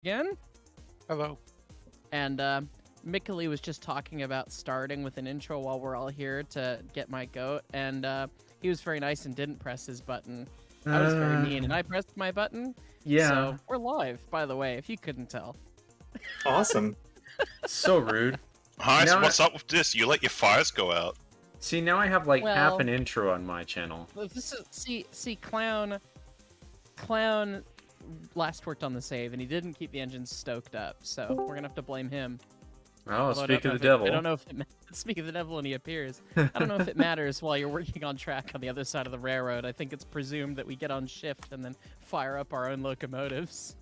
again. Hello. And Mikali was just talking about starting with an intro while we're all here to get my goat, and he was very nice and didn't press his button. I was very mean, and I pressed my button. Yeah. So we're live, by the way, if you couldn't tell. Awesome. So rude. Hi, Now what's up with this? You let your fires go out. See, now I have like Well- half an intro on my channel. This is see Clown last worked on the save, and he didn't keep the engines stoked up, so we're gonna have to blame him. Oh, Although speak of the I devil. don't know if speak of the devil, and he appears. I don't know if it matters while you're working on track on the other side of the railroad. I think it's presumed that we get on shift and then fire up our own locomotives.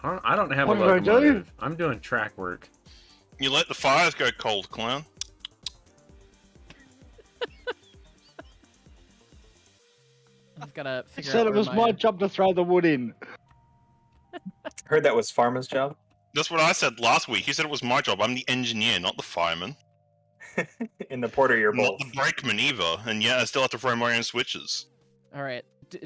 I don't have What a did I do? locomotive. I'm doing track work. You let the fires go cold, Clown. I've got to He figure said out it where was my job to throw the wood in. Heard that was Pharma's job. That's what I said last week. He said it was my job. I'm the engineer, not the fireman. In the Porter, you're Not both. the brakeman either. And yeah, I still have to throw my own switches. All right.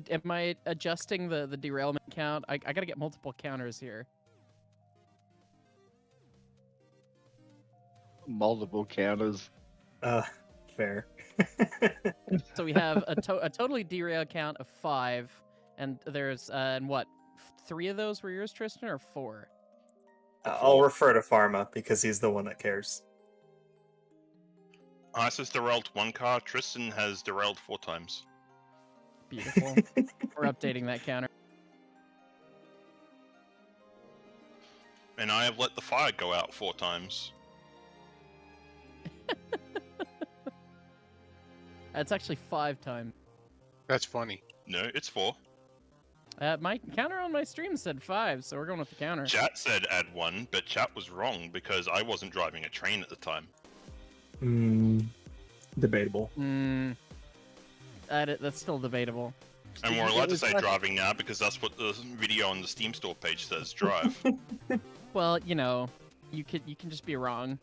Am I adjusting the derailment count? I got to get multiple counters here. Multiple counters. Fair. So we have a totally derail count of 5, and there's and what, 3 of those were yours, Tristan, or 4? I'll refer to Pharma because he's the one that cares. Isis derailed 1 car. Tristan has derailed 4 times. Beautiful. We're updating that counter. And I have let the fire go out 4 times. That's actually 5 times. That's funny. No, it's 4. My counter on my stream said 5, so we're going with the counter. Chat said add 1, but chat was wrong because I wasn't driving a train at the time. Debatable. That's still debatable. And we're allowed to say It was- driving now because that's what the video on the Steam store page says, drive. Well, you know, you can just be wrong.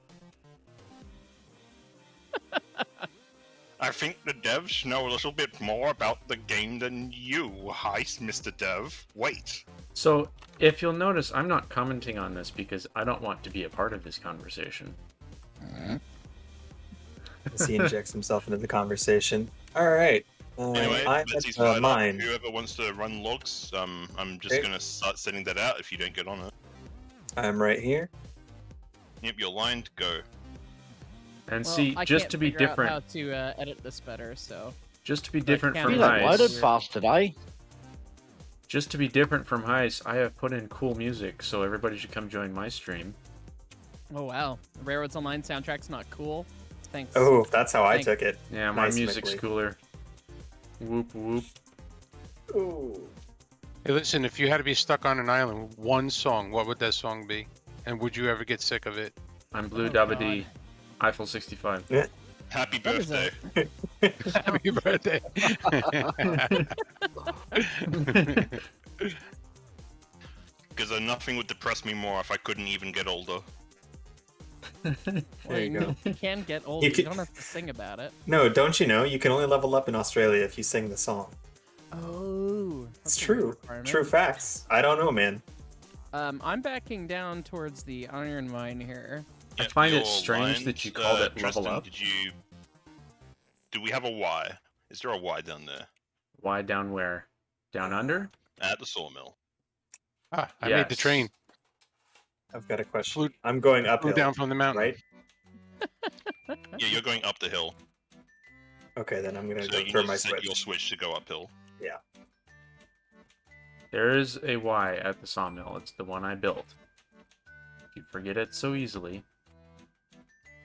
I think the devs know a little bit more about the game than you, heist Mr. Dev. Wait. So, if you'll notice, I'm not commenting on this because I don't want to be a part of this conversation. As he injects himself into the conversation. All right. Anyway, I'm let's at start mine. Whoever wants to run logs, I'm just Okay. gonna start sending that out if you don't get on it. I'm right here. Yep, you're lined, go. And Well, see, I just can't to be figure out different, how to edit this better, so just to be I different can't from You do like Nice. loaded Heist, fast today. just to be different from Heist, I have put in cool music, so everybody should come join my stream. oh wow, the Railroads Online soundtrack's not cool. Thanks. Oh, that's how I Thank- took it. Yeah, my Nice, music's Mickley. cooler. Whoop whoop. Ooh. Hey, listen, if you had to be stuck on an island, one song, what would that song be? And would you ever get sick of it? I'm Blue Oh, Dabba God. D. Eiffel 65. Happy That is a- birthday. Happy birthday. Because nothing would depress me more if I couldn't even get older. Well, There you go. You can get older. You You, can- don't have to sing about it. No, don't you know? You can only level up in Australia if you sing the song. Oh, It's true. True facts. I don't know, man. I'm backing down towards the iron mine here. I Yep, find it you're strange lined. that you call that Tristan, level up. Do we have a Y? Is there a Y down there? Why down where? Down under? At the sawmill. Ah, I made the Yes. train. I've got a question. Flew- I'm going Flew uphill, down from the mountain. right? Yeah, you're going up the hill. Okay, then I'm gonna So go you throw need my to set switch. your switch to go uphill. There is a Y at the sawmill. It's the one I built. You forget it so easily.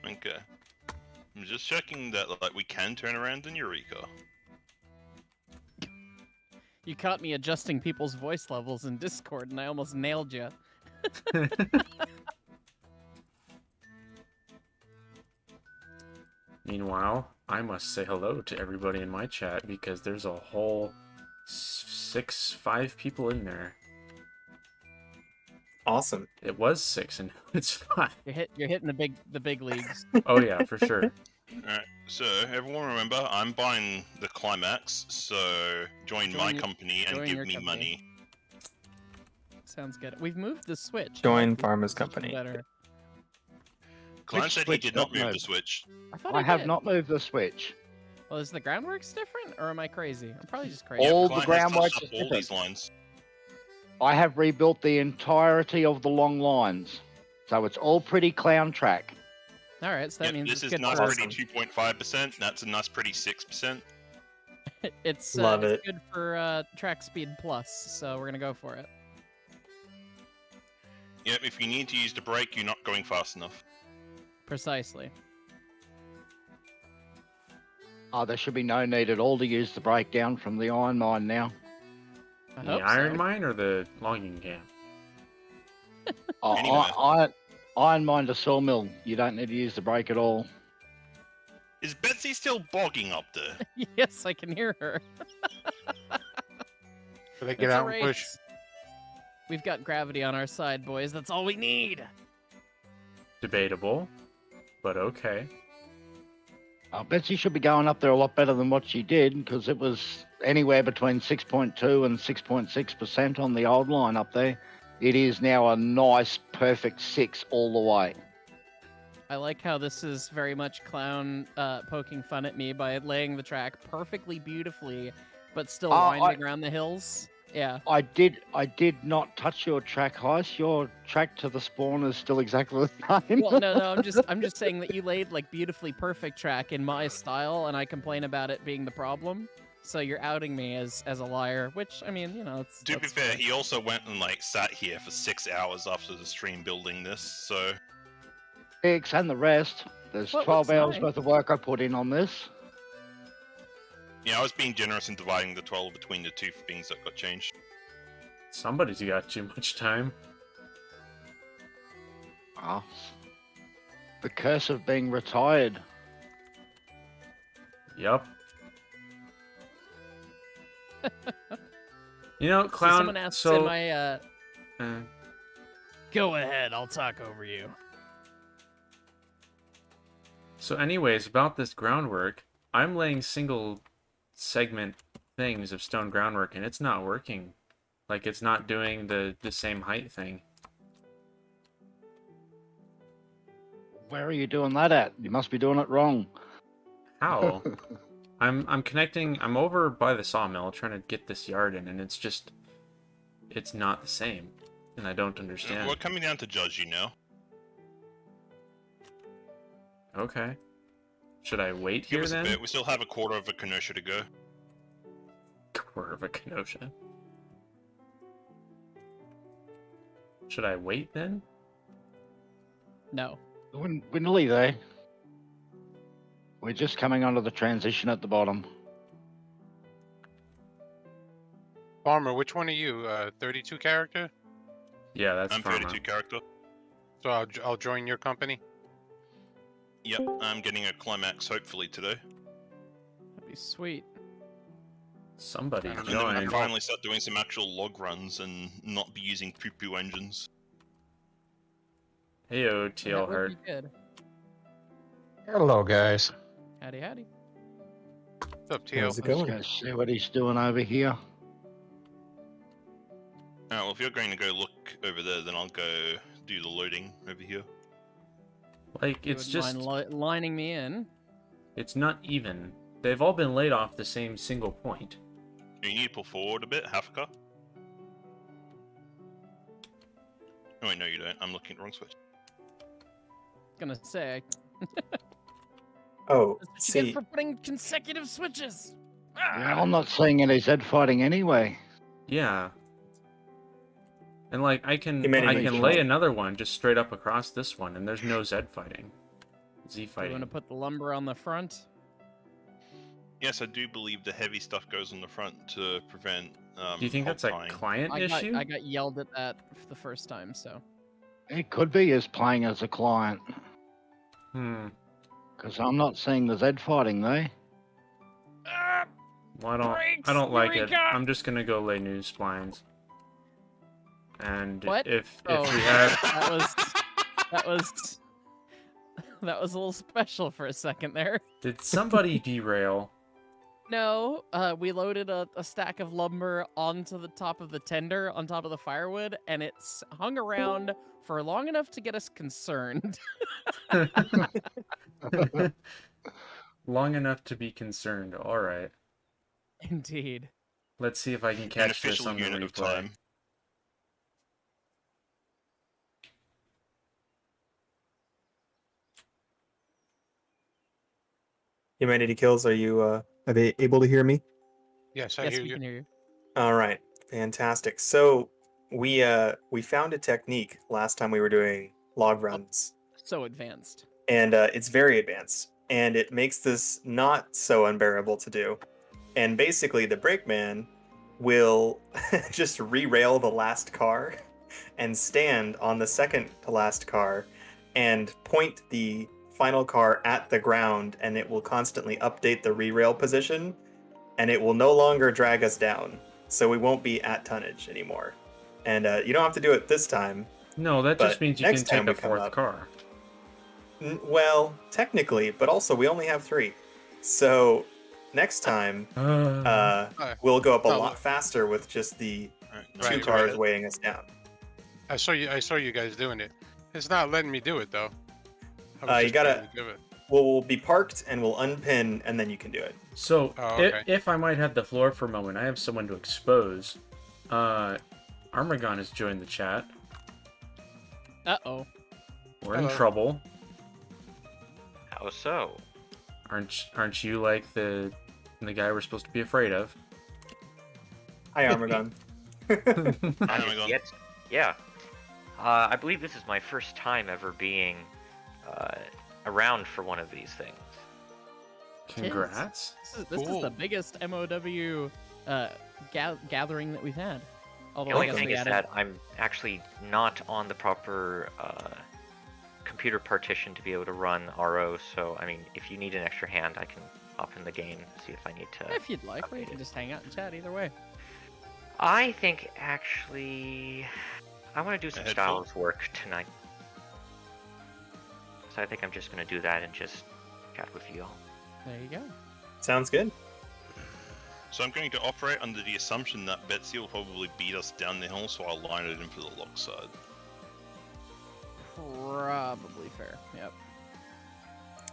Okay. I'm just checking that like we can turn around in Eureka. You caught me adjusting people's voice levels in Discord, and I almost nailed you. Meanwhile, I must say hello to everybody in my chat because there's a whole 5 people in there. Awesome. It was 6 and now it's 5. You're hitting the big leagues. Oh yeah, for sure. Alright, so everyone remember, I'm buying the Climax, so join my Join company and join give your me company. money. Sounds good. We've moved the switch. Join Might be Farmers much Company. better. Clan Which said he switch did not got move the moved? switch. I thought I have did. not moved the switch. Well, is the groundworks different, or am I crazy? I'm probably just crazy. Yep, All the Clan has groundwork touched is up all different. these lines. I have rebuilt the entirety of the long lines. So it's all pretty clown track. All right, so that Yep, means this it's is good. nice for- pretty 2.5%. That's a nice pretty 6%. It's Love it's it. good for track speed plus, so we're gonna go for it. Yep, if you need to use the brake, you're not going fast enough. Precisely. Oh, there should be no need at all to use the breakdown from the iron mine now. I The hope iron so. mine or the logging camp? Oh, Anyway. iron mine to sawmill. You don't need to use the brake at all. Is Betsy still bogging up there? Yes, I can hear her. Should I get It's a out and push? race. We've got gravity on our side, boys. That's all we need. Debatable, but okay. I bet she should be going up there a lot better than what she did, because it was anywhere between 6.2 and 6.6% on the old line up there. It is now a nice, perfect 6 all the way. I like how this is very much clown poking fun at me by laying the track perfectly beautifully, but still winding around the hills. Yeah. I did not touch your track, Heist. Your track to the spawn is still exactly the same. Well, no, I'm just saying that you laid like beautifully perfect track in my style, and I complain about it being the problem. So you're outing me as a liar, which I mean, you know, it's. To be that's fair, fair. he also went and like sat here for 6 hours after the stream building this, so X and the rest. There's Well, 12 that's hours nice. worth of work I put in on this. yeah, I was being generous in dividing the 12 between the two things that got changed. Somebody's got too much time. Ah, the curse of being retired. Yup. You know, So clown. someone asked So, in my. uh, Go ahead, I'll talk over you. so, anyways, about this groundwork, I'm laying single segment things of stone groundwork, and it's not working. Like, it's not doing the same height thing. Where are you doing that at? You must be doing it wrong. How? I'm connecting. I'm over by the sawmill trying to get this yard in, and it's not the same, and I don't understand. We're coming down to judge you now. Okay. Should I wait Give here us a then? bit. We still have a quarter of a Kenosha to go. Quarter of a Kenosha. Should I wait then? No. We're nearly there. We're just coming onto the transition at the bottom. Farmer, which one are you? 32 character? Yeah, that's I'm Pharma. 32 character. So I'll join your company. Yep, I'm getting a climax hopefully today. That'd be sweet. Somebody And And then we can join. finally start doing some actual log runs and not be using poo-poo engines. Heyo, That TL would Heart. be good. Hello, guys. Howdy, howdy. What's up, How's Teal? it Let's going? go see what he's doing over here. Alright, well if you're going to go look over there, then I'll go do the loading over here. Like, You it's wouldn't just, mind lining me in. it's not even. They've all been laid off the same single point. You need to pull forward a bit, half a car. Oh wait, no you don't. I'm looking at the wrong switch. Gonna say. Oh, That's what you get see, for putting consecutive switches. Yeah, I'm not seeing any Z fighting anyway. Yeah. And like, I can Humanity lay Kills. another one just straight up across this one, and there's no Z fighting. Z You fighting. want to put the lumber on the front? Yes, I do believe the heavy stuff goes on the front to prevent Do you think hold that's a time. client I issue? got yelled at that for the first time, so. It could be as playing as a client, because I'm not seeing the Z fighting though. Well, I don't like it. I'm just gonna go lay new splines. And What? if Oh, we have that was that was a little special for a second there. did somebody derail? No, we loaded a stack of lumber onto the top of the tender, on top of the firewood, and it's hung around for long enough to get us concerned. Long enough to be concerned. All right. Indeed. Let's see if I can An catch this official on the unit of replay. time. HumanityKills, are you able to hear me? Yes, I Yes, hear we you. can hear you. All right, fantastic. So we found a technique last time we were doing log runs, So advanced. and it's very advanced, and it makes this not so unbearable to do. And basically, the brakeman will just re-rail the last car and stand on the second to last car and point the final car at the ground, and it will constantly update the re-rail position, and it will no longer drag us down, so we won't be at tonnage anymore. And you don't have to do it this time. No, that just But means you next can time take a we come fourth up- car. Well, technically, but also we only have 3. So next time, we'll go up a Oh, lot faster with just the Right, 2 Right, cars right. weighing us down. I saw you guys doing it. It's not letting me do it though. I was You just gotta- trying to do it. We'll be parked and we'll unpin, and then you can do it. So, Oh, okay. if I might have the floor for a moment, I have someone to expose. Armagon has joined the chat. Uh-oh. We're in Hello. trouble. How so? Aren't you like the guy we're supposed to be afraid of? Hi, Armagon. I'm Armagon. yet. Yeah. I believe this is my first time ever being around for one of these things. Congrats. This is Cool. the biggest MOW gathering that we've had. Although The I only guess thing we is added... that I'm actually not on the proper computer partition to be able to run RO, so I mean, if you need an extra hand, I can hop in the game, see if I need to. If you'd like, we update can it. just hang out and chat either way. I think actually I want to do some A headphone. styles work tonight. So I think I'm just going to do that and just chat with you all. There you go. Sounds good. So I'm going to operate under the assumption that Betsy will probably beat us down the hill, so I'll line it in for the lock side. Probably fair. Yep.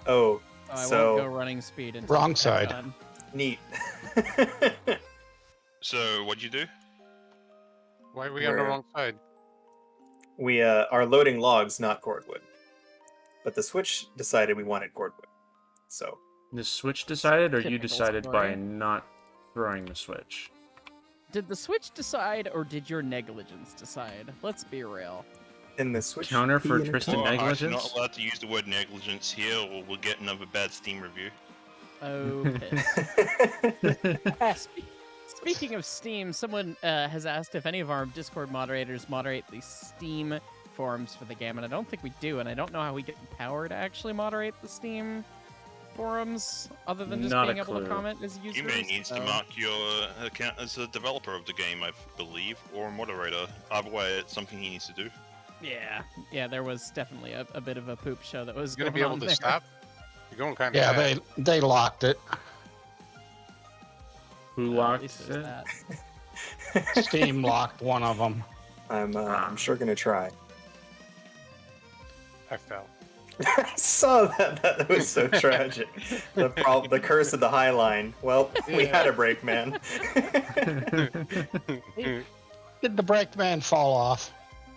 Oh, I So- won't go running speed until Wrong I'm side. done. neat. So what'd you do? Why are we on the We're- wrong side? We are loading logs, not cordwood. But the Switch decided we wanted cordwood. So, The Switch decided, or you Typical decided by story. not throwing the Switch? Did the Switch decide, or did your negligence decide? Let's be real. in the Switch. Counter for be in a Tristan cup? I'm negligence? not allowed to use the word negligence here, or we'll get another bad Steam review. Oh, piss. Speaking of Steam, someone has asked if any of our Discord moderators moderate the Steam forums for the game, and I don't think we do, and I don't know how we get the power to actually moderate the Steam forums, other than just Not a being able to clue. comment as users. You may need to so- mark your account as a developer of the game, I believe, or a moderator. Either way, it's something he needs to do. Yeah, there was definitely a bit of a poop show that was You're going gonna be able on to there. stop? You're going kind of Yeah, fast. they locked it. Who Well, at locked least it? there's that. Steam locked one of them. I'm sure gonna try. I fell. I saw that. That was so tragic. The curse of the High Line. Well, we had a break, man. Did the brakeman fall off?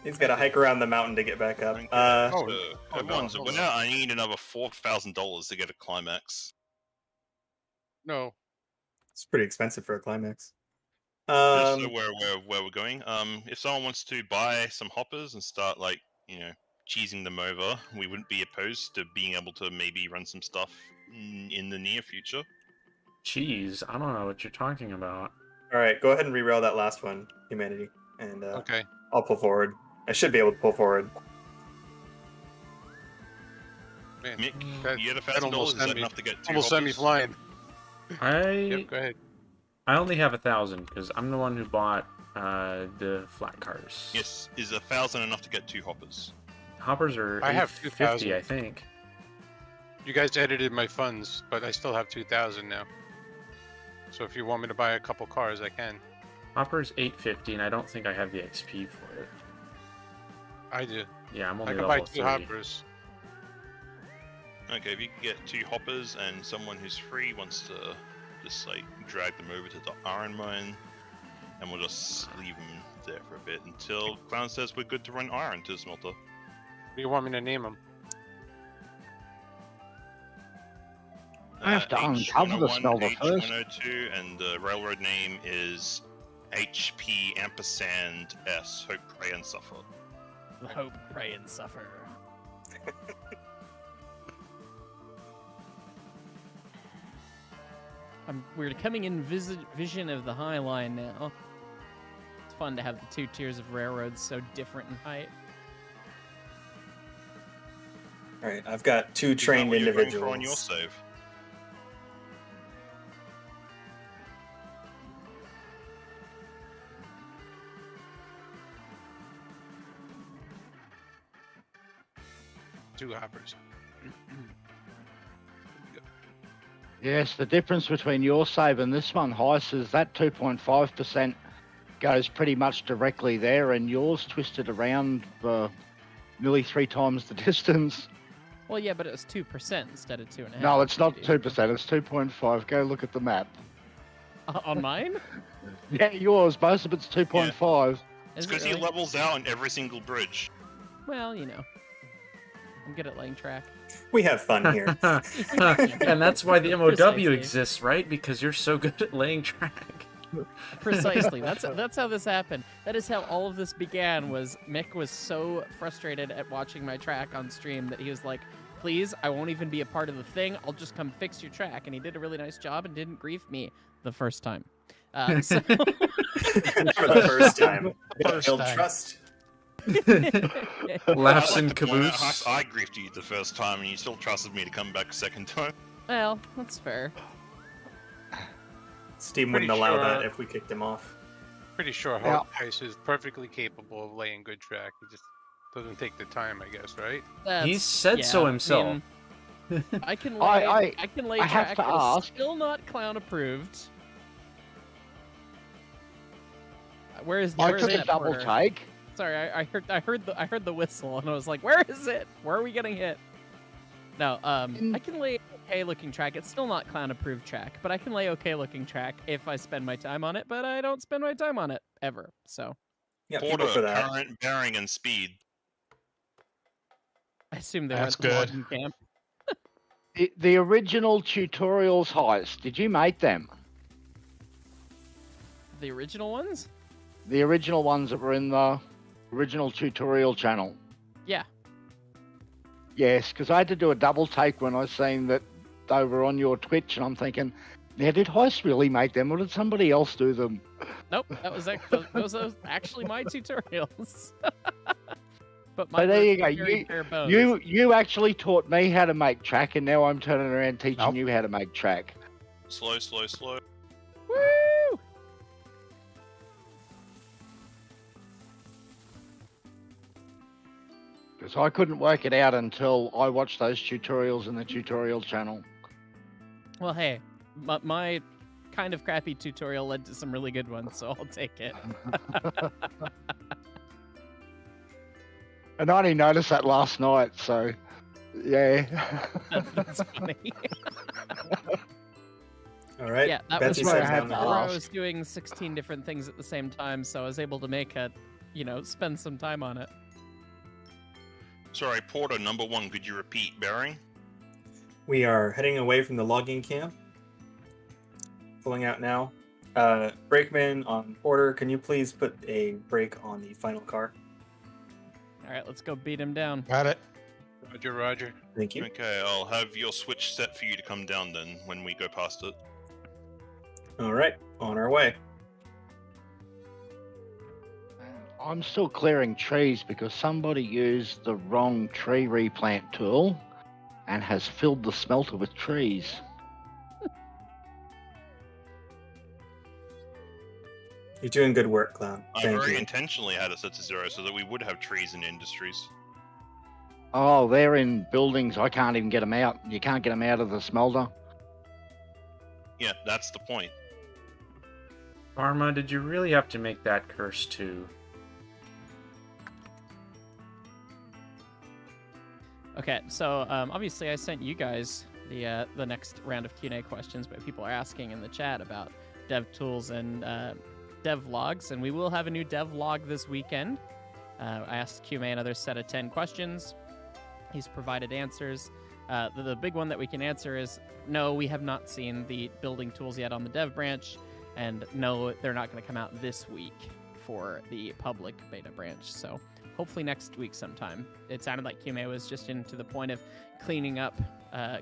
He's got to hike around the mountain to get back up. Okay, Oh, so oh, everyone's no, a winner. I need another $4,000 to get a climax. No. It's pretty expensive for a climax. Just so where we're going. If someone wants to buy some hoppers and start cheesing them over, we wouldn't be opposed to being able to maybe run some stuff in the near future. Jeez, I don't know what you're talking about. All right, go ahead and re-rail that last one, Humanity, and Okay. I'll pull forward. I should be able to pull forward. Man, Mick, that, you had that almost $1,000. Is sent that me. enough to get two Almost sent me hoppers? flying. I Yep, go ahead. only have 1,000 because I'm the one who bought the flat cars. Yes, is 1,000 enough to get two hoppers? Hoppers are I have 850, 2,000. I think. You guys edited my funds, but I still have 2,000 now. So if you want me to buy a couple cars, I can. Hopper's 850, and I don't think I have the XP for it. I do. Yeah, I'm I only can buy level 2 3. hoppers. Okay, if you can get 2 hoppers and someone who's free wants to just like drag them over to the iron mine, and we'll just leave them there for a bit until Clown says we're good to run iron to the smelter. What do you want me to name them? I have to uncover the smelter first. H102, and the railroad name is HP ampersand S. Hope, pray, and suffer. Hope, pray, and suffer. We're coming in vision of the High Line now. It's fun to have the 2 tiers of railroads so different in height. All right, I've got 2 Is that trained what you're going individuals. for on your save? Two hoppers. Yes, the difference between your save and this one, Heist, is that 2.5% goes pretty much directly there, and yours twisted around for nearly 3 times the distance. Well, yeah, but it was 2% instead of 2.5. No, it's not dude. 2%, it's 2.5. Go look at the map. On mine? Yeah, yours, most of it's 2.5. It's Is it because he really? levels out on every single bridge. Well, you know. I'm good at laying track. We have fun here. And that's why the MOW Precisely. exists, right? Because you're so good at laying track. Precisely. That's how this happened. That is how all of this began. Was Mick was so frustrated at watching my track on stream that he was like, "Please, I won't even be a part of the thing. I'll just come fix your track." And he did a really nice job and didn't grief me the first time. So... For the first time. First Build time. trust. Laughs I'd and like to point out, caboose. Haas, I griefed you the first time, and you still trusted me to come back a second time. Well, that's fair. Steam Pretty wouldn't allow sure- that if we kicked him off. Pretty sure Harp is perfectly capable of laying good track. He just doesn't take the time, I guess, right? He said so himself. I can lay. I can lay I have track. to that is ask- still not clown approved. Where is? I Where is took a that, double Porter? take. Sorry, I heard the whistle and I was like, where is it? Where are we getting hit? No, I can lay okay looking track. It's still not clown approved track, but I can lay okay looking track if I spend my time on it. But I don't spend my time on it ever. So Yeah, Porter, people for that. current, bearing, and speed. I assume they That's were at the good. logging camp. The original tutorials, Heist, did you make them? The original ones? The original ones that were in the original tutorial channel? Yeah. Yes, because I had to do a double take when I seen that they were on your Twitch, and I'm thinking, now did Heist really make them, or did somebody else do them? Nope, that was those are actually my tutorials. But So there you go. very bare bones. You actually taught me how to make track, and now I'm turning around teaching Nope. you how to make track. Slow, slow, slow. Woo! Because I couldn't work it out until I watched those tutorials in the tutorial channel. Well, hey, my kind of crappy tutorial led to some really good ones, so I'll take it. And I only noticed that last night, so yeah. That's funny. All right. Yeah, that Betsy was why I sits had down to there. where I ask. was doing 16 different things at the same time, so I was able to make spend some time on it. Sorry, Porter, number 1, could you repeat bearing? We are heading away from the logging camp. Pulling out now. Brakeman on Porter, can you please put a brake on the final car? All right, let's go beat him down. Got it. Roger, Roger. Thank you. Okay, I'll have your switch set for you to come down then when we go past it. All right, on our way. I'm still clearing trees because somebody used the wrong tree replant tool and has filled the smelter with trees. You're doing good work, Clown. I Thank very you. intentionally had it set to 0 so that we would have trees in industries. Oh, they're in buildings. I can't even get them out. You can't get them out of the smelter. Yeah, that's the point. Pharma, did you really have to make that curse too? Okay, so obviously I sent you guys the next round of Q&A questions, but people are asking in the chat about dev tools and dev logs, and we will have a new dev log this weekend. I asked QMA another set of 10 questions. He's provided answers. The big one that we can answer is no, we have not seen the building tools yet on the dev branch, and no, they're not going to come out this week for the public beta branch. So hopefully next week sometime. It sounded like QMA was just into the point of cleaning up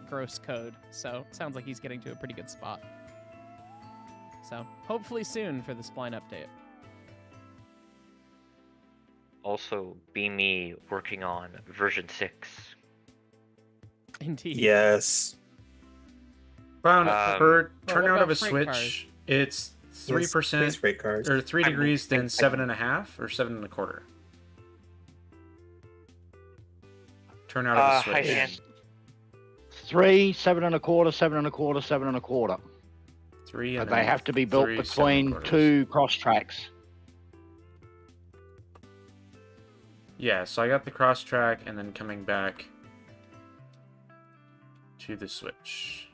gross code, so it sounds like he's getting to a pretty good spot. So hopefully soon for the Spline update. Also, be me working on version 6. Indeed. Yes. Found for what turnout of about a freight switch, cars? it's Yes, 3% please, freight cars. or 3 I- degrees, I- then 7.5 or 7.25. Turnout of a Hi, switch. Dan. 3, 7 1/4, 7 1/4, 7 1/4. 3 But and they then have to be built 3 between 7/4. 2 cross tracks. Yeah, so I got the cross track and then coming back to the switch.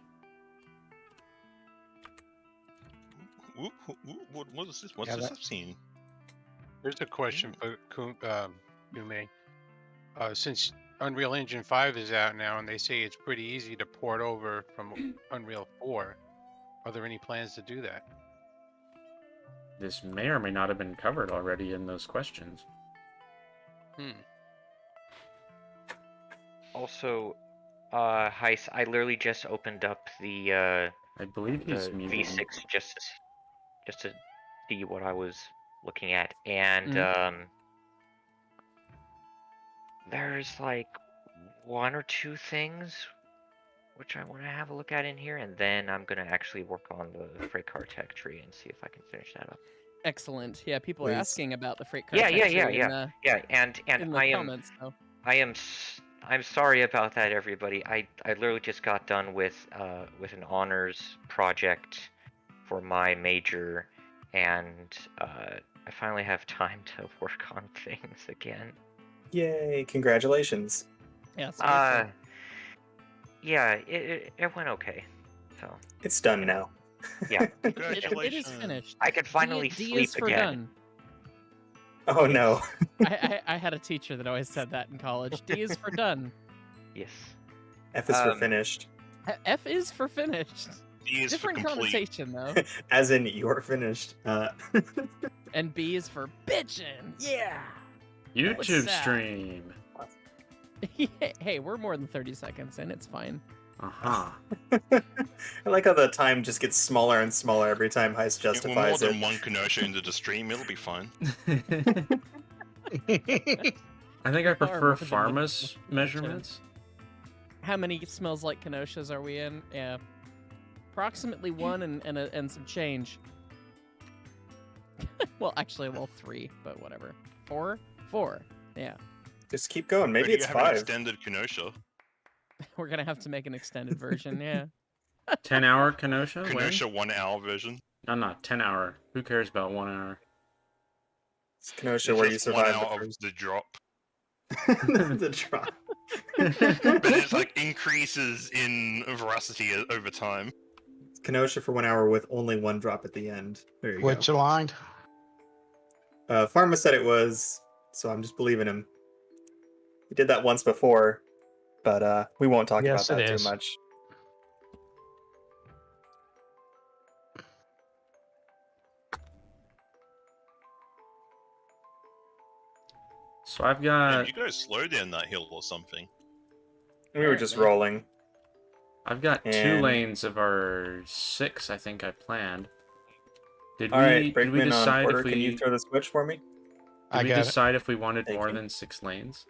What is this? What's Yeah, this that- I've seen? Here's a question for Yume. Since Unreal Engine 5 is out now, and they say it's pretty easy to port over from Unreal 4, are there any plans to do that? This may or may not have been covered already in those questions. Also, Heis, I literally just opened up the I believe he's the muted. V6 just to see what I was looking at, and there's like 1 or 2 things which I want to have a look at in here, and then I'm gonna actually work on the freight car tech tree and see if I can finish that up. Excellent. Yeah, people are Please. asking about the freight car. Yeah, tech yeah, tree yeah. Yeah, and in the I am comments. So. I'm sorry about that, everybody. I literally just got done with an honors project for my major, and I finally have time to work on things again. Yay! Congratulations. Yeah. seriously. Yeah, it went okay. So It's done now. yeah, It Congratulations. is finished. I can finally D sleep is for again. done. Oh no. I had a teacher that always said that in college. D is for done. Yes. F is for Um, finished. F is for finished. D is for Different complete. connotation though. As in, you're finished. And B is for bitchin'. Yeah. That was YouTube sad. stream. Hey, we're more than 30 seconds in. It's fine. Uh-huh. I like how the time just gets smaller and smaller every time Heist We're more justifies than it. one Kenosha into the stream. It'll be fine. I think I prefer more than Pharma's measurements. How many smells like Kenosha's are we in? Yeah. Approximately 1 and some change. Well, actually, 3, but whatever. 4? 4. Yeah. Just keep going. Maybe Maybe it's you have an 5. extended Kenosha. We're gonna have to make an extended version, yeah. 10-hour Kenosha? When? Kenosha 1 hour version. No, not 10-hour. Who cares about 1 hour? It's Kenosha It's where you just 1 survive hour the of the drop. first. The drop. But it's like increases in veracity over time. Kenosha for 1 hour with only 1 drop at the end. There you Which go. aligned? Pharma said it was, so I'm just believing him. He did that once before, but we won't talk Yes, about it that too is. much. So I've Man, got you go slow down that hill or something. We were just Apparently. rolling. I've got 2 And- lanes of our 6 I think I planned. Did All right, we Brakeman on decide order. if we Can you throw the switch for me? I did we got it. decide if we wanted Thank more you. than 6 lanes?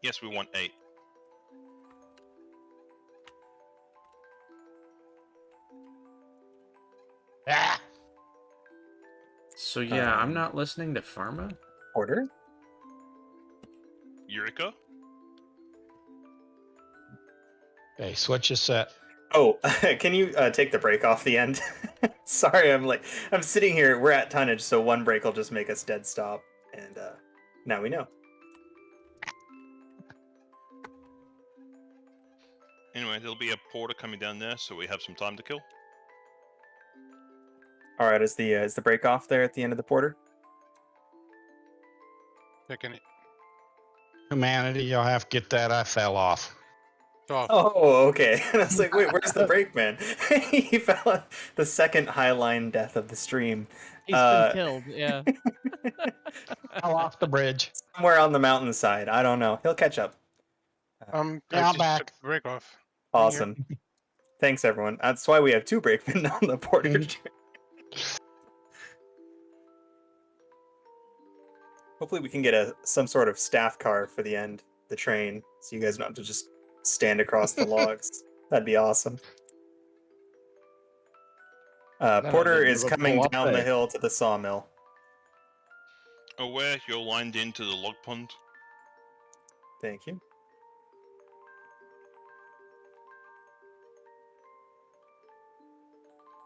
Yes, we want 8. Ah! So yeah, I'm Um, not listening to Pharma. Order? Eureka? Okay, switch is set. Oh, can you take the brake off the end? Sorry, I'm sitting here. We're at tonnage, so one brake will just make us dead stop, and now we know. Anyway, there'll be a porter coming down there, so we have some time to kill. All right, is the brake off there at the end of the porter? Checking it. Humanity, you'll have to get that. I fell off. It's off. Oh, okay. And I was like, wait, where's the brake man? He fell on the second highline death of the stream. He's been killed. Yeah. Fell off the bridge. Somewhere on the mountainside. I don't know. He'll catch up. Yeah, I I'm just back. took the brake off. Awesome. Thanks, everyone. That's why we have 2 brakemen on the porter. Hopefully we can get some sort of staff car for the end, the train, so you guys don't have to just stand across the logs. That'd be awesome. Porter is coming down the hill to the sawmill. Aware, you're lined into the log pond. Thank you.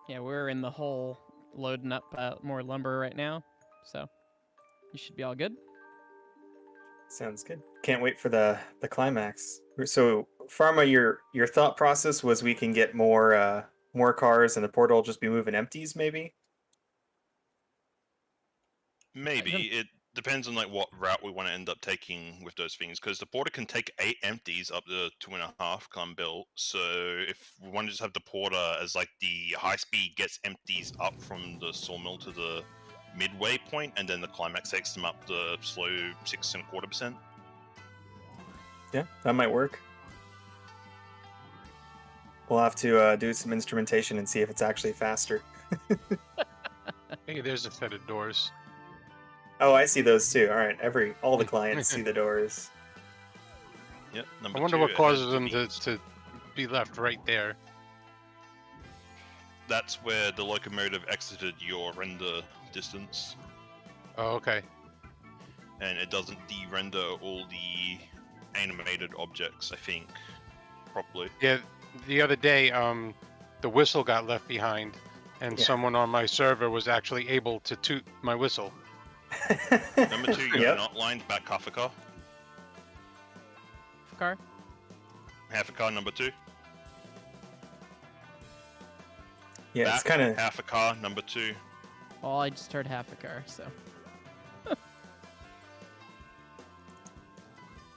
Yeah, we're in the hole loading up more lumber right now, so you should be all good. Sounds good. Can't wait for the climax. So, Pharma, your thought process was we can get more cars and the portal will just be moving empties, maybe? Maybe. It depends on like what route we want to end up taking with those things, because the porter can take 8 empties up to 2.5 come built. So if we want to just have the porter as like the high speed gets empties up from the sawmill to the midway point, and then the climax takes them up the slow 6.25%. Yeah, that might work. We'll have to do some instrumentation and see if it's actually faster. Hey, there's a set of doors. Oh, I see those too. All right, all the clients see the doors. Yep. I wonder what causes them to be left right there. That's where the locomotive exited your render distance, Oh, okay. and it doesn't de-render all the animated objects, I think, properly. Yeah, the other day, the whistle got left behind, and Yeah. someone on my server was actually able to toot my whistle. Number 2, you're Yep. not lined back half a car. Car? Half a car, number 2. Yeah, Back, it's kind of half a car, number 2. Well, I just heard half a car, so.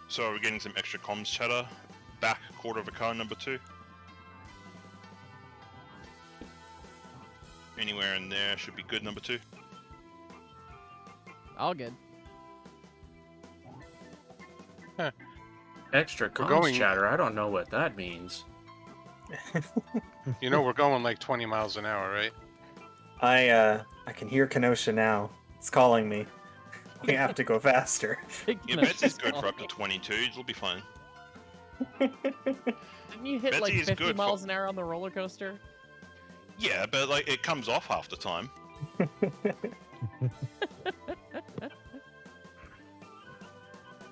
So are we getting some extra comms chatter? Back quarter of a car, number 2. Anywhere in there should be good, number 2. All good. Extra comms going- chatter. I don't know what that means. You know, we're going like 20 miles an hour, right? I can hear Kenosha now. It's calling me. We have to go faster. Yeah, Betsy's good for up to 22. It'll be fine. Didn't you hit Betsy like is 50 good miles an hour on the roller coaster? Yeah, but like it comes off half the time.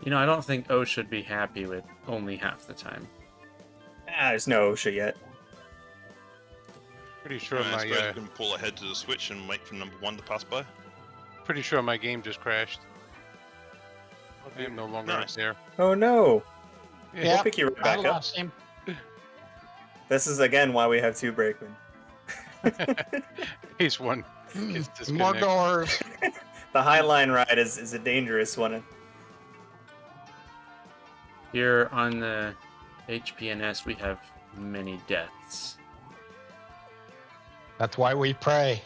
You know, I don't think O should be happy with only half the time. There's no OSHA yet. Pretty sure I suppose my we can pull ahead to the switch and wait for number 1 to pass by. pretty sure my game just crashed. I am no longer Nice. there. Oh no! Yeah, We'll pick you right I back up. lost him. This is again why we have 2 brakemen. He's one. Gets More disconnected. doors. The High Line ride is a dangerous one. Here on the HPNS, we have many deaths. That's why we pray.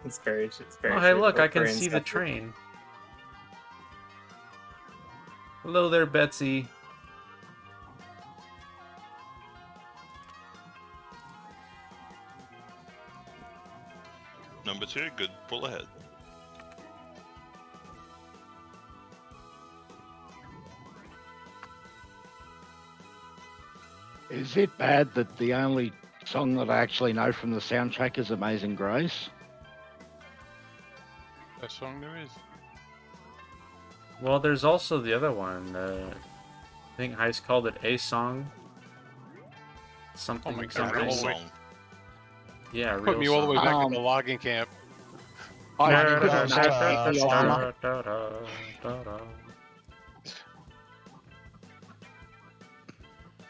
It's very Oh, hey, look, I can very see the inceptive. train. Hello there, Betsy. Number 2, good, pull ahead. Is it bad that the only song that I actually know from the soundtrack is Amazing Grace? Best song there is. Well, there's also the other one. I think Heist called it A Song. something. Oh my God, something. all the way- Song. Yeah, real Put me all the way song. back at Um, the logging camp. I Money couldn't goes make to the armor.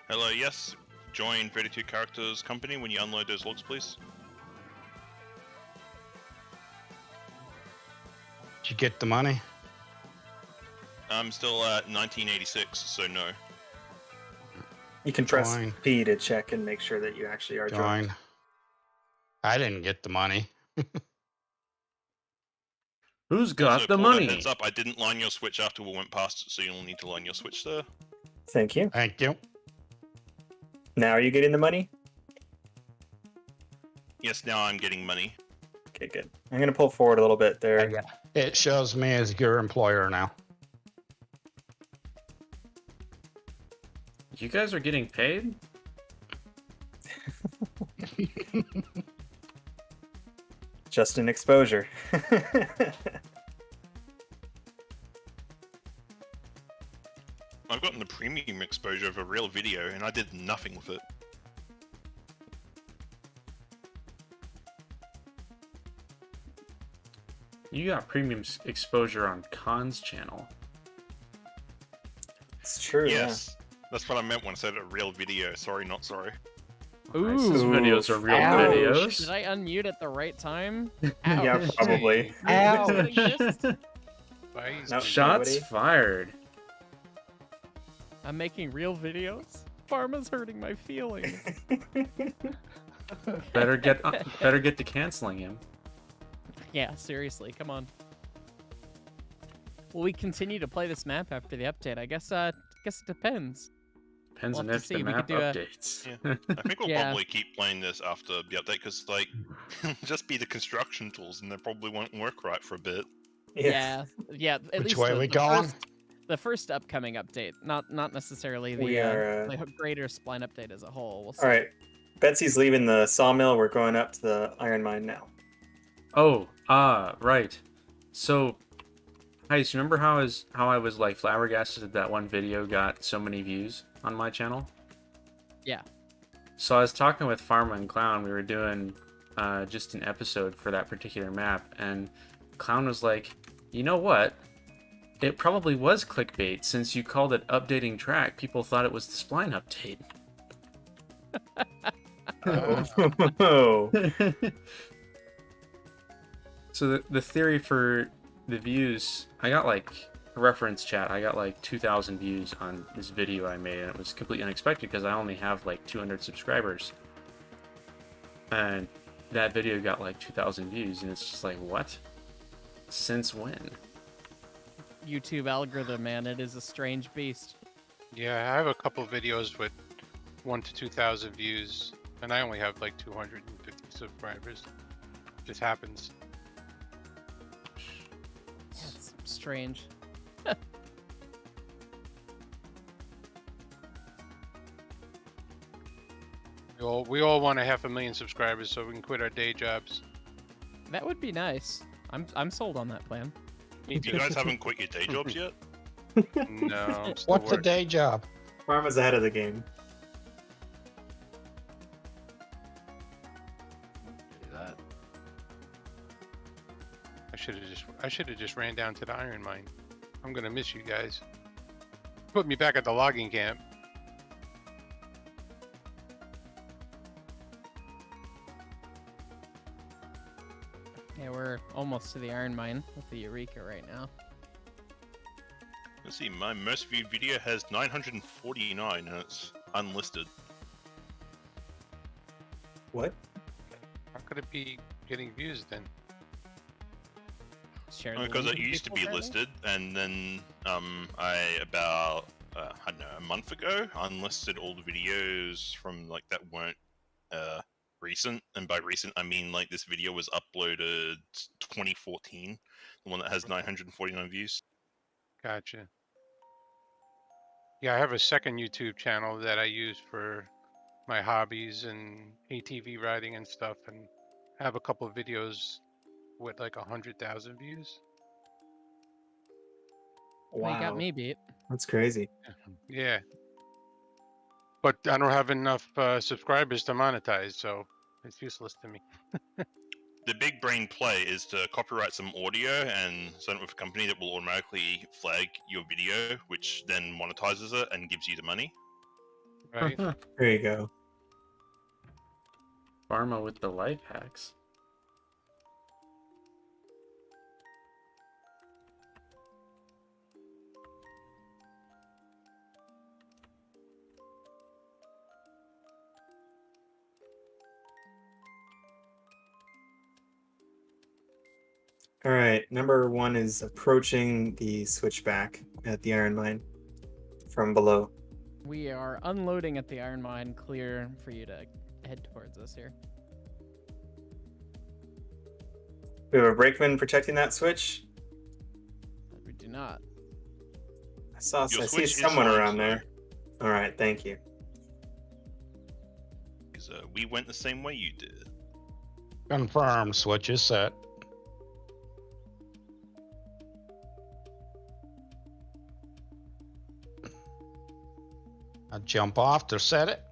Hello, yes. Join 32 characters company when you unload those logs, please. Did you get the money? I'm still at 1986, so no. You can press Join. P to check and make sure that you actually are joined. Join. I didn't get the money. Who's got Also, the Paul, money? heads up, I didn't line your switch after we went past it, so you'll need to line your switch there. Thank you. Thank you. Now are you getting the money? Yes, now I'm getting money. Okay, good. I'm gonna pull forward a little bit there. Yeah. It shows me as your employer now. You guys are getting paid? Just an exposure. I've gotten the premium exposure of a real video, and I did nothing with it. You got premium exposure on Khan's channel. It's true. Yes, that's what I meant when I said a real video. Sorry, not sorry. Nice. Those videos are real Ouch. videos. Did I unmute at the right time? Yeah. Yeah, Ouch. probably. Ouch. Really missed? Spies. Nope. Shots Nobody? fired. I'm making real videos. Pharma's hurting my feelings. Better get to canceling him. Yeah, seriously, come on. Will we continue to play this map after the update? I guess it depends. Depends We'll on have to if the see. We map could do a- updates. Yeah. I think we'll Yeah. probably keep playing this after the update, because like, just be the construction tools, and they probably won't work right for a bit. Yeah, at Which least way the, we the going? First, the first upcoming update, not necessarily the, We are, the greater spline update as a whole. We'll see. All right. Betsy's leaving the sawmill. We're going up to the iron mine now. Oh, right. So, Heist, remember how I was like flabbergasted that one video got so many views on my channel? Yeah. So I was talking with Pharma and Clown. We were doing just an episode for that particular map, and Clown was like, "You know what? It probably was clickbait since you called it updating track. People thought it was the spline update." Oh. So the theory for the views, I got like a reference chat. I got like 2,000 views on this video I made, and it was completely unexpected because I only have like 200 subscribers. And that video got like 2,000 views, and it's just like, what? Since when? YouTube algorithm, man, it is a strange beast. Yeah, I have a couple of videos with 1,000 to 2,000 views, and I only have like 250 subscribers. Just happens. That's strange. We all want 500,000 subscribers so we can quit our day jobs. That would be nice. I'm sold on that plan. Me You too. guys haven't quit your day jobs yet? No. I'm still What's a working. day job? Pharma's ahead of the game. I should have just ran down to the iron mine. I'm gonna miss you guys. Put me back at the logging camp. Yeah, we're almost to the iron mine with the Eureka right now. Let's see, my most viewed video has 949, and it's unlisted. What? How could it be getting views then? Share the Because link it with used to people, be apparently? listed, and then I about I don't know, a month ago unlisted all the videos from like that weren't recent, and by recent I mean like this video was uploaded 2014, the one that has 949 views. Gotcha. Yeah, I have a second YouTube channel that I use for my hobbies and ATV riding and stuff, and I have a couple of videos with like 100,000 views. Well, you got me beat. That's crazy. Yeah. But I don't have enough subscribers to monetize, so it's useless to me. The big brain play is to copyright some audio and send it with a company that will automatically flag your video, which then monetizes it and gives you the money. Right? There you go. Pharma with the life hacks. All right, number 1 is approaching the switchback at the iron mine from below. We are unloading at the iron mine, clear for you to head towards us here. We have a brakeman protecting that switch. We do not. I Your see switch is someone fine, around so- there. All right, thank you. Because we went the same way you did. Confirm. Switch is set. I jump off to set it.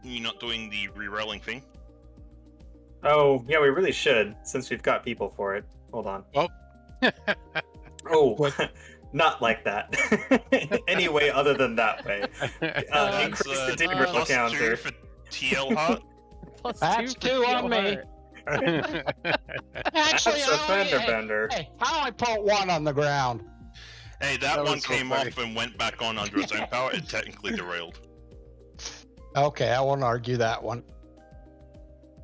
You're not doing the re-rolling thing? Oh, yeah, we really should, since we've got people for it. Hold on. Oh. Oh, not like that. Any way other than that way. Increase the dig roll plus 2 counter. for TL Heart. Plus That's 2 two for on me. Heart. Actually, That's a fender bender. Hey, I only put one on the ground. Hey, that That one was so came funny. off and went back on under its own power. It technically derailed. Okay, I won't argue that one.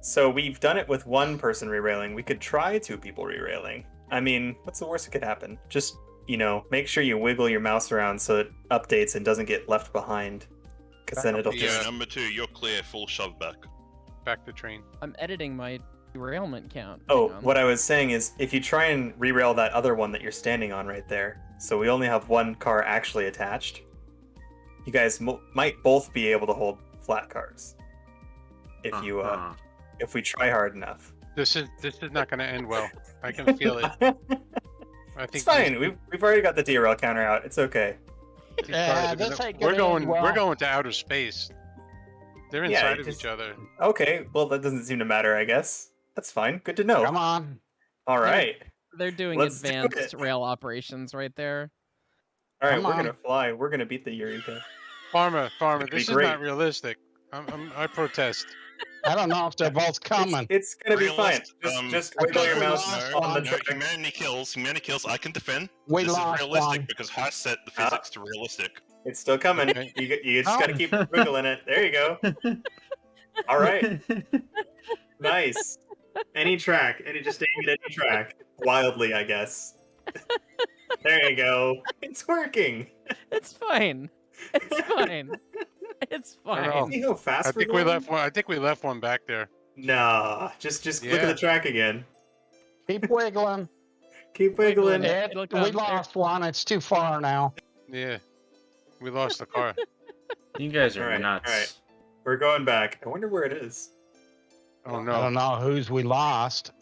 So we've done it with 1 person re-railing. We could try 2 people re-railing. I mean, what's the worst that could happen? Just, make sure you wiggle your mouse around so it updates and doesn't get left behind. Because then it'll Yeah, just... number 2, you're clear, full shove back. Back to train. I'm editing my derailment count. Oh, Hang on. what I was saying is, if you try and re-rail that other one that you're standing on right there, so we only have 1 car actually attached, you guys might both be able to hold flat cars. If you, if we try hard enough. This is not going to end well. I can feel it. I think It's fine. We've already got the derail counter out. It's okay. these Yeah, cars are this gonna- ain't we're gonna going. end well. We're going to outer space. They're Yeah, inside of just- each other. Okay, well that doesn't seem to matter, I guess. That's fine. Good to know. Come on. All right. They're doing Let's do advanced it. rail operations right there. All right, Come we're on. gonna fly. We're gonna beat the Eureka. Farmer, It'd be this is great. not realistic. I protest. I don't know if they're both coming. It's gonna be fine. Realist- Just I wiggle think your we mouse lost on the one. No, track. Humanity kills. I can defend. We This is lost realistic one. because I set the physics to realistic. It's still coming. Okay. You just gotta Oh. keep wiggling it. There you go. All right. Nice. Any track. Just aim it at any track. Wildly, I guess. There you go. It's working. It's fine. It's fine. It's I know. fine. See how fast I we're think we going? left one. I think we left one back there. Nah. Just look at Yeah. the track again. Keep wiggling. Keep wiggling. Wiggling. It, Look we up there. lost one. It's too far now. Yeah, we lost the car. You guys are All right, nuts. all right. We're going back. I wonder where it is. Oh I no. don't know whose we lost.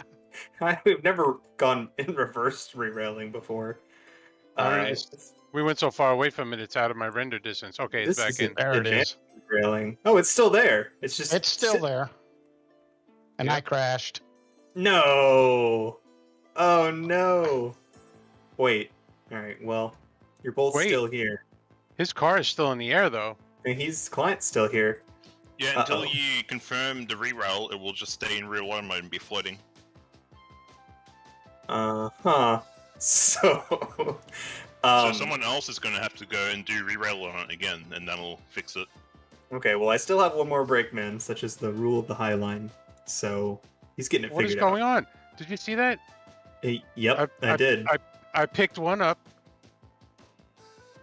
We've never gone in reverse re-railing before. I mean, All right. it's- We went so far away from it. It's out of my render distance. Okay, it's This back is in. There it is. Railing. Oh, it's still there. It's just. It's still there. And I crashed. No. Oh no. Wait. All right. Well, you're both Wait. still here. His car is still in the air though. And client's still here. Yeah, until Uh-oh. you confirm the re-rail, it will just stay in real life mode and be floating. Huh. So. So someone else is going to have to go and do re-rail on it again, and that'll fix it. Okay. Well, I still have one more brakeman, such as the rule of the High Line. So he's getting it What is figured out. going on? Did you see that? Yep, I did. I picked one up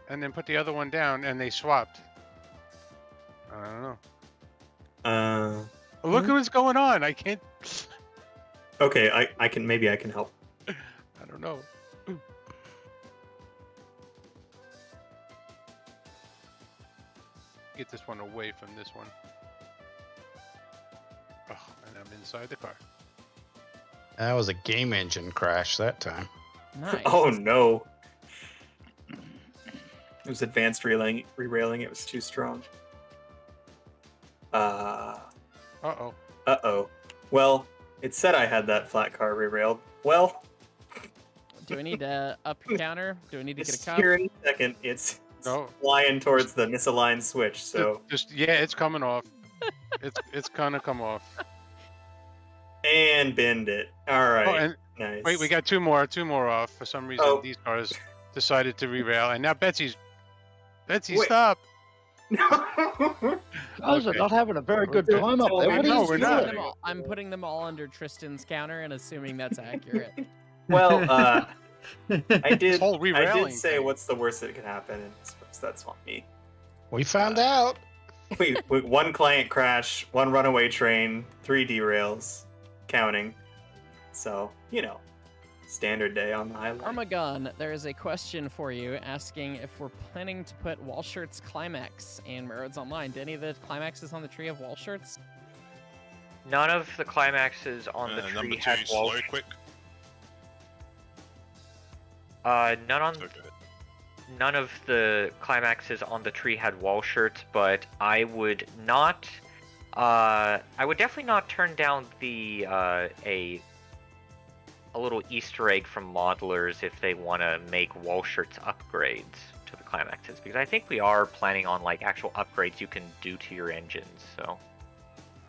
and then put the other one down, and they swapped. I don't know. Look at what's going on. I can't. Okay, I can maybe I can help. I don't know. get this one away from this one. Oh, and I'm inside the car. That was a game engine crash that time. Nice. Oh no. It was advanced re-railing. It was too strong. Uh-oh. Uh-oh. Well, it said I had that flat car re-railed. Well, Do I need to up your counter? Do I need to get a just cup? here in a second, it's No. flying towards the misaligned switch, so... Just yeah, it's coming off. It's gonna come off. And bend it. Alright, Oh, and nice. wait, we got two more off. For some reason, Oh. these cars decided to re-rail, and now Betsy, Wait. stop! Guys are Okay. not having a very good Don't time up tell there. me What no, are we're you not. doing? I'm putting them all under Tristan's counter and assuming that's accurate. Well, I This did whole I re-railing did say thing. what's the worst that could happen, and I suppose that's on me. We found out. Wait, one client crash, one runaway train, 3 derails, counting. So, standard day on the highway. Armagon, there is a question for you asking if we're planning to put wall shirts climax in Roads Online. Do any of the climaxes on the tree have wall shirts? None of the climaxes on the Number tree 2, had wall. slow, quick. None on. So good. None of the climaxes on the tree had wall shirts, but I would not. I would definitely not turn down the a little Easter egg from modelers if they want to make wall shirts upgrades to the climaxes, because I think we are planning on like actual upgrades you can do to your engines. So,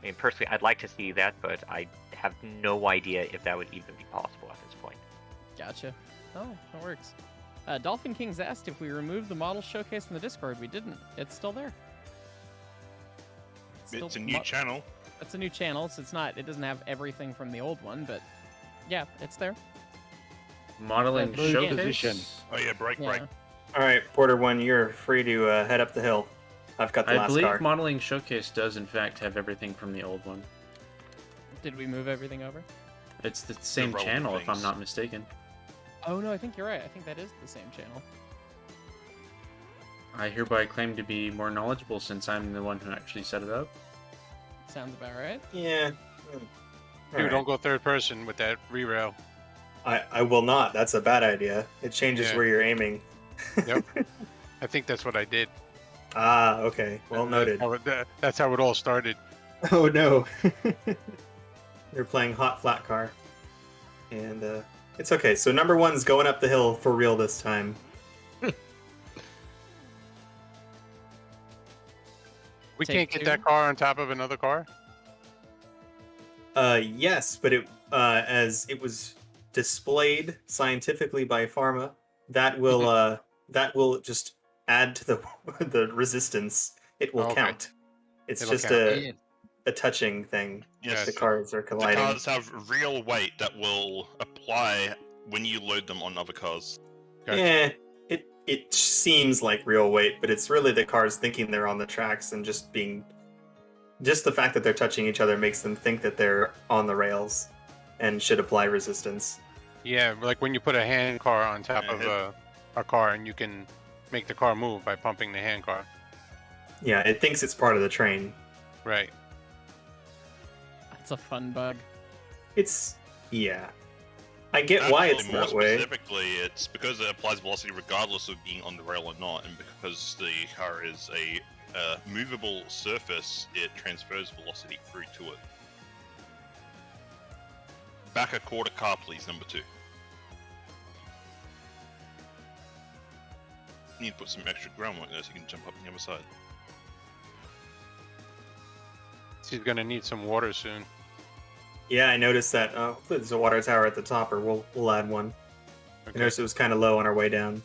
I mean, personally, I'd like to see that, but I have no idea if that would even be possible at this point. Gotcha. Oh, that works. Dolphin Kings asked if we removed the model showcase in the Discord. We didn't. It's still there. It's a new channel. It's a new channel, so it doesn't have everything from the old one, but yeah, it's there. Modeling Blue showcase. position. Oh yeah, break. Yeah. Alright, Porter 1, you're free to head up the hill. I've got the I last believe car. modeling showcase does in fact have everything from the old one. Did we move everything over? It's the same relevant channel, if I'm things. not mistaken. Oh no, I think you're right. I think that is the same channel. I hereby claim to be more knowledgeable since I'm the one who actually set it up. Sounds about right. Yeah. Dude, Alright. don't go third person with that re-rail. I will not. That's a bad idea. It changes Yeah. where you're aiming. Yep. I think that's what I did. Ah, okay. Well noted. That's how it all started. Oh no. They're playing hot flat car. And it's okay. So number 1's going up the hill for real this time. We Take can't get two. that car on top of another car? Yes, but as it was displayed scientifically by Pharma, that will just add to the resistance. It will Okay. count. It's It'll just count. a touching thing. Yes, The cars are the colliding. cars have real weight that will apply when you load them on other cars. Gotcha. Yeah, it seems like real weight, but it's really the cars thinking they're on the tracks and just the fact that they're touching each other makes them think that they're on the rails and should apply resistance. Yeah, like when you put a hand car on top Yeah, of a car and you can make the car move by pumping the hand car. Yeah, it thinks it's part of the train. Right. That's a fun bug. Yeah. I get why it's Actually, more that way. specifically, it's because it applies velocity regardless of being on the rail or not, and because the car is a movable surface, it transfers velocity through to it. Back a quarter car, please, number 2. Need to put some extra groundwork there so you can jump up on the other side. She's gonna need some water soon. Yeah, I noticed that. Hopefully there's a water tower at the top, or we'll add one. I Okay. noticed it was kind of low on our way down.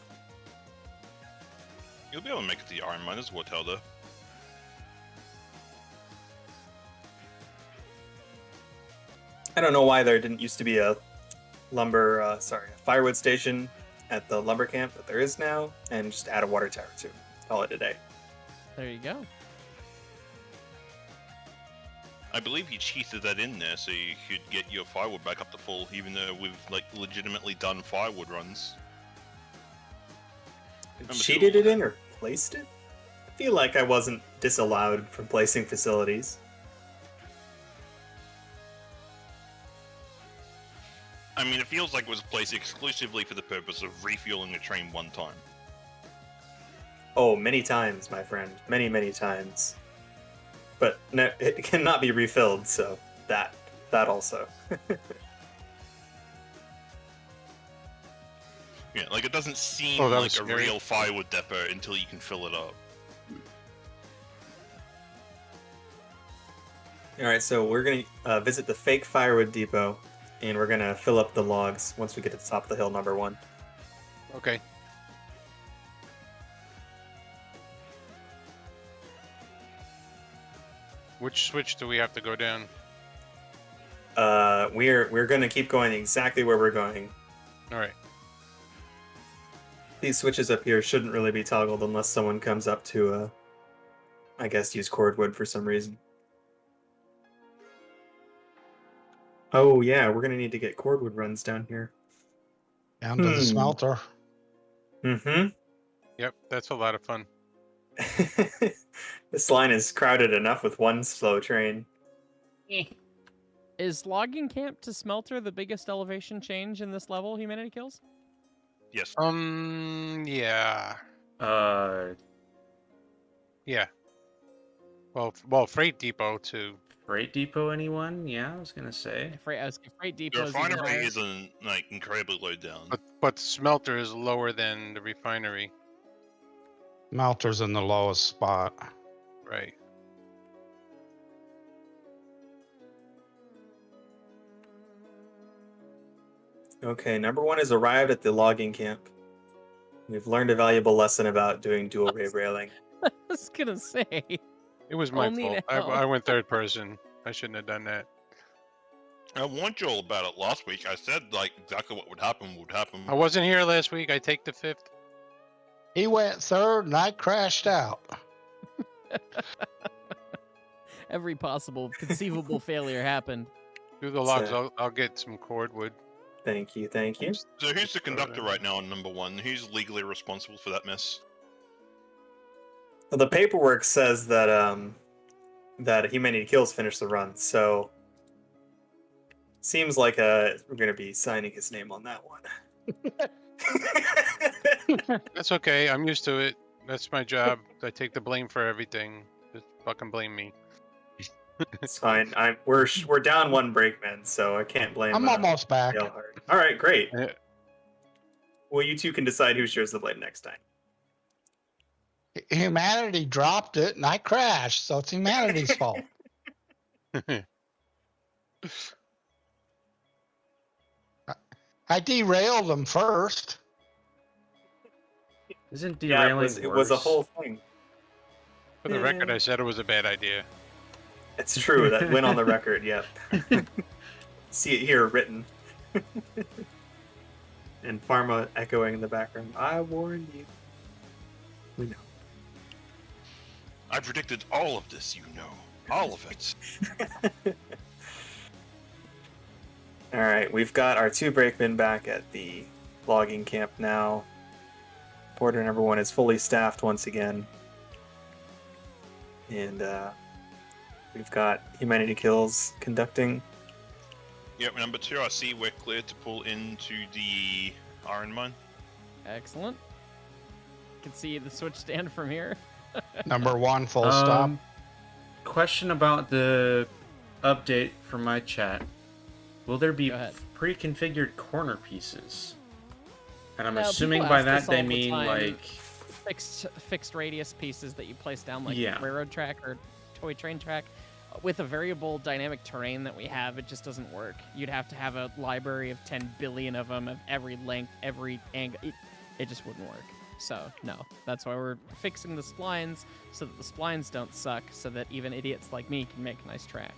You'll be able to make it to the iron mine. There's a water tower there. I don't know why there didn't used to be a firewood station at the lumber camp, but there is now, and just add a water tower too. Call it a day. There you go. I believe you cheated that in there so you could get your firewood back up to full, even though we've like legitimately done firewood runs. Number Cheated two. it in or placed it? feel like I wasn't disallowed from placing facilities. I mean, it feels like it was placed exclusively for the purpose of refueling the train one time. Oh, many times, my friend. Many, many times. But no, it cannot be refilled, so that also. Yeah, like it doesn't seem Oh, that like was a scary. real firewood depot until you can fill it up. Alright, so we're going to visit the fake firewood depot, and we're going to fill up the logs once we get to the top of the hill, number 1. Okay. Which switch do we have to go down? We're going to keep going exactly where we're going. All right. These switches up here shouldn't really be toggled unless someone comes up to, I guess, use cordwood for some reason. Oh, yeah, we're going to need to get cordwood runs down here. Down to the smelter. Mm-hmm. Yep, that's a lot of fun. This line is crowded enough with one slow train. Is logging camp to smelter the biggest elevation change in this level, Humanity Kills? Yes. Yeah. Yeah. Well, freight depot too. Freight depot, anyone? Yeah, I was gonna say. Freight The depot refinery isn't like incredibly low down. But smelter is lower than the refinery. Smelter's in the lowest spot. Right. Okay, number 1 is arrived at the logging camp. We've learned a valuable lesson about doing dual ray railing. I was gonna say. It was my Only fault. now. I went third person. I shouldn't have done that. I warned you all about it last week. I said like exactly what would happen would happen. I wasn't here last week. I take the 5th. He went third and I crashed out. Every possible conceivable failure happened. Do the logs. I'll get some cordwood. Thank you, thank you. So who's the conductor right now on number 1? Who's legally responsible for that mess? Well, the paperwork says that that Humanity Kills finished the run, so seems like we're going to be signing his name on that one. That's okay. I'm used to it. That's my job. I take the blame for everything. Just fucking blame me. It's fine. We're down 1 brakeman, so I can't blame. I'm almost back. Yellhard. All right, great. Yeah. Well, you two can decide who shares the blame next time. Humanity dropped it and I crashed, so it's humanity's fault. I derailed them first. Isn't Yeah, derailing it was a worse? whole thing. For the record, I said it was a bad idea. It's true. That went on the record. Yep. See it here written. And Pharma echoing in the background. I warned you. We know. I predicted all of this, you know. All of it. All right, we've got our 2 brakemen back at the logging camp now. Porter number 1 is fully staffed once again. And we've got Humanity Kills conducting. Yep, number 2, I see we're clear to pull into the iron mine. Excellent. You can see the switch stand from here. Number 1, full stop. Question about the update from my chat. Will there be Go ahead. pre-configured corner pieces? And I'm No, assuming people by ask that us they all the mean time. like Fixed radius pieces that you place down like Yeah. railroad track or toy train track. With a variable dynamic terrain that we have, it just doesn't work. You'd have to have a library of 10 billion of them of every length, every angle. It just wouldn't work. So, no. That's why we're fixing the splines so that the splines don't suck, so that even idiots like me can make a nice track.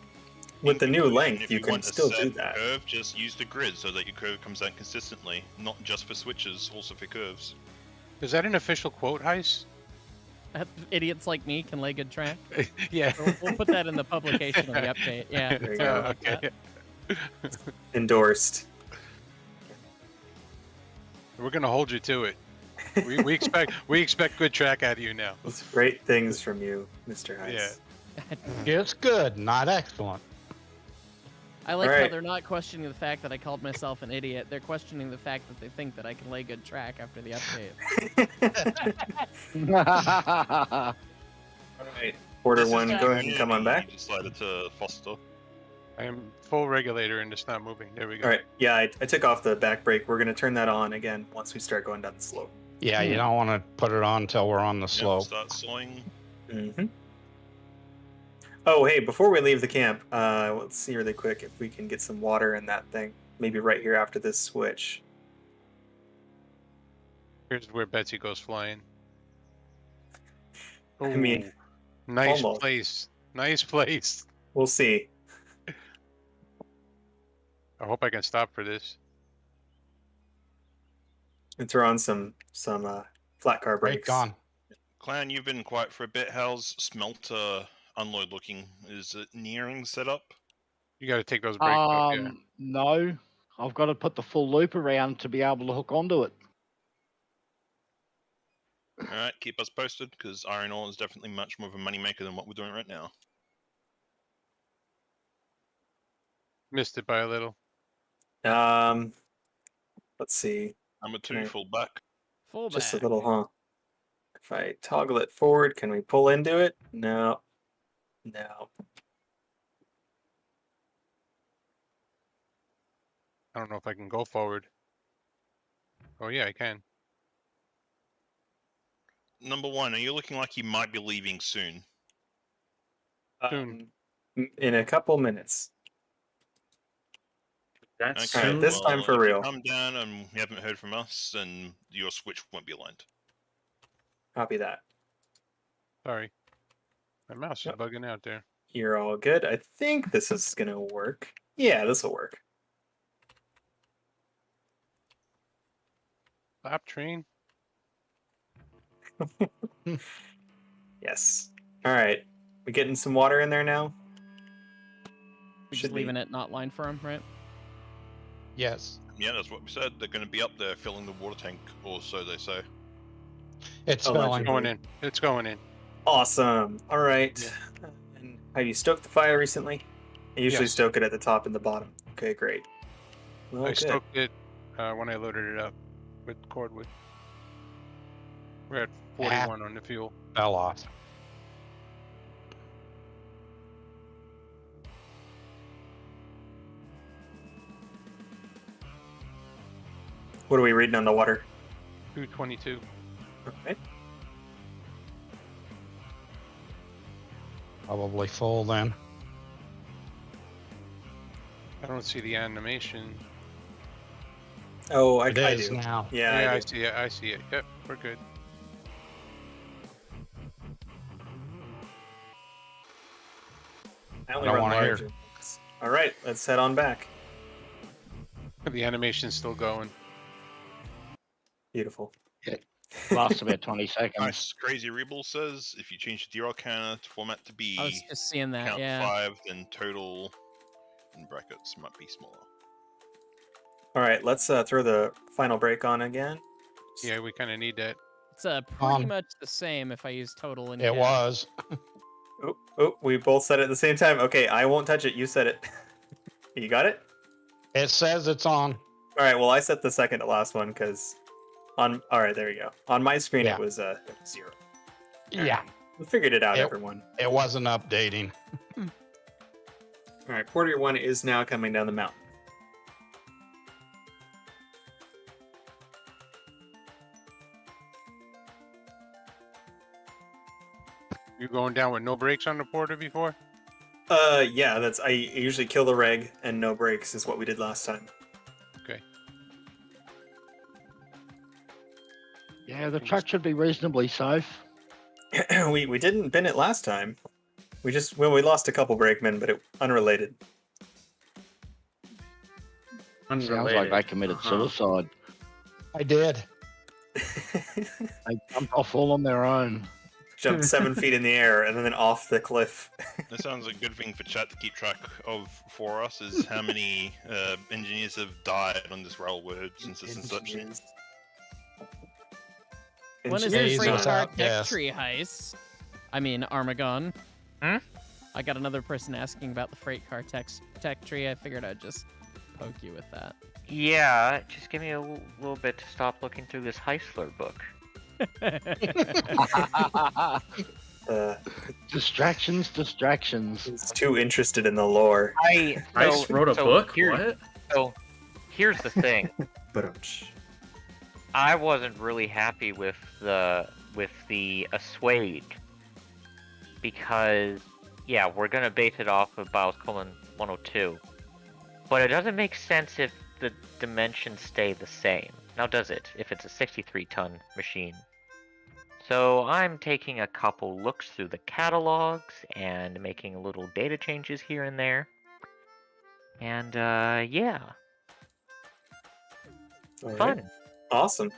With the new And length, if you can want a still do set that. Curve, just use the grid so that your curve comes out consistently, not just for switches, also for curves. Is that an official quote, Heist? Idiots like me can lay good track. Yeah. We'll put that in the publication of the update. Yeah. There you sorry go. about that. Endorsed. We're gonna hold you to it. We expect good track out of you now. It's great things from you, Mr. Heiss. Yeah. It's good, not excellent. I like how Alright. they're not questioning the fact that I called myself an idiot. They're questioning the fact that they think that I can lay good track after the update. All right, Porter This is 1, the go ahead and come on community back. you decided to foster. I am full regulator and it's not moving. There we go. All right, yeah, I took off the back brake. We're gonna turn that on again once we start going down the slope. Yeah, you don't want to put it on until we're on the Yep, slope. start slowing. Mm-hmm. Oh, hey, before we leave the camp, let's see really quick if we can get some water in that thing. Maybe right here after this switch. Here's where Betsy goes flying. I mean, Ooh, nice almost. place. Nice place. We'll see. I hope I can stop for this. And throw on some flat car Brake brakes. on. Clan, you've been quiet for a bit. How's smelter unload looking? Is it nearing set up? You got to take those brakes off. Yeah. No, I've got to put the full loop around to be able to hook onto it. Alright, keep us posted, because iron ore is definitely much more of a moneymaker than what we're doing right now. Missed it by a little. Let's see. Number 2, Can I- full back. Full Just a back. little, huh? If I toggle it forward, can we pull into it? No. No. I don't know if I can go forward. Oh yeah, I can. Number 1, are you looking like you might be leaving soon? Soon. In a couple minutes. That's Okay, Alright, this time for if you real. come down and you haven't heard from us, then your switch won't be aligned. Copy that. Sorry. My mouse is Yep. bugging out there. You're all good. I think this is gonna work. Yeah, this will work. Stop train. Yes. All right. We getting some water in there now? We're Should just be. leaving it not line for him, right? Yes. Yeah, that's what we said. They're going to be up there filling the water tank, or so they say. It's Allegedly. filling. Going in. It's going in. Awesome. All right. And have you stoked the fire recently? I usually Yes. stoke it at the top and the bottom. Okay, great. Well, I good. stoked it when I loaded it up with cordwood. We're at 41 on the fuel. Fell off. What are we reading on the water? 222. Okay. Probably full then. I don't see the animation. Oh, I It is do. now. Yeah, Yeah, I I do. see it. I see it. Yep, we're good. I only don't run wanna hear. large ones. All right, let's head on back. The animation's still going. Beautiful. Lasts about 20 seconds. Nice. Crazy Rebel says if you change the DRL counter to format to be I was just seeing that, count yeah. 5, then total in brackets might be smaller. All right, let's throw the final brake on again. Yeah, we kind of need that. It's pretty Um, much the same if I use total and It was. Oh, we both said it at the same time. Okay, I won't touch it. You said it. You got it? It says it's on. All right, well, I set the second to last one because on. All right, there you go. On my screen, Yeah. it was 0. Yeah. We figured it out, It- everyone. It wasn't updating. All right, Porter 1 is now coming down the mountain. You going down with no brakes on the porter before? Yeah, that's. I usually kill the reg and no brakes is what we did last time. Okay. Yeah, the truck should be reasonably safe. we didn't bin it last time. We lost a couple brakemen, but it unrelated. Sounds like they committed suicide. I did. They jumped off all on their own. Jumped 7 feet in the air and then off the cliff. That sounds like a good thing for chat to keep track of for us, is how many engineers have died on this railroad since its inception. When is the Days freight on car top, tech yes. tree heist? I mean, Armagon. Hmm? I got another person asking about the freight car tech tree. I figured I'd just poke you with that. Yeah, just give me a little bit to stop looking through this Heisler book. Distractions. He's too interested in the lore. Ice wrote a book? What? So, here's the thing. Ba-dum-tsh. I wasn't really happy with the Assuade because, yeah, we're gonna base it off of Bioscolon 102, but it doesn't make sense if the dimensions stay the same. Now, does it? If it's a 63-ton machine. So I'm taking a couple looks through the catalogs and making little data changes here and there. And, yeah. All right. Fun. Awesome.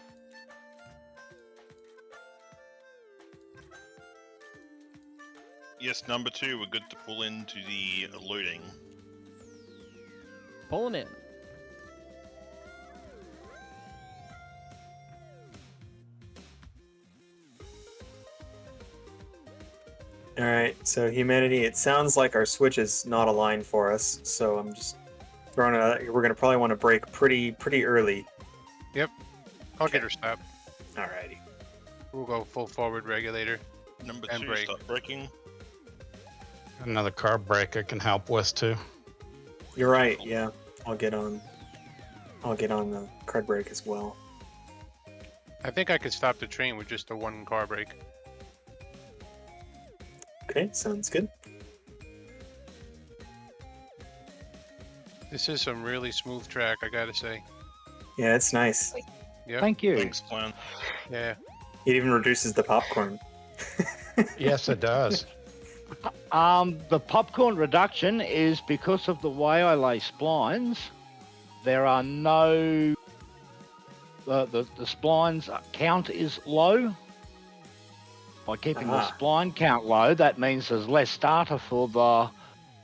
Yes, number 2, we're good to pull into the loading. Pulling in. All right, so humanity, it sounds like our switch is not aligned for us, so I'm just throwing it out. We're gonna probably want to break pretty early. I'll get her stopped. Alrighty. We'll go full forward regulator. Number And 2, brake. start braking. Another carb brake I can help with too. You're right. Yeah, I'll get on the card brake as well. I think I could stop the train with just a 1 car brake. Okay, sounds good. This is some really smooth track, I gotta say. Yeah, it's nice. Yep. Thank you. Thanks, Clown. Yeah. It even reduces the popcorn. Yes, it does. The popcorn reduction is because of the way I lay splines. There are no... the splines count is low. By keeping the spline count low, that means there's less data for the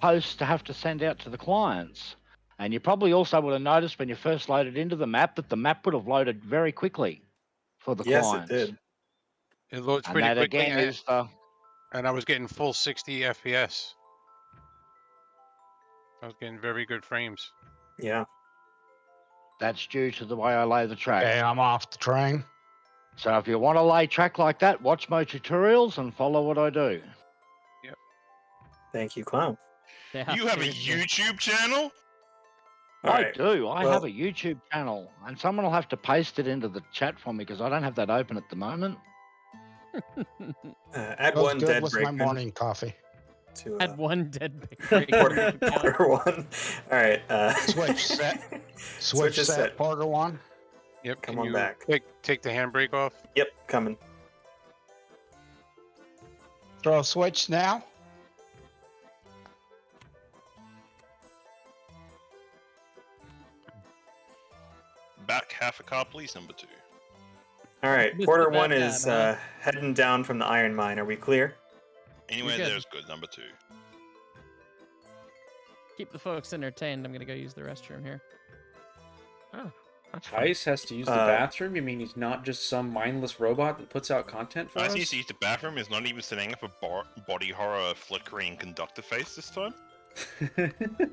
host to have to send out to the clients. And you probably also would have noticed when you first loaded into the map that the map would have loaded very quickly for the clients. Yes, it did. It loads And pretty that quickly, again is the... and I was getting full 60 FPS. I was getting very good frames. Yeah. That's due to the way I lay the track. Okay, I'm off the train. So if you want to lay track like that, watch my tutorials and follow what I do. Thank you, Clown. You have a YouTube channel? All I right. do. I well- have a YouTube channel, and someone will have to paste it into the chat for me because I don't have that open at the moment. Add Goes one good dead with my brakeman morning coffee. to Had one dead break. Porter one. All right. Switch set. Switch is set. Porter one. Yep. Come can on you back. Take the handbrake off? Yep, coming. Throw a switch now. Back half a car, please, number 2. All right, Missed Porter it that one bad, is huh? heading down from the iron mine. Are we clear? Anywhere good. there is good, number 2. Keep the folks entertained. I'm gonna go use the restroom here. Oh, that's fine. Ice has to use the Uh, bathroom? You mean he's not just some mindless robot that puts out content for I us? see to use the bathroom is not even setting up a body horror flickering conductor face this time.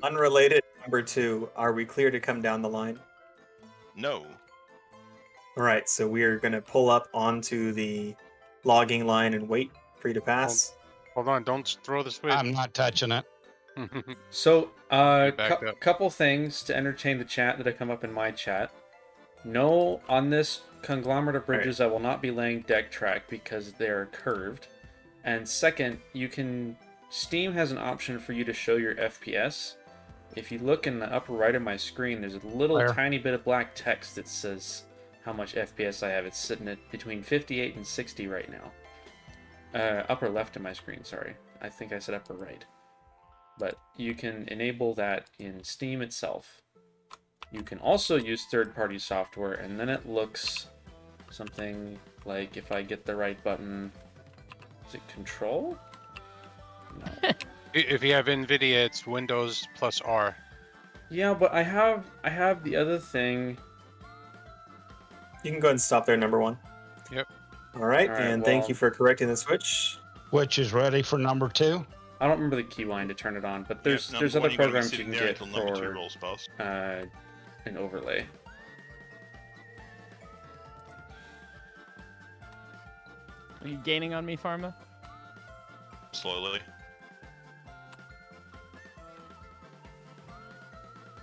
Unrelated, number 2. Are we clear to come down the line? No. All right, so we are going to pull up onto the logging line and wait for you to pass. Hold on, don't throw the switch. I'm not touching it. So, Get backed up. couple things to entertain the chat that have come up in my chat. No, on this conglomerate of bridges, I will not be laying deck track because they're curved. And second, Steam has an option for you to show your FPS. If you look in the upper right of my screen, there's a little Where? tiny bit of black text that says how much FPS I have. It's sitting at between 58 and 60 right now. Upper left of my screen, sorry. I think I said upper right. But you can enable that in Steam itself. You can also use third-party software, and then it looks something like, if I get the right button, is it Control? No. If you have NVIDIA, it's Windows plus R. Yeah, but I have the other thing. You can go ahead and stop there, number 1. Yep. All right, All right, and thank you well- for correcting the switch. Which is ready for number 2. I don't remember the keyline to turn it on, but there's Yep, there's number other one, you gotta be programs you sitting can there get until number 2 for rolls past. an overlay. Are you gaining on me, Pharma? Slowly.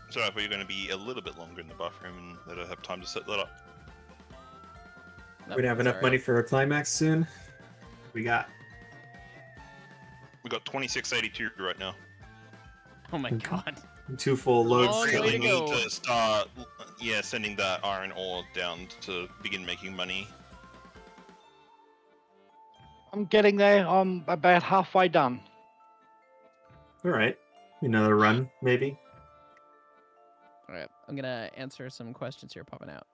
So I thought you're going to be a little bit longer in the bathroom and let her have time to set that up. No, We'd have that's enough all money right. for a climax soon. We got. We got 2682 right now. Oh my god. 2 full loads. Long way Really to need go. to start, sending that iron ore down to begin making money. I'm getting there. I'm about halfway done. All right. Another run, maybe. All right, I'm gonna answer some questions here popping out.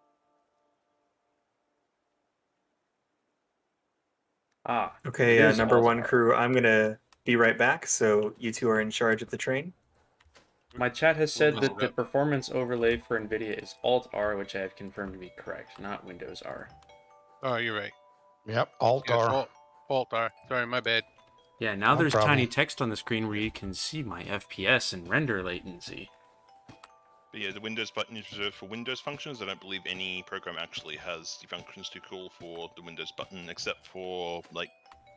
Okay, It is number Alt 1 R. crew, I'm going to be right back, so you two are in charge of the train. My chat has said We'll that mess it the up. performance overlay for NVIDIA is Alt R, which I have confirmed to be correct, not Windows R. Oh, you're right. Yep, Alt Yes, R. Alt R. Sorry, my bad. Yeah, now No there's problem. tiny text on the screen where you can see my FPS and render latency. But yeah, the Windows button is reserved for Windows functions. I don't believe any program actually has the functions to call for the Windows button, except for like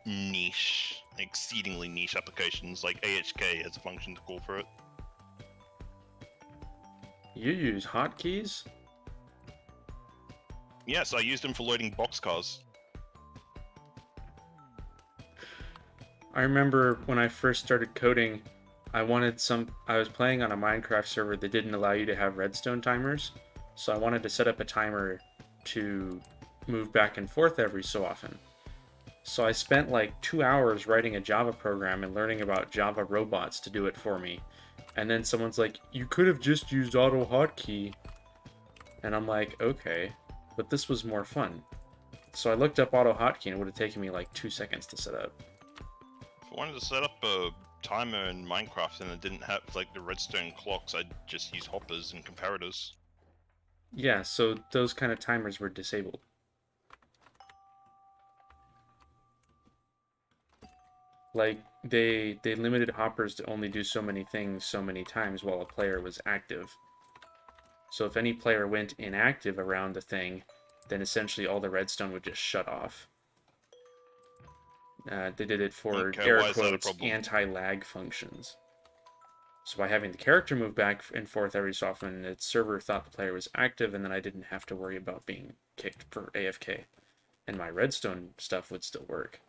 niche, exceedingly niche applications. Like AHK has a function to call for it. You use hotkeys? Yes, I used them for loading boxcars. I remember when I first started coding, I was playing on a Minecraft server that didn't allow you to have redstone timers, so I wanted to set up a timer to move back and forth every so often. So I spent like 2 hours writing a Java program and learning about Java robots to do it for me. And then someone's like, you could have just used auto hotkey. And I'm like, okay, but this was more fun. So I looked up auto hotkey and it would have taken me like 2 seconds to set up. If I wanted to set up a timer in Minecraft and it didn't have like the redstone clocks, I'd just use hoppers and comparators. Yeah, so those kind of timers were disabled. Like, they limited hoppers to only do so many things so many times while a player was active. So if any player went inactive around the thing, then essentially all the redstone would just shut off. They did it for Okay, air why is that a quotes problem? anti-lag functions. So by having the character move back and forth every so often, its server thought the player was active, and then I didn't have to worry about being kicked for AFK. And my redstone stuff would still work.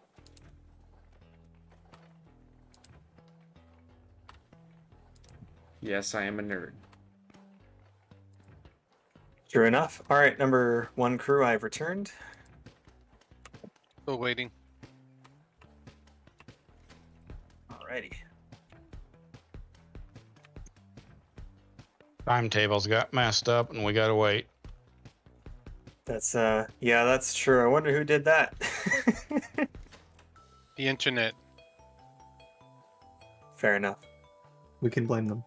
Yes, I am a nerd. Sure enough. All right, number 1 crew, I've returned. Still waiting. Alrighty. Timetables got messed up and we gotta wait. That's, yeah, that's true. I wonder who did that. The internet. Fair enough. We can blame them.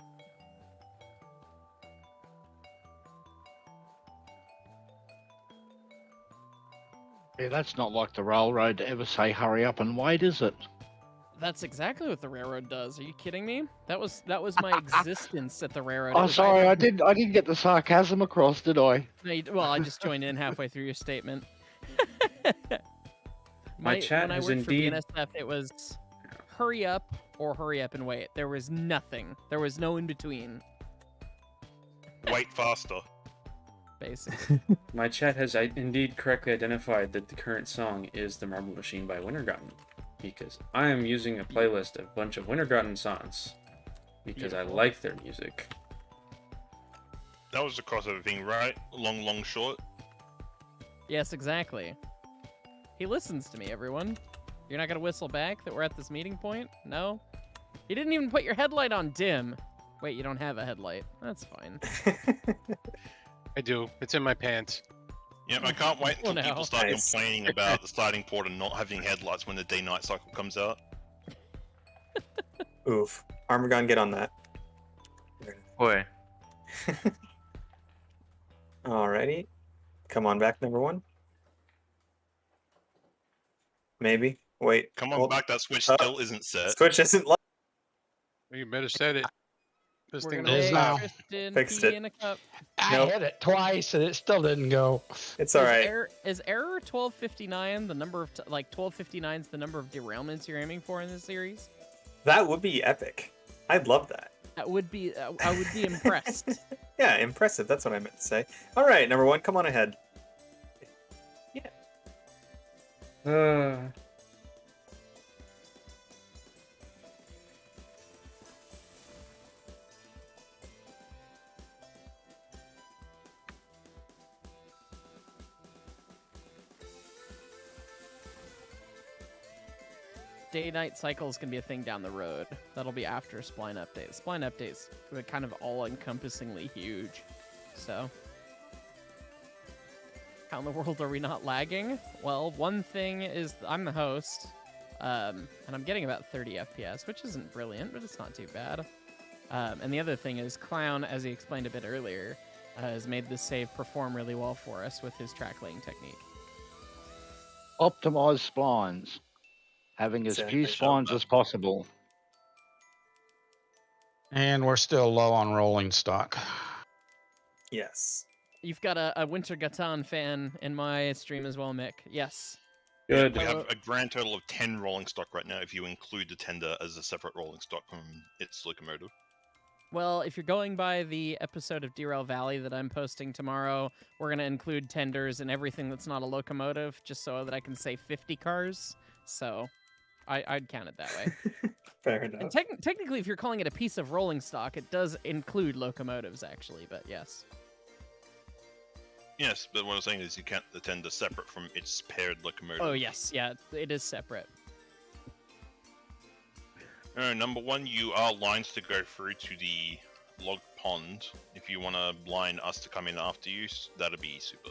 Yeah, that's not like the railroad to ever say hurry up and wait, is it? That's exactly what the railroad does. Are you kidding me? That was my existence at the railroad. It Oh, was sorry, either- I didn't get the sarcasm across, did I? No, well, I just joined in halfway through your statement. My chat when I has worked indeed- for BNSF, it was hurry up or hurry up and wait. There was nothing. There was no in between, Wait faster. basically. My chat has indeed correctly identified that the current song is The Marble Machine by Wintergatan, because I am using a playlist of a bunch of Wintergatan songs, because I Beautiful. like their music. That was the crossover thing, right? Long, short. Yes, exactly. He listens to me, everyone. You're not gonna whistle back that we're at this meeting point? No? You didn't even put your headlight on dim. Wait, you don't have a headlight. That's fine. I do. It's in my pants. Yeah, I can't wait Oh, until no. people start Nice. complaining about the starting port and not having headlights when the day-night cycle comes out. Oof. Armagon, get on that. Boy. Alrighty. Come on back, number 1. Maybe. Wait. Come on hold- back. That switch Oh. still isn't set. Switch isn't live. You better set it. This We're thing gonna don't is make now. stop. Tristan Fixed pee it. in a cup. I Nope. hit it twice and it still didn't go. It's all right. Is error 1259 the number of 1259 is the number of derailments you're aiming for in this series? That would be epic. I'd love that. That would be I would be impressed. Yeah, impressive. That's what I meant to say. All right, number one, come on ahead. Day-night cycle is going to be a thing down the road. That'll be after Spline Update. Spline Update's kind of all-encompassingly huge. So, how in the world are we not lagging? Well, one thing is I'm the host, and I'm getting about 30 FPS, which isn't brilliant, but it's not too bad. And the other thing is Clown, as he explained a bit earlier, has made this save perform really well for us with his track-laying technique. Optimize splines. Having as few Exactly. splines as possible. And we're still low on rolling stock. Yes. You've got a Wintergatan fan in my stream as well, Mick. Yes. Good. We have a grand total of 10 rolling stock right now if you include the tender as a separate rolling stock from its locomotive. Well, if you're going by the episode of Derail Valley that I'm posting tomorrow, we're going to include tenders and everything that's not a locomotive, just so that I can say 50 cars. So I'd count it that way. Fair enough. And technically, if you're calling it a piece of rolling stock, it does include locomotives, actually, but yes. Yes, but what I'm saying is you count the tender separate from its paired locomotive. Oh, yes, yeah, it is separate. Number one, you are lines to go through to the log pond. If you want to line us to come in after you, that'd be super.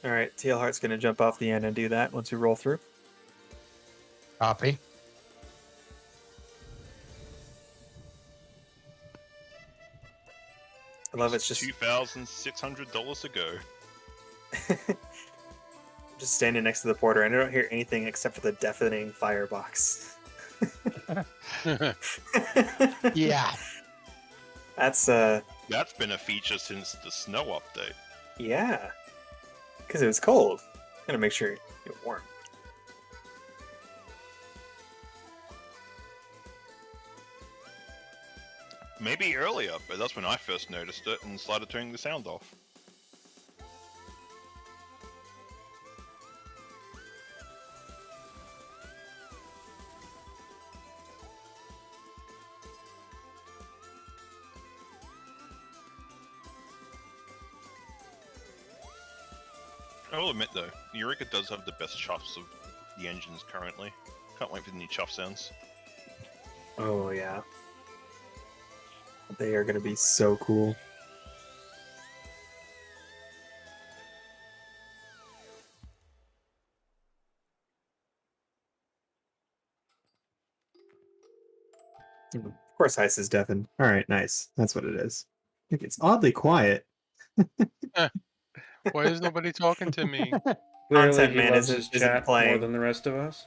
All right, TL Heart's going to jump off the end and do that once we roll through. Copy. I love it's just $2,600 to go. just standing next to the porter, and I don't hear anything except for the deafening firebox. Yeah. That's That's been a feature since the snow update. yeah, because it was cold. Gotta make sure you're warm. Maybe earlier, but that's when I first noticed it and started turning the sound off. I will admit though, Eureka does have the best chuffs of the engines currently. Can't wait for the new chuff sounds. Oh yeah, they are gonna be so cool. Of course, ice is deafened. All right, nice. That's what it is. It's oddly quiet. Why is nobody talking to me? Clearly, Content he man loves isn't- his isn't chat more playing. than the rest of us.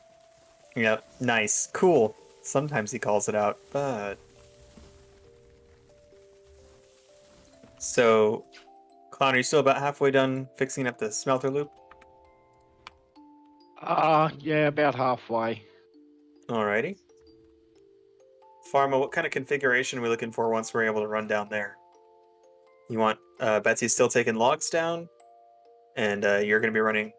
Yep, nice, cool. Sometimes he calls it out, but so, Clown, are you still about halfway done fixing up the smelter loop? Yeah, about halfway. Alrighty. Pharma, what kind of configuration are we looking for once we're able to run down there? You want Betsy still taking logs down, and you're going to be running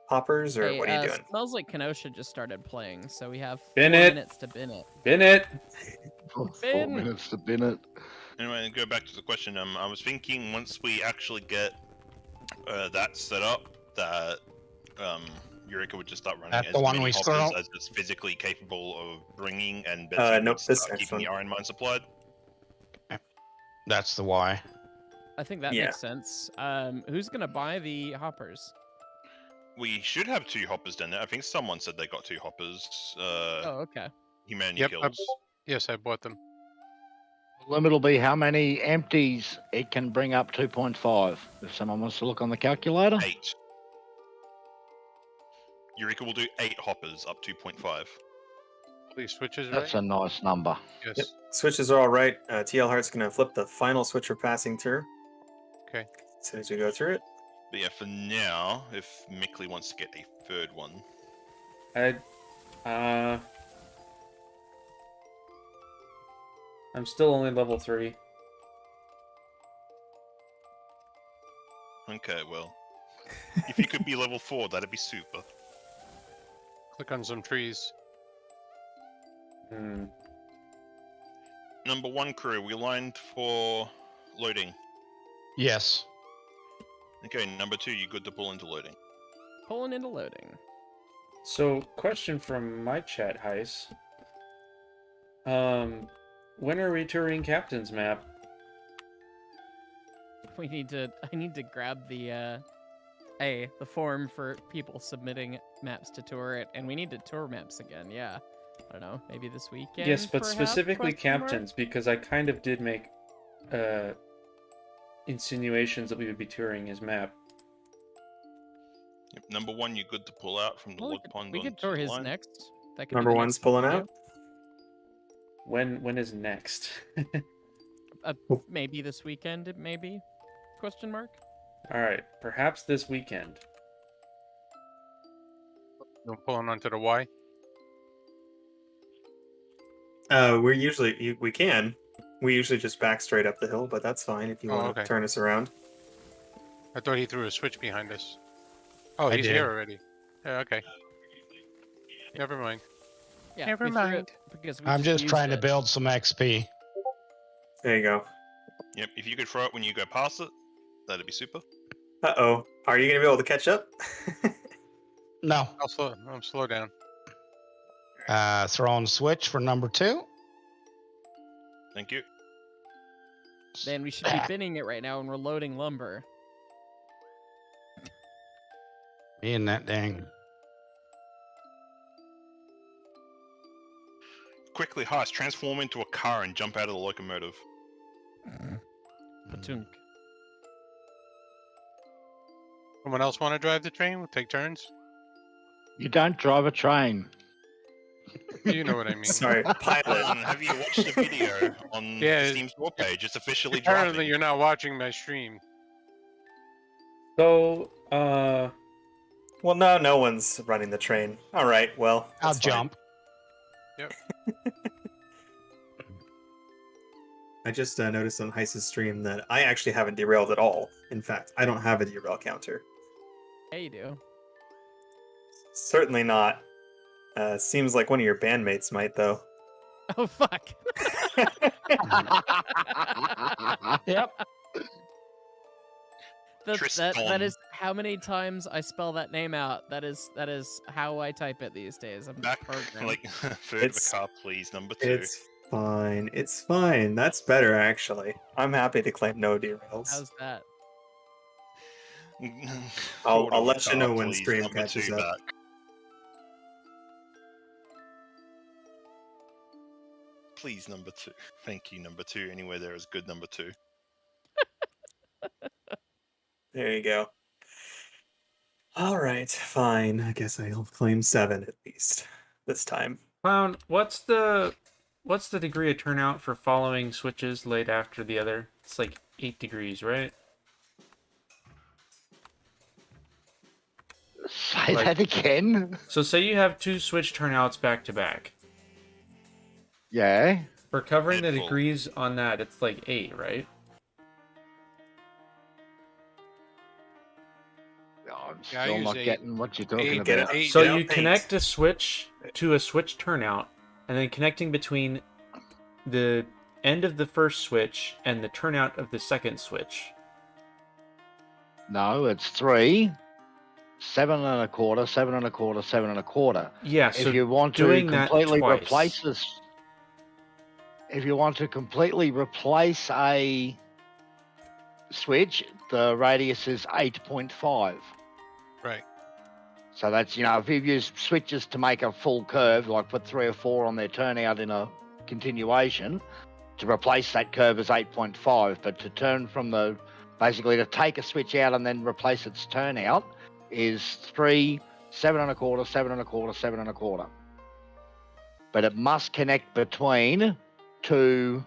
hoppers, or Hey, what are you doing? Smells like Kenosha just started playing, so we have 4 Bin it. minutes to bin it. Bin it. 4 Bin. minutes to bin it. Anyway, go back to the question. I was thinking once we actually get that set up, that Eureka would just start running That's as the one many we hoppers still- as it's physically capable of bringing, and Betsy nope, would this start next keeping the one. iron mine supplied. That's the why. I think that Yeah. makes sense. Who's gonna buy the hoppers? We should have 2 hoppers down there. I think someone said they got 2 hoppers. Oh, okay. Humanity Yep, Kills. Yes, I bought them. The limit will be how many empties it can bring up 2.5. If someone wants to look on the calculator. 8. Eureka will do 8 hoppers up 2.5. Please switches, That's right? a nice number. Yes. Yep. Switches are all right. TL Heart's going to flip the final switch we're passing through. Okay. As soon as we go through it. But yeah, for now, if Mickley wants to get a third one, I'm still only level 3. okay, well, if you could be level 4, that'd be super. Click on some trees. Number 1 crew, we aligned for loading. Yes. Okay, number 2, you good to pull into loading. Pulling into loading. So, question from my chat, Heis. When are we touring Captain's map? I need to grab the form for people submitting maps to tour it, and we need to tour maps again. Yeah, I don't know, maybe this weekend. Yes, but perhaps, specifically question mark? Captain's, because I kind of did make insinuations that we would be touring his map. Yep, number 1, you good to pull out from the Well, log pond. we could onto tour the his line. next. That could be Number the 1's next pulling video. out. When is next? Maybe this weekend. Maybe? Question mark. All right, perhaps this weekend. You're pulling onto the Y. We can. We usually just back straight up the hill, but that's fine if you Oh, want okay. to turn us around. I thought he threw a switch behind us. Oh, I he's did. here already. Yeah, okay. Never mind. Yeah, Never we threw mind. it because we I'm just used trying to it. build some XP. There you go. Yep, if you could throw it when you go past it, that'd be super. Uh-oh. Are you going to be able to catch up? No. I'll slow down. Throwing switch for number 2. Thank you. Man, we should be binning it right now, and we're loading lumber. Me and that dang. Quickly, Heist, transform into a car and jump out of the locomotive. Patunk. Someone else want to drive the train? We'll take turns. You don't drive a train. You know what I mean. Sorry, pilot. Have you watched the video on Yeah, Steam's webpage? It's officially Apparently, driving. you're not watching my stream. So, Well, no one's running the train. All right, well, I'll that's fine. jump. Yep. I just noticed on Heiss's stream that I actually haven't derailed at all. In fact, I don't have a derail counter. Yeah, you do. Certainly not. Seems like one of your bandmates might, though. Oh fuck. Yep. That Tristan. is how many times I spell that name out. That is how I type it these days. I'm Back, programmed. like, third It's- of a car, please. Number 2. It's fine. It's fine. That's better, actually. I'm happy to claim no derails. How's that? I'll Quarter of a let you car, know when please. stream Number catches 2 up. back. Please, number 2. Thank you, number 2. Anywhere there is good, number 2. There you go. All right, fine. I guess I'll claim 7 at least this time. Clown, what's the degree of turnout for following switches laid after the other? It's like 8 degrees, right? Say that again. So say you have 2 switch turnouts back to back. Yeah. For covering the Handful. degrees on that, it's like 8, right? I'm Yeah, I still use not 8. getting what you're talking 8, Get about. it. 8 So down you paint. connect a switch to a switch turnout, and then connecting between the end of the first switch and the turnout of the second switch. No, it's 3, 7 1/4, 7 1/4, 7 1/4. Yeah, so If you want to doing that completely twice. replace this, if you want to completely replace a switch, the radius is 8.5. Right. So that's, if you've used switches to make a full curve, like put 3 or 4 on their turnout in a continuation, to replace that curve is 8.5. But to turn from basically to take a switch out and then replace its turnout is 3, 7 1/4, 7 1/4, 7 1/4. But it must connect between two.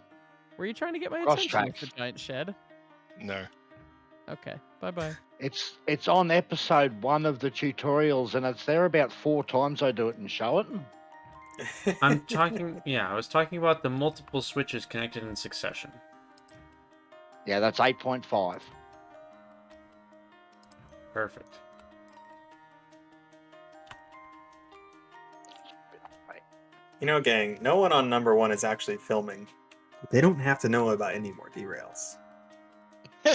Were you trying to get my Cross attention with tracks. the giant shed? No. Okay, bye-bye. It's on episode 1 of the tutorials, and it's there about 4 times I do it and show it. I'm talking. Yeah, I was talking about the multiple switches connected in succession. Yeah, that's 8.5. Perfect. You know, gang, no one on number 1 is actually filming. They don't have to know about any more derails.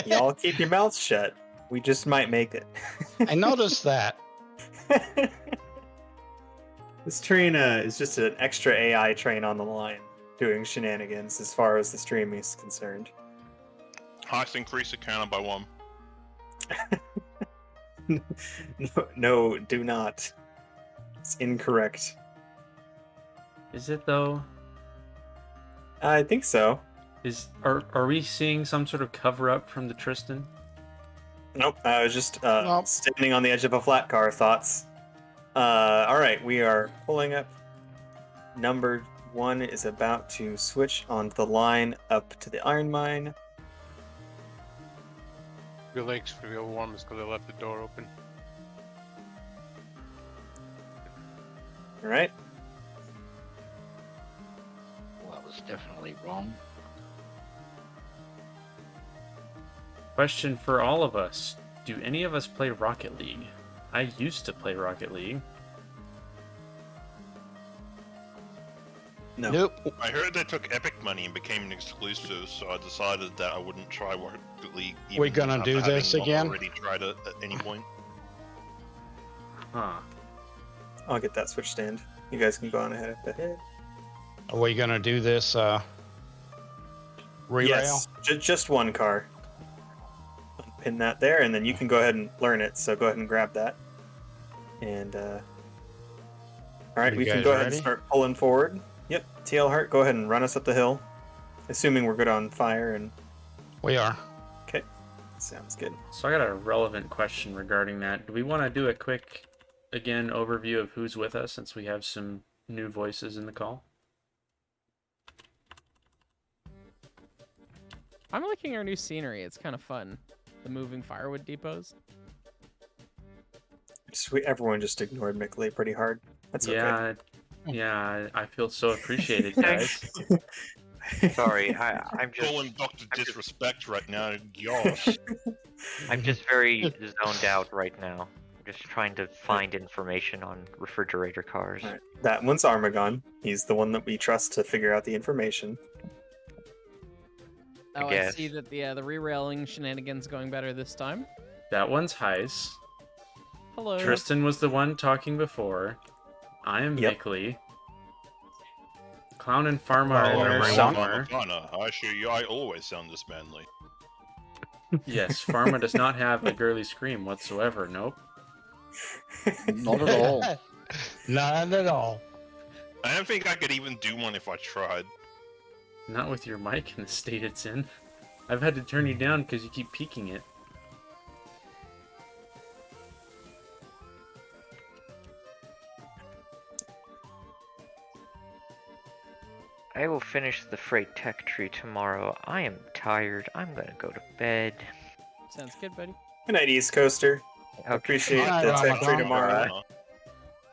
Y'all keep your mouths shut. We just might make it. I noticed that. This train is just an extra AI train on the line doing shenanigans as far as the stream is concerned. Heist increase the counter by 1. No, do not. It's incorrect. Is it though? I think so. Are we seeing some sort of cover up from the Tristan? Nope, I was just Nope. standing on the edge of a flat car. Thoughts? All right, we are pulling up. Number 1 is about to switch onto the line up to the iron mine. Your legs feel warm because they left the door open. All right. Well, that was definitely wrong. Question for all of us. Do any of us play Rocket League? I used to play Rocket League. No. Nope. I heard they took Epic money and became an exclusive, so I decided that I wouldn't try Rocket League. We even gonna after do having this not again? Already tried it at any point. Huh. I'll get that switch stand. You guys can go on ahead. Are we gonna do this re-rail? Yes, just one car. Pin that there, and then you can go ahead and learn it. So go ahead and grab that. And all right, You we can guys go ahead and ready? start pulling forward. Yep, TL Hart, go ahead and run us up the hill, assuming we're good on fire. And We are. okay, sounds good. So I got a relevant question regarding that. Do we want to do a quick, again, overview of who's with us since we have some new voices in the call? I'm liking our new scenery. It's kind of fun. The moving firewood depots. Everyone just ignored Mickley pretty hard. That's okay. Yeah, I feel so appreciated, guys. Sorry, I'm just Calling Dr. Disrespect right now, gosh. I'm just very zoned out right now. I'm just trying to find information on refrigerator cars. All right. That one's Armagon. He's the one that we trust to figure out the information. Oh, I guess. see that the re-railing shenanigans going better this time. That one's Heis. Hello. Tristan was the one talking before. I am Yep. Mickley. Clown and Pharma are in Oh, there right. somewhere. I assure you, I always sound this manly. Yes, Pharma does not have a girly scream whatsoever. Nope. Not at all. None at all. I don't think I could even do one if I tried. Not with your mic in the state it's in. I've had to turn you down because you keep peeking it. I will finish the freight tech tree tomorrow. I am tired. I'm gonna go to bed. Sounds good, buddy. Good night, East Coaster. Okay. Appreciate Bye, the tech tree Ramadan. tomorrow.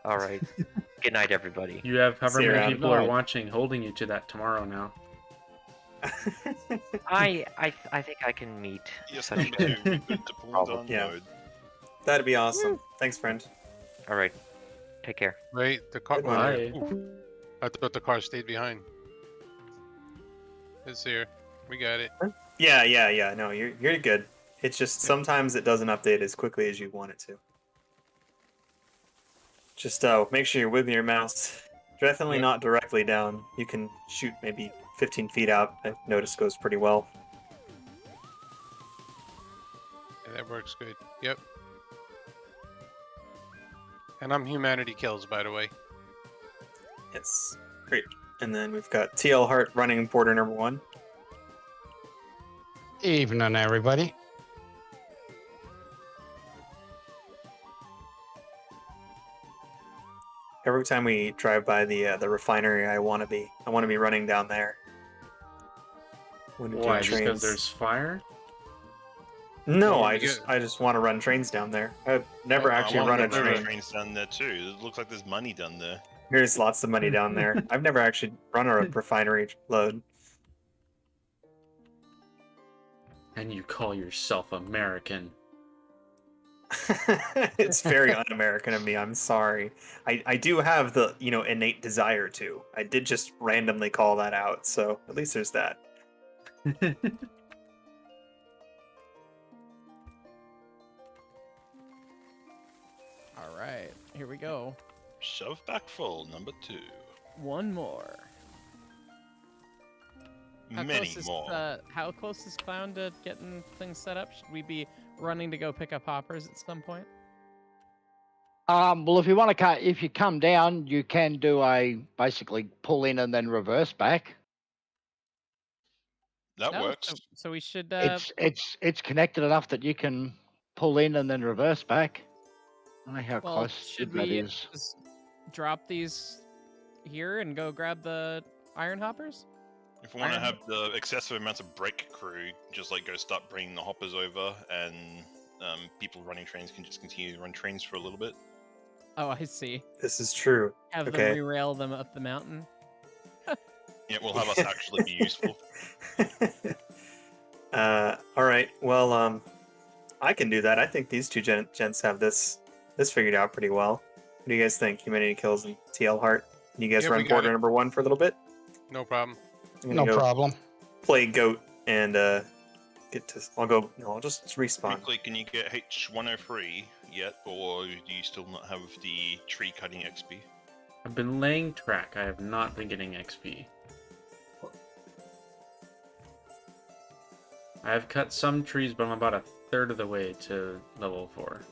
All right. Good night, everybody. You have however See you many around. people are Night. watching holding you to that tomorrow now. I think I can meet Yes, such me a... too. We could deploy Problem. on Yeah. mode. That'd be awesome. Thanks, friend. All right. Take care. Wait, the car. Bye. I thought the car stayed behind. It's here. We got it. Yeah. No, you're good. It's just sometimes it doesn't update as quickly as you want it to. Just make sure you're wiggling your mouse. Definitely Yeah. not directly down. You can shoot maybe 15 feet out. I've noticed goes pretty well. Yeah, that works good. Yep. And I'm HumanityKills, by the way. Yes, great. And then we've got TL Hart running porter number 1. Evening, everybody. every time we drive by the refinery, I want to be running down there. When we're Why? doing Just because trains. there's fire? No, Well, I you just want to run trains down there. I've never actually I run a want to run train. trains down there too. It looks like there's money down there. There's lots of money down there. I've never actually run a refinery load. And you call yourself American. It's very un-American of me. I'm sorry. I do have the innate desire to. I did just randomly call that out, so at least there's that. All right, here we go. Shove back full, number 2. One more. Many more. How close is Clown to getting things set up? Should we be running to go pick up hoppers at some point? Well, if you want to, if you come down, you can do basically pull in and then reverse back. That No, works. So we should. It's connected enough that you can pull in and then reverse back. I don't know how well, close should that we is. just drop these here and go grab the iron hoppers? If we want to have the excessive amounts of brake crew, just like go start bringing the hoppers over, and people running trains can just continue to run trains for a little bit. Oh, I see. This is true. Have them Okay. derail them up the mountain. Yeah, we'll have us actually be useful. All right. Well, I can do that. I think these two gents have this figured out pretty well. What do you guys think? HumanityKills and TL Heart. Can you guys Yeah, run we got border it. number 1 for a little bit? No problem. I'm No gonna go problem. play goat and get to. I'll just respawn. Quickly, can you get H103 yet, or do you still not have the tree cutting XP? I've been laying track. I have not been getting XP. I have cut some trees, but I'm about a third of the way to level 4.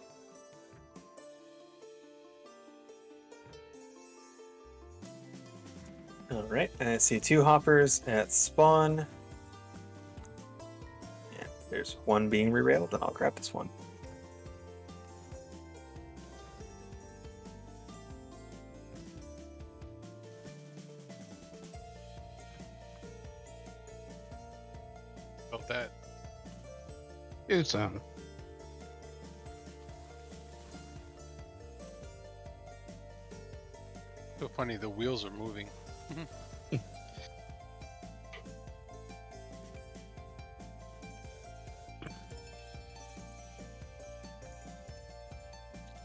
All right. I see 2 hoppers at spawn. Yeah, there's one being rerailed, and I'll grab this one. About that. It's So funny, the wheels are moving.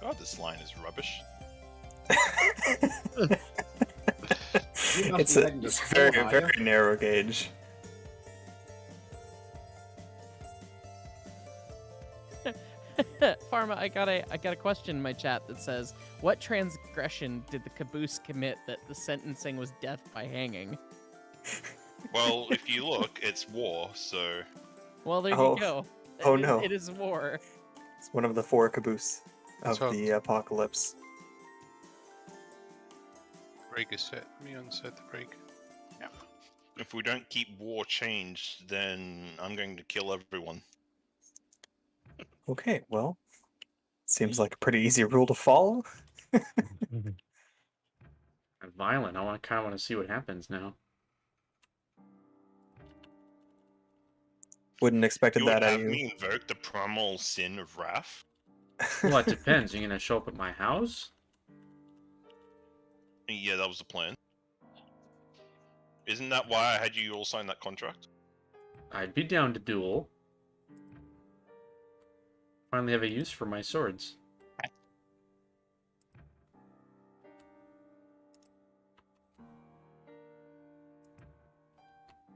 God, this line is rubbish. It's very narrow gauge. Pharma, I got a question in my chat that says, "What transgression did the caboose commit that the sentencing was death by hanging?" Well, if you look, it's war, so... Well, there Oh. you go. Oh, no. It is war. It's one of the 4 caboose of So- the apocalypse. Brake is set. Let me unset the brake. If we don't keep war changed, then I'm going to kill everyone. Okay, well, seems like a pretty easy rule to follow. I'm violent. I kind of want to see what happens now. Wouldn't expected You would that out have of you. me invoke the primal sin of wrath? Well, it depends. Are you going to show up at my house? Yeah, that was the plan. Isn't that why I had you all sign that contract? I'd be down to duel. Finally have a use for my swords. I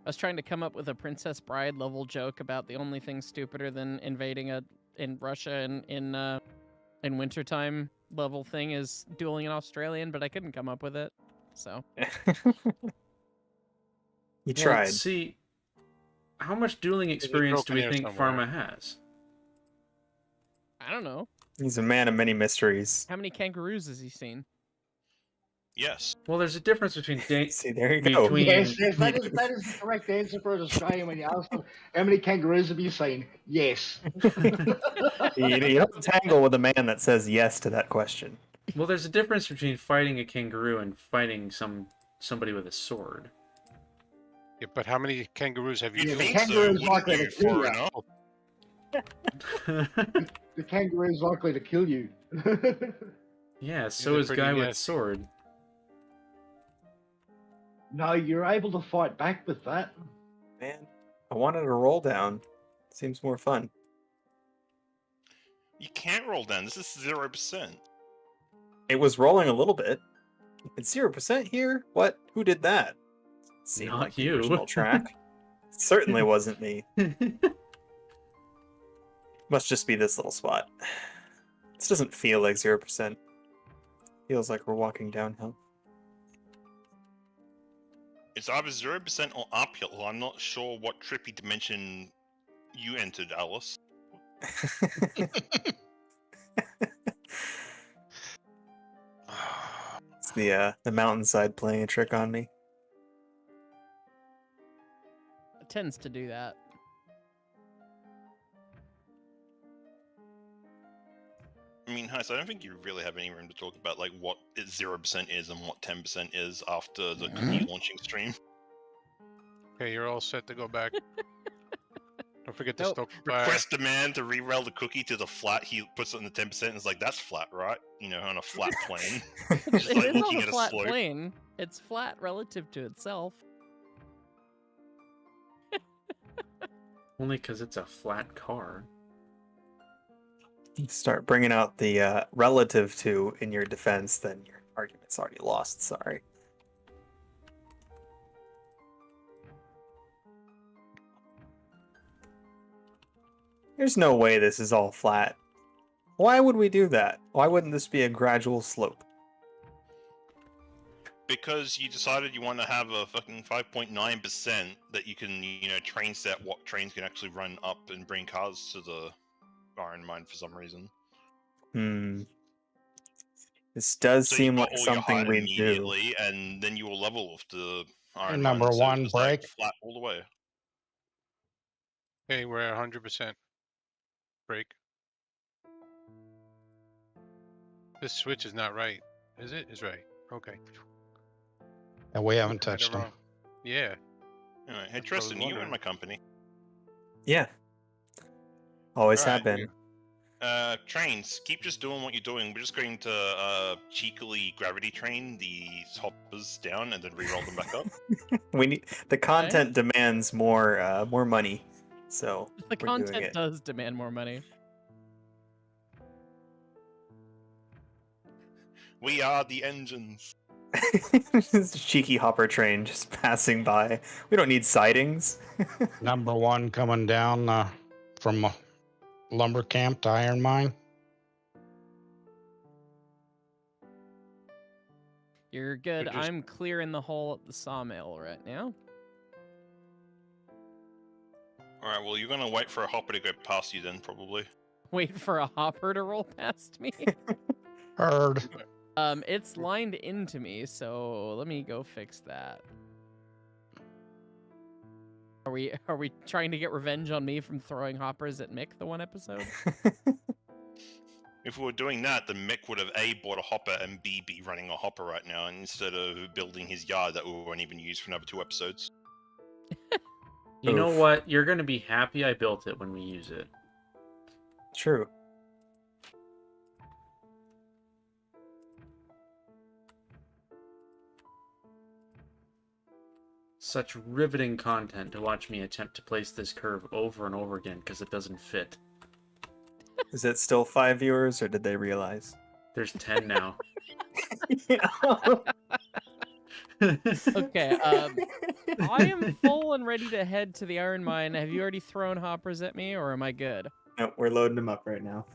was trying to come up with a Princess Bride level joke about the only thing stupider than invading in Russia in wintertime level thing is dueling an Australian, but I couldn't come up with it. So You Well, tried. see, how much dueling experience do broken we here think somewhere. Pharma has? I don't know. He's a man of many mysteries. How many kangaroos has he seen? Yes. Well, there's a difference between See, there you go. between Yes, that is the correct answer for an Australian when you ask them, how many kangaroos have you seen? Yes. You don't tangle with a man that says yes to that question. Well, there's a difference between fighting a kangaroo and fighting somebody with a sword. Yeah, but how many kangaroos have you You'd Yeah, the killed? think so, kangaroo's wouldn't likely you, to kill for you. an elf? The kangaroo's likely to kill you. Yeah, so they're is pretty guy with nasty. sword. No, you're able to fight back with that. Man, I wanted a roll down. Seems more fun. You can't roll down. This is 0%. It was rolling a little bit. It's 0% here? What? Who did that? Seemed Not like the you. original track. Certainly wasn't me. Must just be this little spot. This doesn't feel like 0%. Feels like we're walking downhill. It's either 0% or uphill. I'm not sure what trippy dimension you entered, Alice. It's the mountainside playing a trick on me. It tends to do that. I mean, Heist, I don't think you really have any room to talk about like what 0% is and what 10% is after the cookie launching stream. Okay, you're all set to go back. Don't forget to Nope. stoke the fire. Request a man to re-rail the cookie to the flat. He puts it on the 10% and is like, "That's flat, right?" You know, on a flat plane. Just It like is looking on at a a flat slope. plane. It's flat relative to itself. Only because it's a flat car. Start bringing out the relative to in your defense, then your argument's already lost. Sorry. There's no way this is all flat. Why would we do that? Why wouldn't this be a gradual slope? Because you decided you want to have a fucking 5.9% that you can, you know, train set what trains can actually run up and bring cars to the iron mine for some reason. This does So you seem got like all your something height we do. immediately, and then you will level with the iron number mine, so one, it's like break. flat all the way. Okay, we're at 100% break. This switch is not right, is it? Is right. Okay. And we haven't Got it touched them. wrong. Yeah. Anyway, hey That's what I was Tristan, you were in wondering. my company. Yeah. Always Alright. have been. Trains, keep just doing what you're doing. We're just going to cheekily gravity train these hoppers down and then re-roll them back up. We need the content demands more money, so The we're doing content it. does demand more money. We are the engines. Just a cheeky hopper train just passing by. We don't need sidings. Number one coming down from lumber camp to iron mine. You're good. just- I'm clearing the hole at the sawmill right now. Alright, well, you're gonna wait for a hopper to go past you then, probably. Wait for a hopper to roll past me. Heard. It's lined into me, so let me go fix that. Are we trying to get revenge on me from throwing hoppers at Mick the one episode? If we were doing that, then Mick would have A, bought a hopper, and B, be running a hopper right now, instead of building his yard that we won't even use for another 2 episodes. You know Oof. what? You're gonna be happy I built it when we use it. True. Such riveting content to watch me attempt to place this curve over and over again because it doesn't fit. Is it still 5 viewers, or did they realize? There's 10 now. Okay, I am full and ready to head to the iron mine. Have you already thrown hoppers at me, or am I good? No, we're loading them up right now.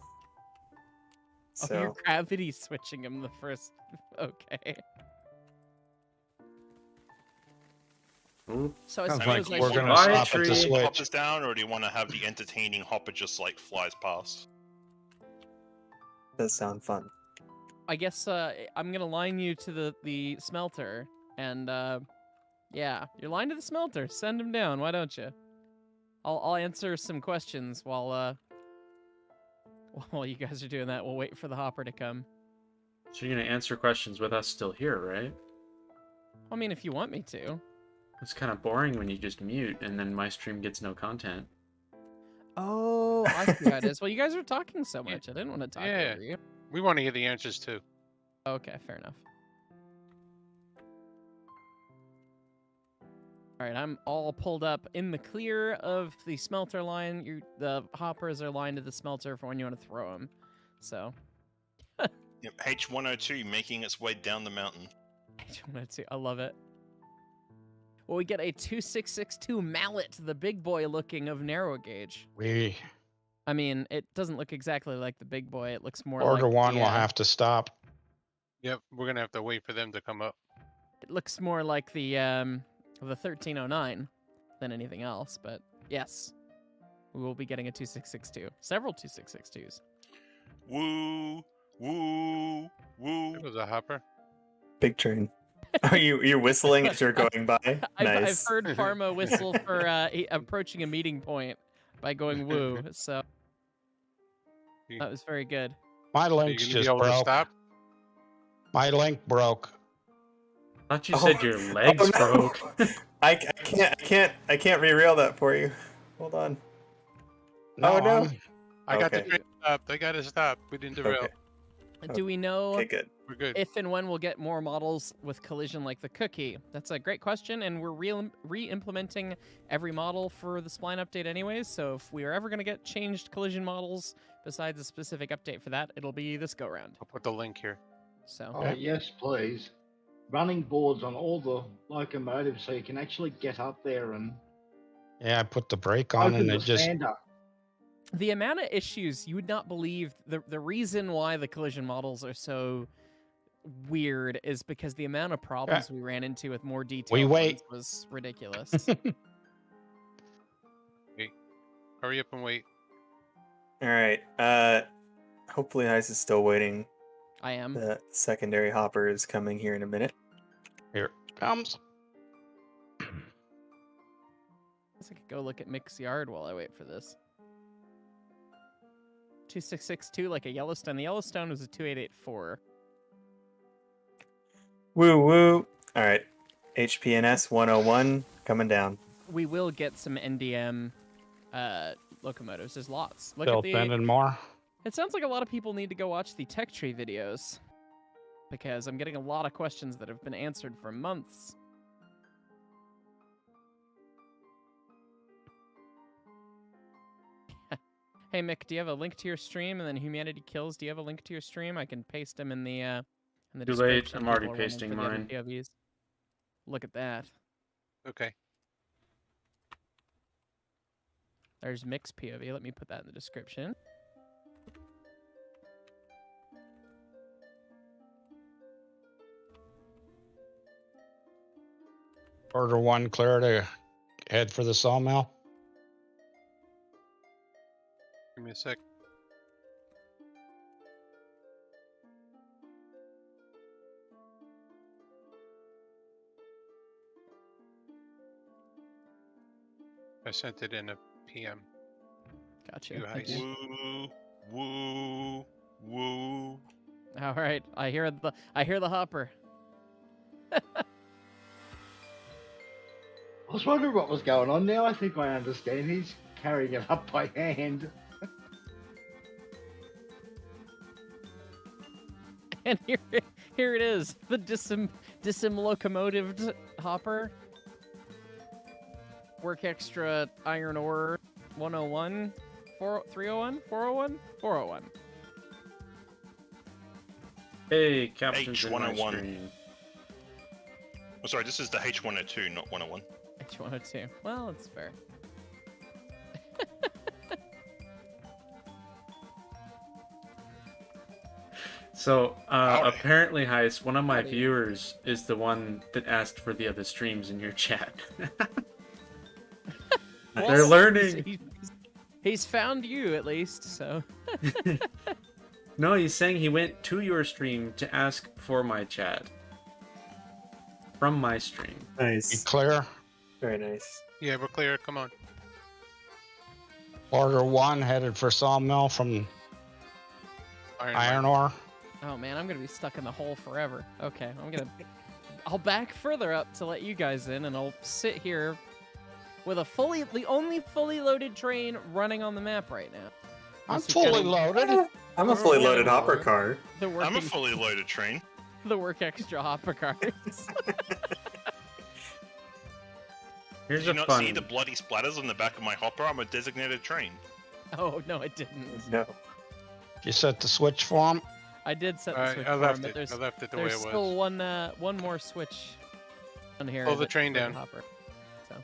Oh, you're So gravity switching them the first. Okay. Ooh. So I Sounds suppose like I we're should- gonna Bye, stop at tree. the switch. Hoppers down, or do you want to have the entertaining hopper just like flies past? does sound fun. I guess I'm gonna line you to the smelter, and yeah, you're lined to the smelter. Send him down. Why don't you? I'll answer some questions while you guys are doing that. We'll wait for the hopper to come. So you're gonna answer questions with us still here, right? I mean, if you want me to. It's kind of boring when you just mute and then my stream gets no content. Oh, I see how it is. Well, you guys are talking so Yeah. much. I didn't want to talk Yeah. over you. We want to hear the answers too. Okay, fair enough. All right, I'm all pulled up in the clear of the smelter line. The hoppers are lined to the smelter for when you want to throw them. So, Yep, H102 making its way down the mountain. H102, I love it. Well, we get a 2662 mallet, the big boy looking of narrow gauge. I mean, it doesn't look exactly like the big boy. It looks more Order like one the, will have to stop. Yep, we're gonna have to wait for them to come up. It looks more like the 1309 than anything else. But yes, we will be getting a 2662. Several 2662s. Woo, woo, woo. It was a hopper. Big train. Are you're whistling as you're going by? I've Nice. heard Pharma whistle for approaching a meeting point by going woo. So that was very good. My Are you link's gonna be just able to broke. stop? My link broke. I thought you said your legs Oh, no. broke. I can't re-rail that for you. Hold on. No, Oh, no. I'm- I got the Okay. train stopped. I got to stop. We didn't derail. Okay. Do we know Okay, good. We're good. if and when we'll get more models with collision like the cookie? That's a great question, and we're re-implementing every model for the spline update anyways, so if we are ever going to get changed collision models besides a specific update for that, it'll be this go-round. I'll put the link here. So, Oh, yes, please. Running boards on all the locomotives so you can actually get up there and Yeah, I put the brake on open and the it just stand up. the amount of issues, you would not believe, the reason why the collision models are so weird is because the amount of problems we ran into with more detailed wait. ones was ridiculous. Hurry up and wait. All right. Hopefully Heist is still waiting. I am. The secondary hopper is coming here in a minute. here it comes. I guess I could go look at Mick's yard while I wait for this. 2662 like a Yellowstone. The Yellowstone was a 2884. Woo woo. All right. HPNS 101 coming down. We will get some NDM locomotives. There's lots. Look Still at the. sending more. It sounds like a lot of people need to go watch the tech tree videos because I'm getting a lot of questions that have been answered for months. Hey Mick, do you have a link to your stream? And then HumanityKills, do you have a link to your stream? I can paste them in the Too description. late. I'm already People are waiting pasting for the other mine. POVs. Look at that. Okay. There's Mick's POV. Let me put that in the description. Order one clear to head for the sawmill. Give me a sec. I sent it in a PM. Gotcha. You Thank Heist. you. Woo, woo, woo. All right, I hear the hopper. I was wondering what was going on now. I think I understand. He's carrying it up by hand. And here it is, the Dulcimer locomotive hopper. Work extra iron ore 101, 301, 401, 401. Hey, captain's in my H101. stream. Oh, sorry, this is the H102, not 101. H102. Well, it's fair. So, Howdy. apparently, Heist, one of my Howdy. viewers is the one that asked for the other streams in your chat. They're Well, learning. He's found you at least, so. No, he's saying he went to your stream to ask for my chat. From my stream. You Nice. clear? Very nice. Yeah, we're clear. Come on. Order one headed for sawmill from iron ore. Oh man, I'm gonna be stuck in the hole forever. Okay, I'll back further up to let you guys in, and I'll sit here with the only fully loaded train running on the map right now. I'm This is fully getting loaded. I'm a fully loaded hopper car. The I'm a working, fully loaded train. the work extra hopper cards. Here's Did you a not fun. see the bloody splatters on the back of my hopper? I'm a designated train. Oh no, I didn't. No. You set the switch for him. I did set the Alright, switch I for left him, but it. there's I left it the way there's it still was. one more switch on here. Pull the that- train for down. hopper. So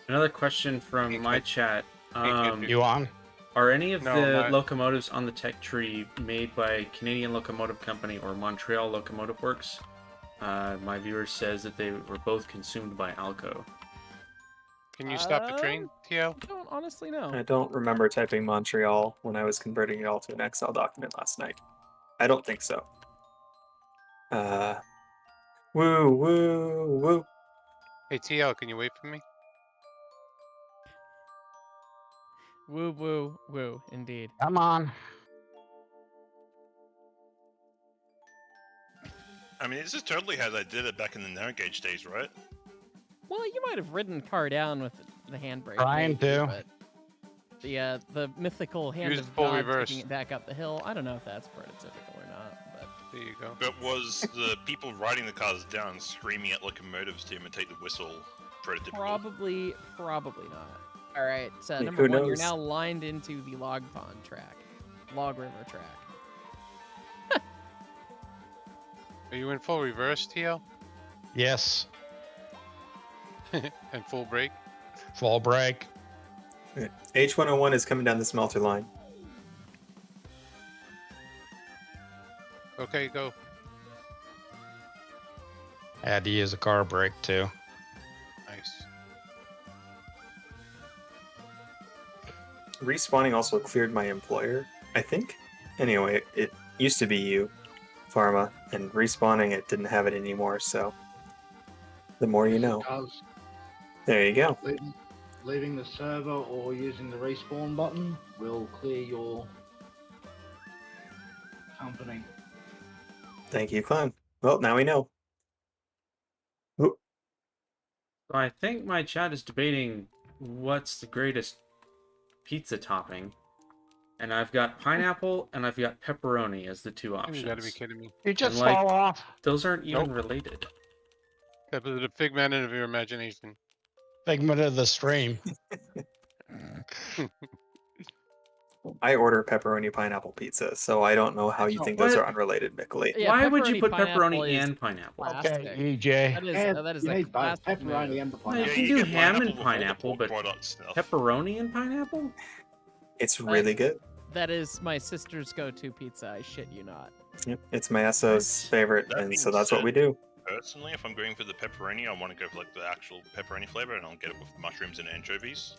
Another question from Can't my get- chat. can't get You on? Are any of No, the not- locomotives on the tech tree made by Canadian Locomotive Company or Montreal Locomotive Works? My viewer says that they were both consumed by Alco. Can you stop the train, TL? I don't honestly know. I don't remember typing Montreal when I was converting it all to an Excel document last night. I don't think so. Woo, woo, woo. Hey, TL, can you wait for me? Woo woo woo, indeed. Come on. I mean, this is totally how they did it back in the narrow gauge days, right? Well, you might have ridden car down with the handbrake. Trying maybe, to. But the mythical hand Use of full God reverse. taking it back up the hill. I don't know if that's prototypical or not, but There you go. But was the people riding the cars down screaming at locomotives to imitate the whistle prototypical? probably not. All right, so Yeah, number who one, you're knows? now lined into the log pond track, log river track. Are you in full reverse, TL? Yes. And full brake? Full brake. H101 is coming down the smelter line. Okay, go. I had to use a car brake too. Nice. Respawning also cleared my employer, I think. Anyway, it used to be you, Pharma, and respawning it didn't have it anymore, so the more you know. Does. There you go. Leaving the server or using the respawn button will clear your company. Thank you, Clown. Well, now we know. Oop. So I think my chat is debating what's the greatest pizza topping. And I've got pineapple and I've got pepperoni as the two options. You gotta be kidding me. You just like- fall off. Those aren't even Nope. related. That was a figment of your imagination. Figment of the stream. I order pepperoni pineapple pizza, so I don't know how you think those What? are unrelated, Mickley. Yeah, Why would you put pineapple pepperoni is and pineapple? classic. Okay, EJ. That is you a need both classic pepperoni move. and the Well, you pineapple. can do get ham and before the pineapple, pork but product stuff. pepperoni and pineapple? It's really good. That is my sister's go-to pizza. I shit you not. Yep. It's Mayaso's favorite, That and being so that's what said- we do. Personally, if I'm going for the pepperoni, I want to go for like the actual pepperoni flavor, and I'll get it with mushrooms and anchovies.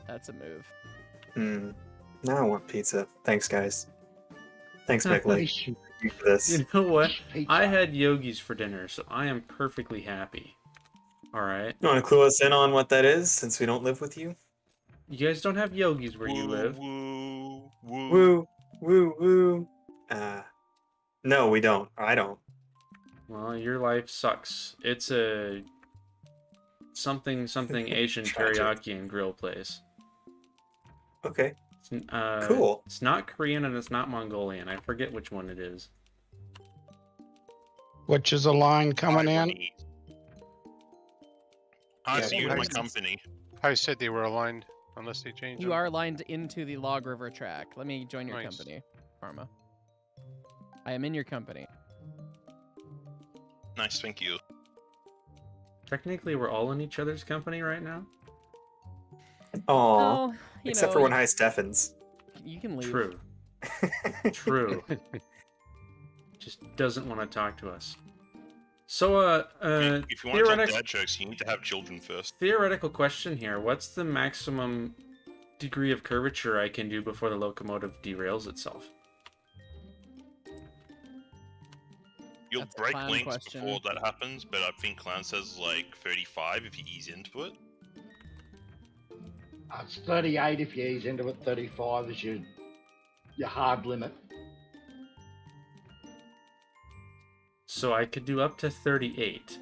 That's a move. Now I want pizza. Thanks, guys. Thanks, Mickley. Fish for this. You know what? pizza. I had yogis for dinner, so I am perfectly happy. Alright. You want to clue us in on what that is, since we don't live with you? You guys don't have yogis where you live. Woo, woo. Woo, woo, woo. No, we don't. I don't. Well, your life sucks. It's a something Asian Tragic. teriyaki and grill place. Okay. It's, Cool. It's not Korean and it's not Mongolian. I forget which one it is. Which is a line coming in. I Yeah, see you in my nice. company. I said they were aligned, unless they changed You them. are lined into the Log River track. Let me join your Nice. company, Pharma. I am in your company. Nice, thank you. Technically, we're all in each other's company right now. Aw. Well, you Except know, for when High Steffens. you can leave. True. True. Just doesn't want to talk to us. So, If you want to tell theoretic- dad jokes, you need to have children first. theoretical question here. What's the maximum degree of curvature I can do before the locomotive derails itself? You'll That's a break clown links question. before that happens, but I think Clown says like 35 if you ease into it. It's 38 if you ease into it. 35 is your hard limit. So I could do up to 38.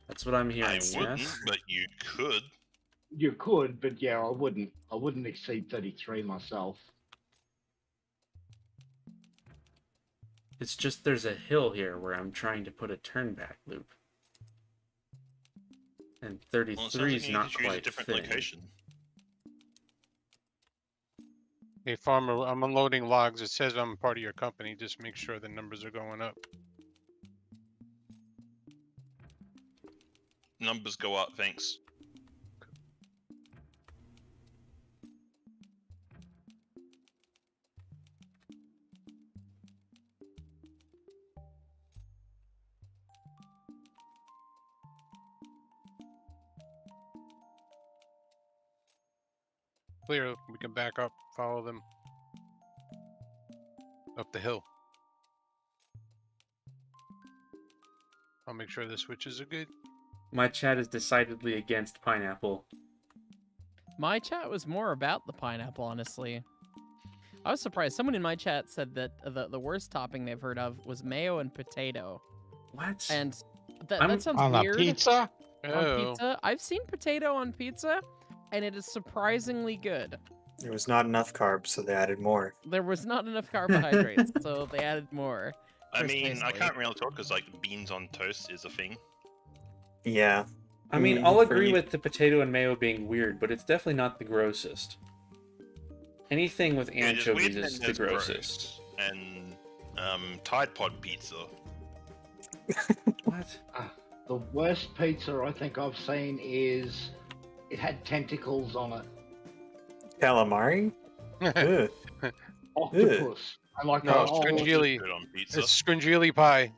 That's what I'm hearing. I Yes? wouldn't, but you could. You could, but yeah, I wouldn't. I wouldn't exceed 33 myself. It's just there's a hill here where I'm trying to put a turnback loop. And Well, it 33 sounds like is you need not to choose a quite different fitting. location. Hey, farmer, I'm unloading logs. It says I'm part of your company. Just make sure the numbers are going up. Numbers go up, thanks. Clear. We can back up. Follow them up the hill. I'll make sure the switches are good. My chat is decidedly against pineapple. My chat was more about the pineapple, honestly. I was surprised. Someone in my chat said that the worst topping they've heard of was mayo and potato. What? And that sounds On a weird. pizza? On Oh, pizza. I've seen potato on pizza, and it is surprisingly good. There was not enough carbs, so they added more. There was not enough carbohydrates, so they added more. I mean, I Precisely. can't really talk because like beans on toast is a thing. Yeah. I mean, Mm, I'll for agree you- with the potato and mayo being weird, but it's definitely not the grossest. Anything with Yeah, just weird anchovies thing is the that's grossest. gross. And Tide Pod pizza. What? The worst pizza I think I've seen is it had tentacles on it. Calamari? Ugh. Octopus. And like No, a whole, Stringili. Good on pizza. It's Stringili pie.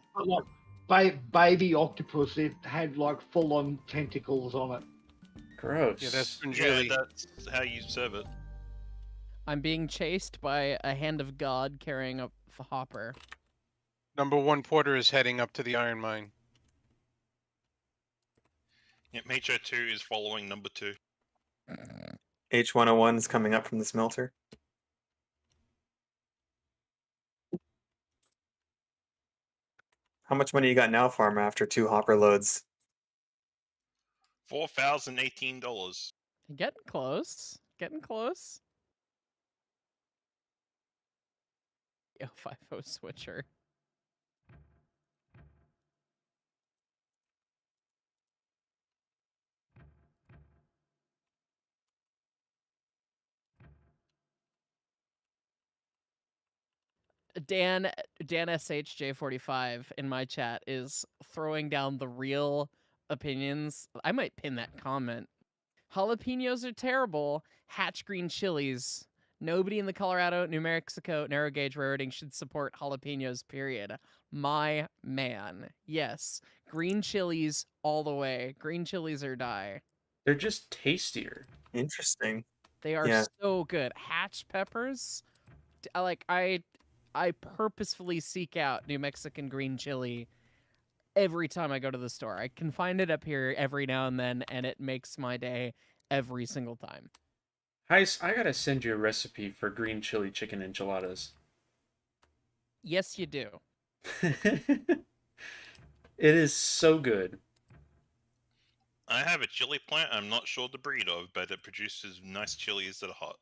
like baby octopus. It had like full-on tentacles on it. Gross. Yeah, that's Yeah, Stringili. that's how you serve it. I'm being chased by a hand of God carrying a hopper. Number 1 porter is heading up to the iron mine. Yep, HO2 is following number 2. H101 is coming up from the smelter. How much money you got now, farmer, after 2 hopper loads? $4,018. Getting close. Getting close. Yo, 5-0 switcher. Dan SHJ45 in my chat is throwing down the real opinions. I might pin that comment. Jalapenos are terrible. Hatch green chilies. Nobody in the Colorado, New Mexico narrow gauge railroading should support jalapenos, period. My man. Yes. Green chilies all the way. Green chilies or die. They're just tastier. Interesting. They are Yeah. so good. Hatch peppers. I purposefully seek out New Mexican green chili every time I go to the store. I can find it up here every now and then, and it makes my day every single time. Heis, I gotta send you a recipe for green chili chicken enchiladas. Yes, you do. It is so good. I have a chili plant I'm not sure the breed of, but it produces nice chilies that are hot.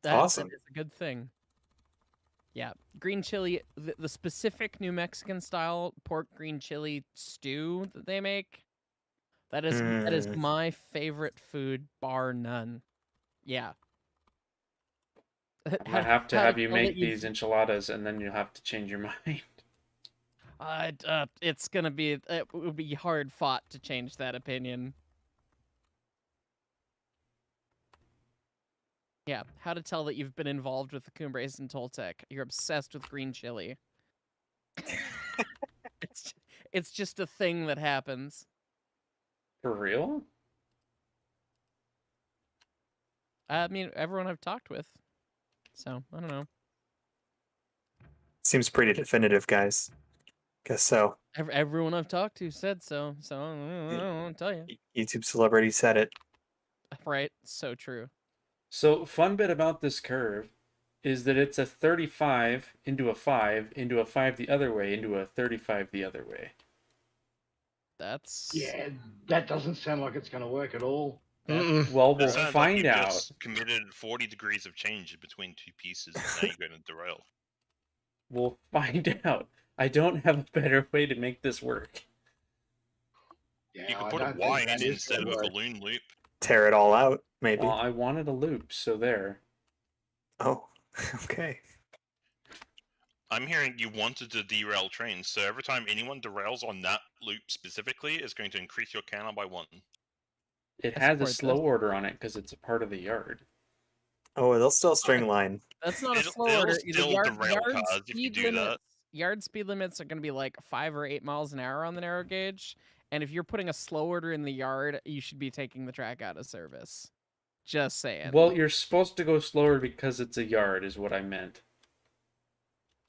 Awesome. That is a good thing. Yeah, green chili, the specific New Mexican style pork green chili stew that they make, that is Mm. my favorite food, bar none. Yeah. I have to have you I'll let make these enchiladas, and then you'll have to change your mind. It's gonna be, it would be hard fought to change that opinion. Yeah, how to tell that you've been involved with the Cumbres and Toltec. You're obsessed with green chili. It's just a thing that happens. For real? I mean, everyone I've talked with. So, I don't know. Seems pretty definitive, guys. Guess so. Everyone I've talked to said so. So, I don't know what to tell you. YouTube celebrity said it. Right, so true. So, fun bit about this curve is that it's a 35 into a 5 into a 5 the other way into a 35 the other way. That's Yeah, that doesn't sound like it's going to work at all. Mm-mm. Well, That we'll sounds find like you out. just committed 40 degrees of change between two pieces, and now you're going to derail. We'll find out. I don't have a better way to make this work. Yeah, You could I put a don't think Y that in is instead of gonna a work. balloon loop. Tear it all out, maybe. Well, I wanted a loop, so there. Oh, okay. I'm hearing you wanted to derail trains, so every time anyone derails on that loop specifically, it's going to increase your cannon by 1. It I has a support slow this. order on it because it's a part of the yard. Oh, they'll still string line. That's not a It'll- slow it'll order. still derail cars if you do that. Yard speed limits are going to be like 5 or 8 miles an hour on the narrow gauge, and if you're putting a slow order in the yard, you should be taking the track out of service. Just saying. Well, you're supposed to go slower because it's a yard, is what I meant.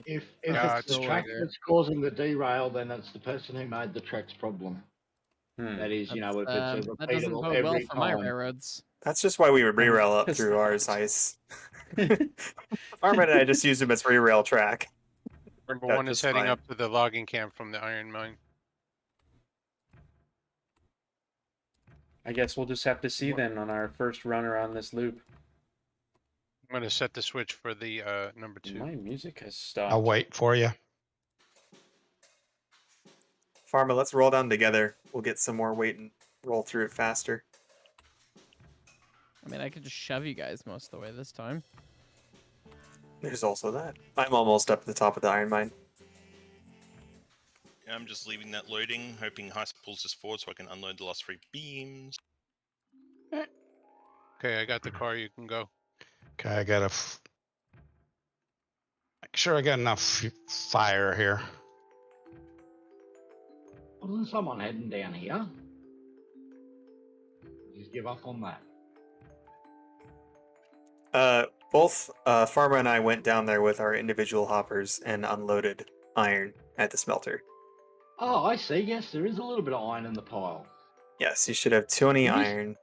If Yeah, it's the it's track true. that's causing the derail, then it's the person who made the track's problem. That is, if it's a that doesn't repeatable bode well every for my time. railroads. That's just why we would re-rail up It's through ours, not. Ice. Farman and I just used them as re-rail track. Number Got 1 is just heading fine. up to the logging camp from the iron mine. I guess we'll just have to see then on our first run around this loop. I'm going to set the switch for the number 2. My music has stopped. I'll wait for you. Farman, let's roll down together. We'll get some more weight and roll through it faster. I mean, I could just shove you guys most of the way this time. There's also that. I'm almost up at the top of the iron mine. I'm just leaving that loading, hoping Heist pulls this forward so I can unload the last 3 beams. Okay, I got the car. You can go. Okay, I gotta make sure I got enough fire here. Wasn't someone heading down here? Just give up on that. Both Pharma and I went down there with our individual hoppers and unloaded iron at the smelter. Oh, I see. Yes, there is a little bit of iron in the pile. Yes, you should have 20 You just- iron.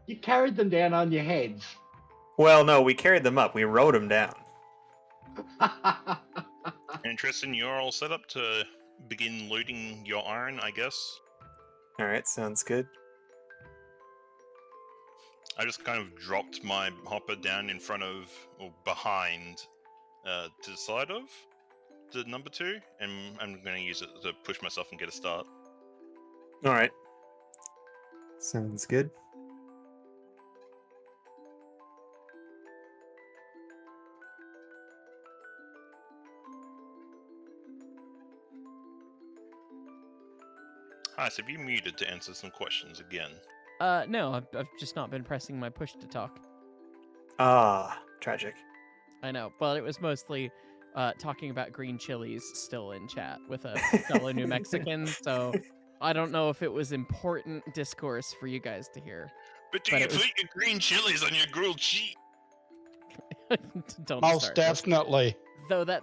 You carried them down on your heads. Well, no, we carried them up. We rode them down. And Tristan, you're all set up to begin loading your iron, I guess. All right, sounds good. I just kind of dropped my hopper down in front of, or behind, to the side of the number 2, and I'm going to use it to push myself and get a start. All right. Sounds good. Hi, so have you muted to answer some questions again? No, I've just not been pressing my push to talk. Ah, tragic. I know, but it was mostly talking about green chilies still in chat with a fellow New Mexican, so I don't know if it was important discourse for you guys to hear. But do But you it was- put your green chilies on your grilled cheese? Don't Most start this. definitely. Though that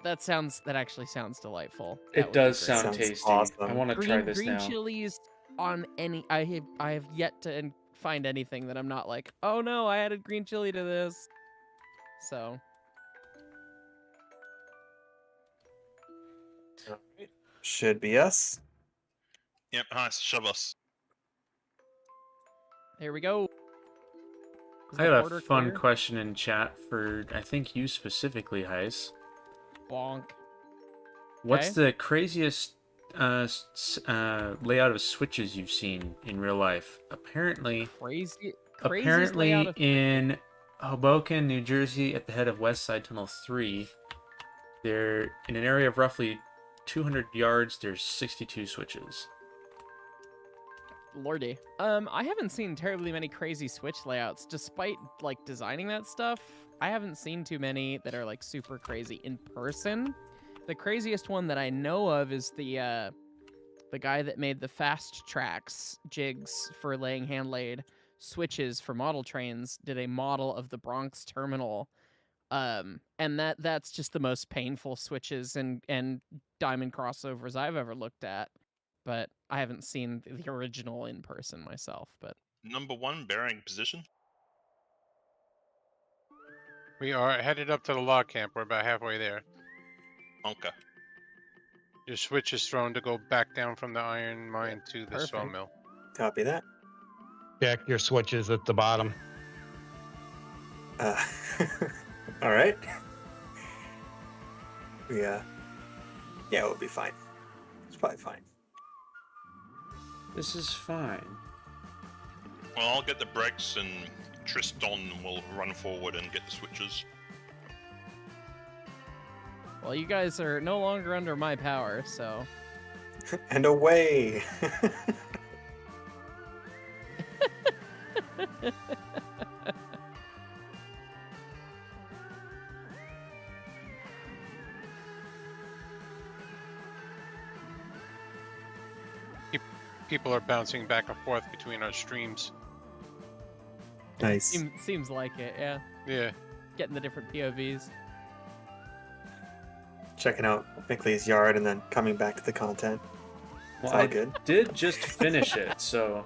actually sounds delightful. That It would be does great. sound Sounds tasty. awesome. I want to try this green now. chilies on any. I have yet to find anything that I'm not like, oh no, I added green chili to this. So Should be us. Yep, hi, shove us. here we go. Is I the got a border fun clear? question in chat for, I think, you specifically, Heis. Bonk. What's Okay. the craziest layout of switches you've seen in real life? Apparently Craziest layout of in Hoboken, New Jersey, at the head of West Side Tunnel 3, there, in an area of roughly 200 yards, there's 62 switches. Lordy. I haven't seen terribly many crazy switch layouts, despite like designing that stuff. I haven't seen too many that are like super crazy in person. The craziest one that I know of is the guy that made the fast tracks jigs for laying hand laid switches for model trains did a model of the Bronx terminal. And that's just the most painful switches and diamond crossovers I've ever looked at. But I haven't seen the original in person myself. But Number 1, bearing position. We are headed up to the log camp. We're about halfway there. Okay. Your switch is thrown to go back down from the iron mine to the perfect. sawmill. Copy that. Check your switches at the bottom. All right. Yeah, we'll be fine. It's probably fine. This is fine. Well, I'll get the brakes and Tristan will run forward and get the switches. Well, you guys are no longer under my power, so... And away. People are bouncing back and forth between our streams. Nice. Seems like it, yeah. Yeah. Getting the different POVs. Checking out Mickley's yard and then coming back to the content. It's Well, all I good. did just finish it, so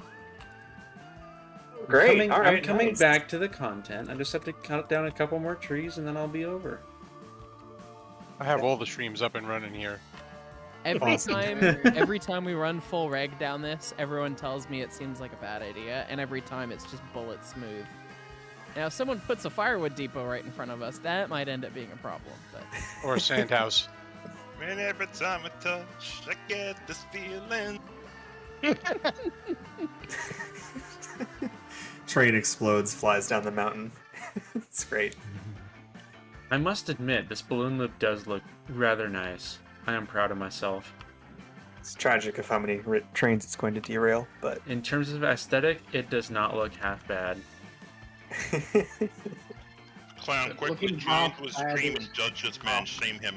Great. All right. I'm coming nice. back to the content. I just have to cut down a couple more trees and then I'll be over. I have all the streams up and running here. Every time we run full reg down this, everyone tells me it seems like a bad idea, and every time it's just bullet smooth. Now, if someone puts a firewood depot right in front of us, that might end up being a problem. But Or a sand house. And every time I touch, I get this feeling. Train explodes, flies down the mountain. It's great. I must admit, this balloon loop does look rather nice. I am proud of myself. It's tragic of how many trains it's going to derail, but In terms of aesthetic, it does not look half bad. Clown, quickly Looking tune half into a stream bad. and judge this man, shame him.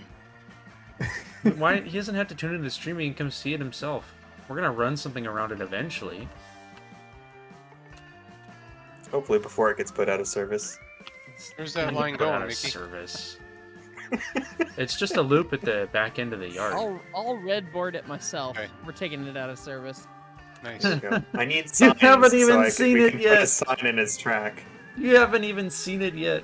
Why he doesn't have to tune into the stream, he can come see it himself. We're gonna run something around it eventually. hopefully before it gets put out of service. Where's that Put line out going, of Mickey? service. It's just a loop at the back end of the yard. I'll red board it myself. Okay. We're taking it out of service. Nice. There you go. I need signs haven't even so seen we it can put yet. a sign in his track. You haven't even seen it yet.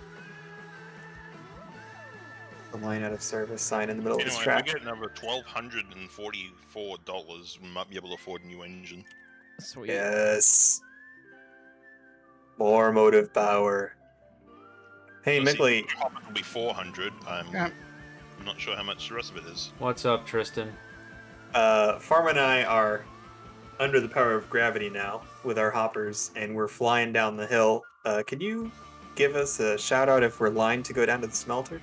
The line out of service sign in the middle of his Anyway, track. we get another $1,244. We might be able to afford a new engine. Sweet. Yes. More motive power. Hey, Let's see, Mickley. It'll be 400. I'm not sure how much the rest of it is. What's up, Tristan? Farm and I are under the power of gravity now with our hoppers, and we're flying down the hill. Can you give us a shout out if we're lined to go down to the smelter?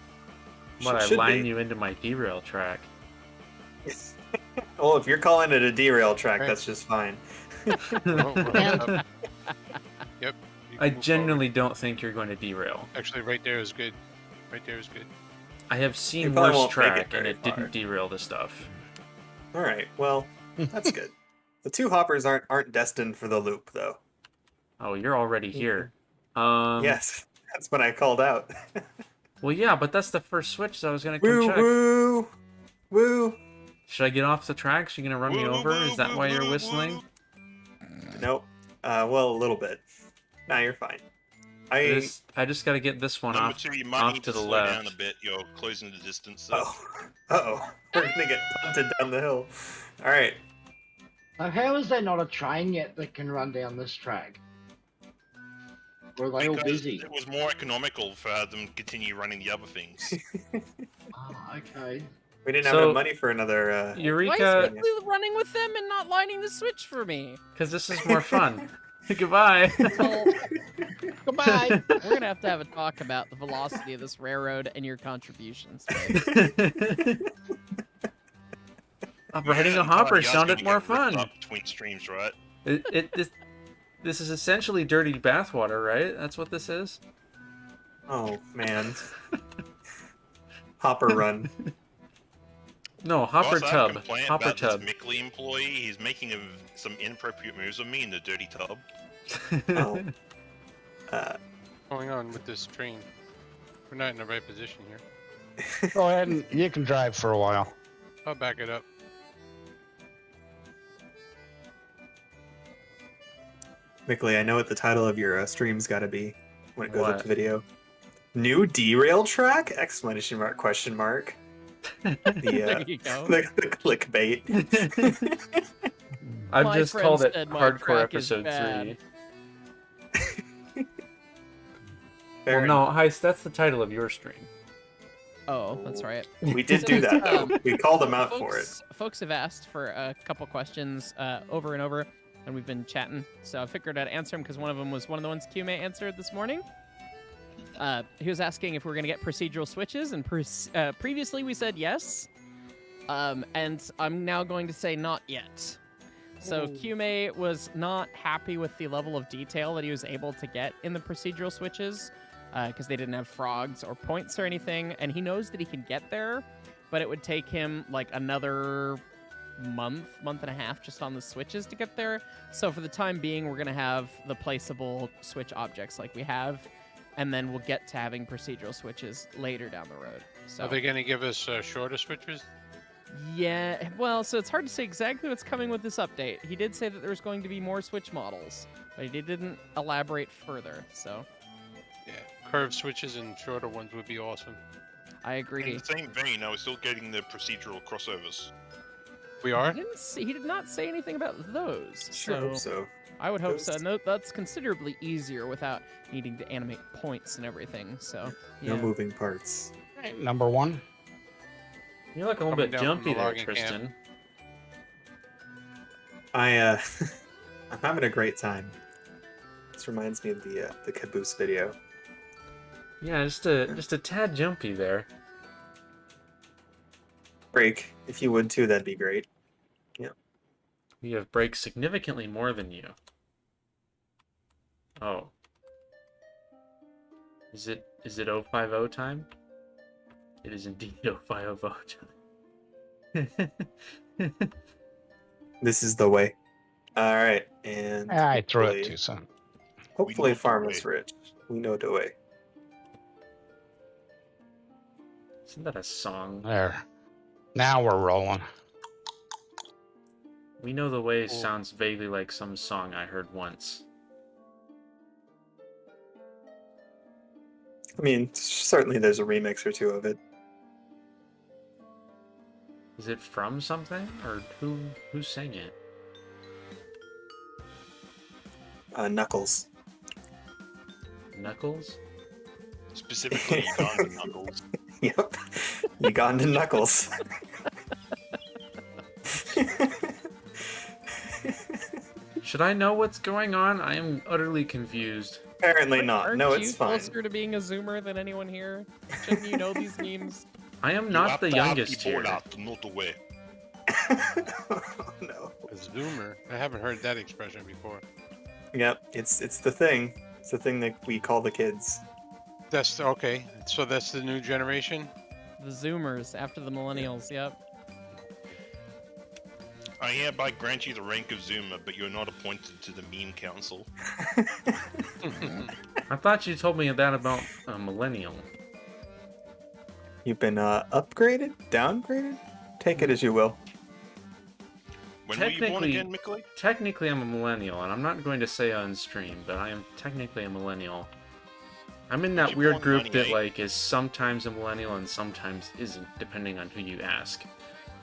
What, I Should line be. you into my derail track. Well, if you're calling it a derail track, Right. that's just fine. Well, we're up. Yep. you I can move genuinely don't think you're going to derail. forward. Actually, right there is good. Right there is good. I have You seen probably worse won't make it track, and very it far. didn't derail the stuff. All right, well, that's good. The two hoppers aren't destined for the loop, though. Oh, you're already here. Yes, that's what I called out. Well, yeah, but that's the first switch, so I was gonna come Woo check. woo woo. Should I get off the tracks? You gonna run me Woo, over? woo, Is that woo, why you're woo, whistling? woo. Nope. Well, a little bit. Nah, you're fine. I I just gotta get this one Number off. 2, you might off need to to the slow down left. a bit. You're closing the distance. There. We're gonna get punted down the hill. All right. Now, how is there not a train yet that can run down this track? Or are they all Because busy? it was more economical for them to continue running the other things. Ah, okay. We didn't have So- enough money for another. Why Eureka, is Mickley running with them and not lining the switch for me? because this is more fun. Goodbye. Well, goodbye. We're gonna have to have a talk about the velocity of this railroad and your contributions. Babe. Riding Yeah, a hopper you guys sounded gonna more get ripped fun. up between streams, right? This is essentially dirty bathwater, right? That's what this is? Oh man. Hopper run. No, hopper Also, I have a tub. complaint Hopper about tub. This Mickley employee. He's making some inappropriate moves on me in the dirty tub. Oh. What's going on with this train? We're not in the right position here. Go ahead and you can drive for a while. I'll back it up. Mickley, I know what the title of your stream's got to be when it goes up What? to video. New derail track? Exclamation mark, question mark. There you go. The clickbait. I've My just friend called it said my Hardcore track is Episode bad. 3. Fair Well, no, enough. Heist, that's the title of your stream. Oh, that's right. We did do that, though. We called them out for it. Folks have asked for a couple questions over and over, and we've been chatting. So I figured I'd answer them because one of them was one of the ones QMA answered this morning. He was asking if we're going to get procedural switches, and previously we said yes. And I'm now going to say not yet. So QMA was not happy with the level of detail that he was able to get in the procedural switches because they didn't have frogs or points or anything, and he knows that he can get there, but it would take him like another month and a half just on the switches to get there. So for the time being, we're going to have the placeable switch objects like we have, and then we'll get to having procedural switches later down the road. So Are they going to give us shorter switches? yeah, well, so it's hard to say exactly what's coming with this update. He did say that there's going to be more switch models, but he didn't elaborate further, so Yeah, curved switches and shorter ones would be awesome. I agree. In the same vein, I was still getting the procedural crossovers. We are? He did not say anything about those. Sure hope so. I would hope so. Those- No, that's considerably easier without needing to animate points and everything. So No yeah. moving parts. Hey, number 1. You look a little Coming bit down from jumpy the there, logging camp. Tristan. I'm having a great time. This reminds me of the Caboose video. Yeah, just a tad jumpy there. Break, if you would too, that'd be great. You have breaks significantly more than you. Oh. Is it 050 time? It is indeed 0500 time. This is the way. All right, and I threw hopefully- it too soon. Hopefully, know the Farmer's way. rich. We know the way. Isn't that a song? There. Now we're rolling. We Know the Way sounds vaguely like some song I heard once. I mean, certainly there's a remix or two of it. Is it from something? Or who sang it? Knuckles. Knuckles? Specifically, Ugandan Knuckles. Yep. Ugandan Knuckles. Should I know what's going on? I am utterly confused. Apparently not. Aren't No, you it's fine. closer to being a Zoomer than anyone here? Shouldn't you know these memes? I am not the youngest here. Not the way. Oh, no. A zoomer? I haven't heard that expression before. Yep, it's the thing. It's the thing that we call the kids. That's okay. So that's the new generation? The Zoomers after the Millennials. Yep. I hereby grant you the rank of Zoomer, but you're not appointed to the meme council. I thought you told me that about a millennial. You've been upgraded? Downgraded? Take it as you will. When were you born Technically- again, Mickley? Technically, I'm a millennial, and I'm not going to say on stream, but I am technically a millennial. I'm in that You weird born group that 98? like is sometimes a millennial and sometimes isn't, depending on who you ask.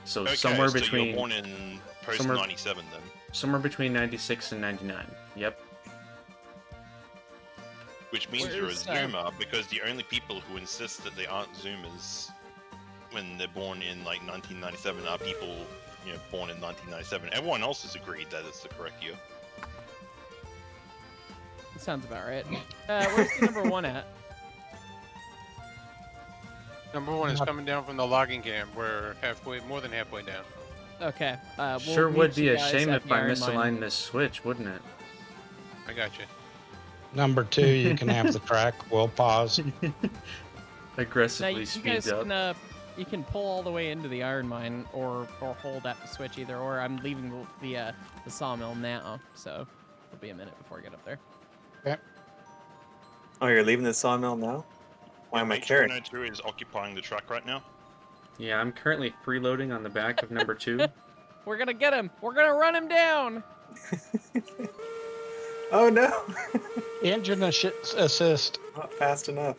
So Okay, somewhere so between you're born in post somewhere- 97 then. somewhere between 96 and 99. Yep. Which means Where you're a is, Zoomer, because the only people who insist that they aren't Zoomers when they're born in like 1997 are people, you know, born in 1997. Everyone else has agreed that it's the correct year. Sounds about right. Where's the number 1 at? Number 1 is coming down from the logging camp. We're more than halfway down. Okay. We'll Sure meet would be you a guys shame at if the I Iron misaligned Mine. this switch, wouldn't it? I got you. Number 2, you can have the track. We'll pause. Now Aggressively you speeds guys up. can you can pull all the way into the iron mine or hold at the switch either or. I'm leaving the sawmill now, so it'll be a minute before I get up there. Oh, you're leaving the sawmill now? Why am I carrying? H102 is occupying the track right now. Yeah, I'm currently freeloading on the back of number 2. We're gonna get him. We're gonna run him down. Oh no! Engine assist. Not fast enough.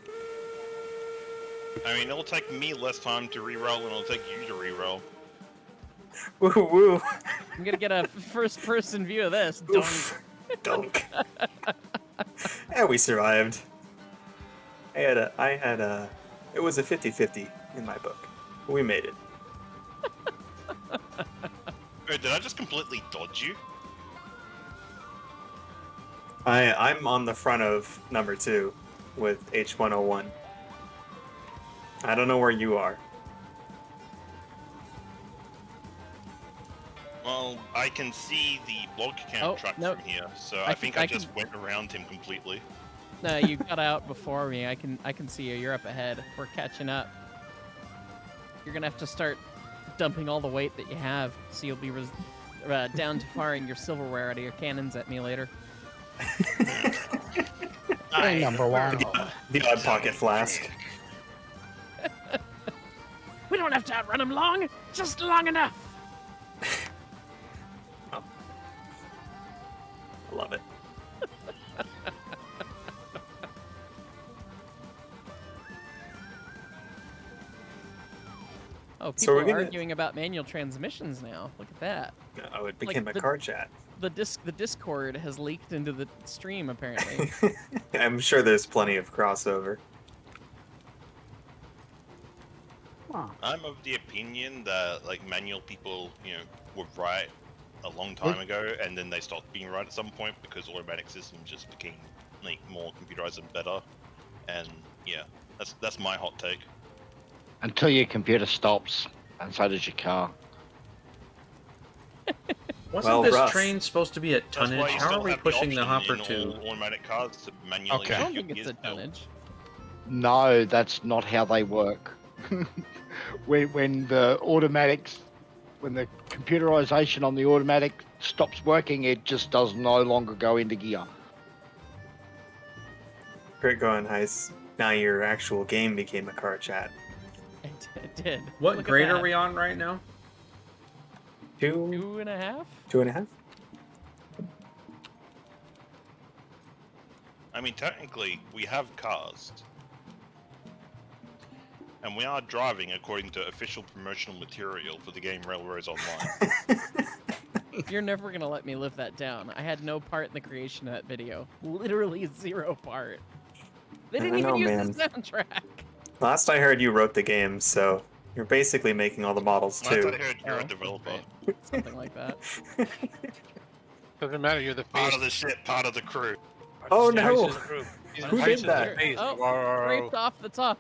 I mean, it'll take me less time to reroll than it'll take you to reroll. Woo woo. I'm gonna get a first-person view of this. Oof. Dunk. Yeah, we survived. It was a 50-50 in my book. We made it. Wait, did I just completely dodge you? I'm on the front of number 2 with H101. I don't know where you are. Well, I can see the log camp track nope. from here, so I think I just went around him completely. No, you got out before me. I can see you. You're up ahead. We're catching up. You're gonna have to start dumping all the weight that you have, so you'll be down to firing your silverware out of your cannons at me later. Hey, number one. The odd pocket flask. We don't have to outrun him long, just long enough. Oh. I love it. Oh, people So we're are gonna- arguing about manual transmissions now. Look at that. Oh, it became Like a car chat. The Discord has leaked into the stream, apparently. I'm sure there's plenty of crossover. I'm of the opinion that like manual people, were right a long time ago, and then they stopped being right at some point because automatic systems just became like more computerized and better. And yeah, that's my hot take. Until your computer stops, and so does your car. Wasn't Well, this Russ. train supposed to be at That's why tonnage? you How still are we have the pushing the option hopper in to? all automatic cars to manually Okay. I don't shift think it's a gears still. tonnage. No, that's not how they work. when the computerization on the automatic stops working, it just does no longer go into gear. Great going, Heist. Now your actual game became a car chat. It did. What Look at grade are that. we on right now? 2.5? 2.5? I mean, technically, we have cars. And we are driving according to official promotional material for the game Railroads Online. You're never gonna let me live that down. I had no part in the creation of that video. Literally 0 part. They didn't I even know, use man. the soundtrack. Last I heard, you wrote the game, so you're basically making all the models Last I too. heard you're a Oh, developer. right. Something like that. Doesn't matter. You're the Part face. of the ship, part of the crew. Oh Heist no! is the group. He's Who the did heist is that? the face. Oh, Whoa. scraped off the top.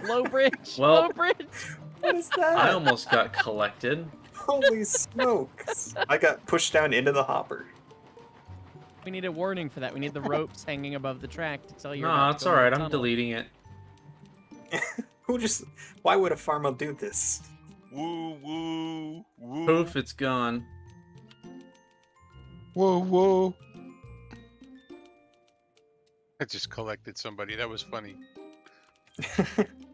Low bridge. Well- Low bridge. What is I that? almost got collected. Holy smokes! I got pushed down into the hopper. We need a warning for that. We need the ropes hanging above the track to tell you. No, it's all right. I'm deleting it. Why would a farmer do this? Woo, woo, woo. Poof, it's gone. Woo woo. I just collected somebody. That was funny.